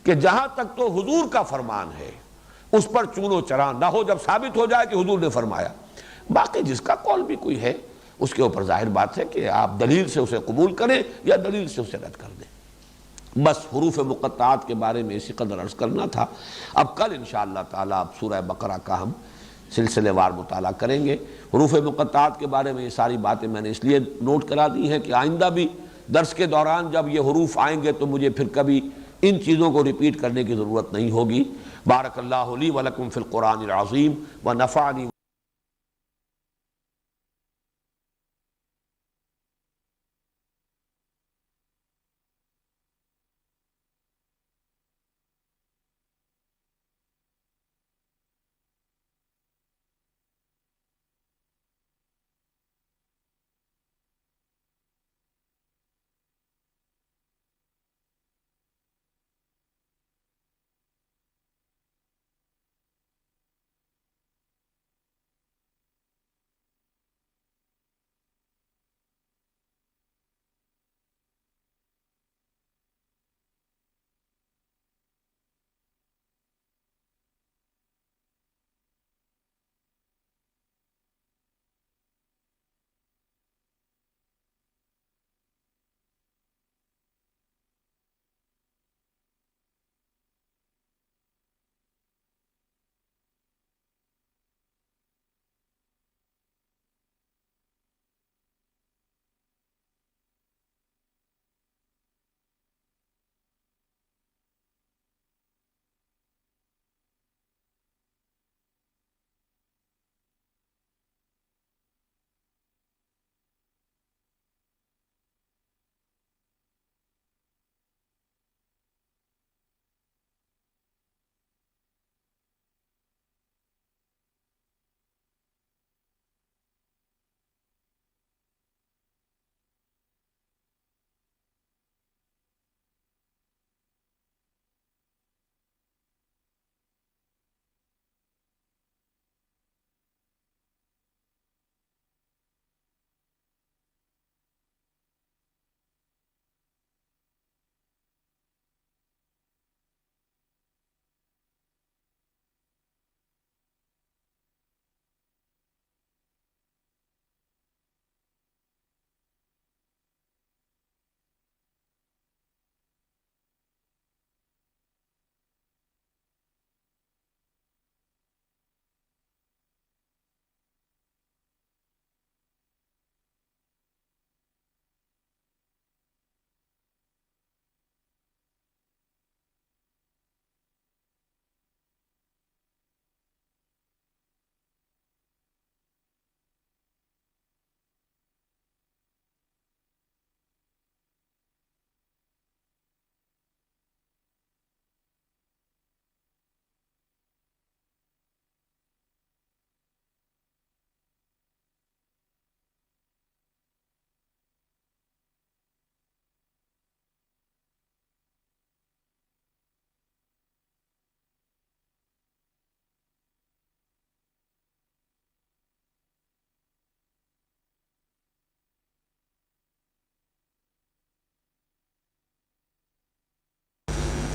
کہ جہاں تک تو حضور کا فرمان ہے اس پر چون و چرا نہ ہو، جب ثابت ہو جائے کہ حضور نے فرمایا۔ باقی جس کا قول بھی کوئی ہے اس کے اوپر ظاہر بات ہے کہ آپ دلیل سے اسے قبول کریں یا دلیل سے اسے رد کر دیں۔ بس حروف مقطعات کے بارے میں اسی قدر عرض کرنا تھا۔ اب کل انشاءاللہ تعالیٰ اب سورہ بقرہ کا ہم سلسلے وار مطالعہ کریں گے۔ حروف مقطعات کے بارے میں یہ ساری باتیں میں نے اس لیے نوٹ کرا دی ہیں کہ آئندہ بھی درس کے دوران جب یہ حروف آئیں گے تو مجھے پھر کبھی ان چیزوں کو ریپیٹ کرنے کی ضرورت نہیں ہوگی۔ بارک اللہ لی ولکم فی القرآن العظیم ونفعنی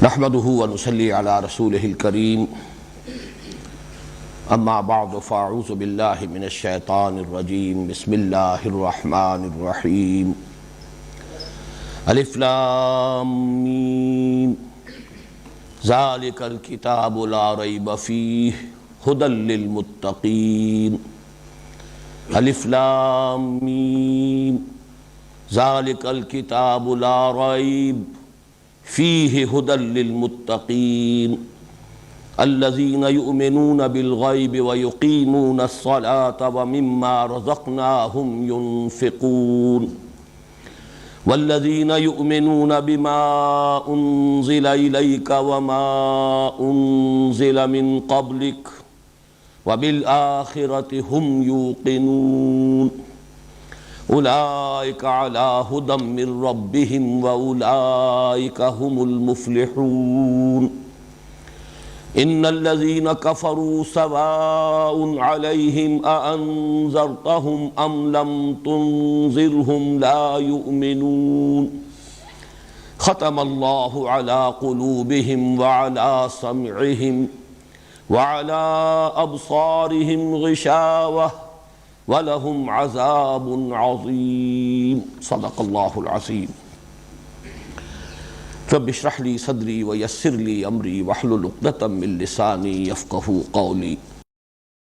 نحمده ونصلي على رسوله الكريم اما بعد فاعوذ بالله من الشيطان الرجيم بسم الله الرحمن الرحيم الف لام میم ذلك الكتاب لا ريب فيه هدى للمتقين الف لام میم ذلك الكتاب لا ريب فيه هدى للمتقين الذين يؤمنون بالغيب ويقيمون الصلاة ومما رزقناهم ينفقون والذين يؤمنون بما أنزل إليك وما أنزل من قبلك وبالآخرة هم يوقنون اولئک علی ھدی من ربہم واولئک ھم المفلحون ان الذین کفروا سواء علیہم اانذرتہم ام لم تنذرہم لا یؤمنون ختم اللہ علی قلوبہم وعلی سمعہم وعلی ابصارہم غشاوہ وَلَهُمْ عَذَابٌ عَظِيمٌ صدق اللہ العظیم۔ رب اشرح لی صدری ویسر لی امری واحلل عقدۃ من لسانی یفقہوا قولی۔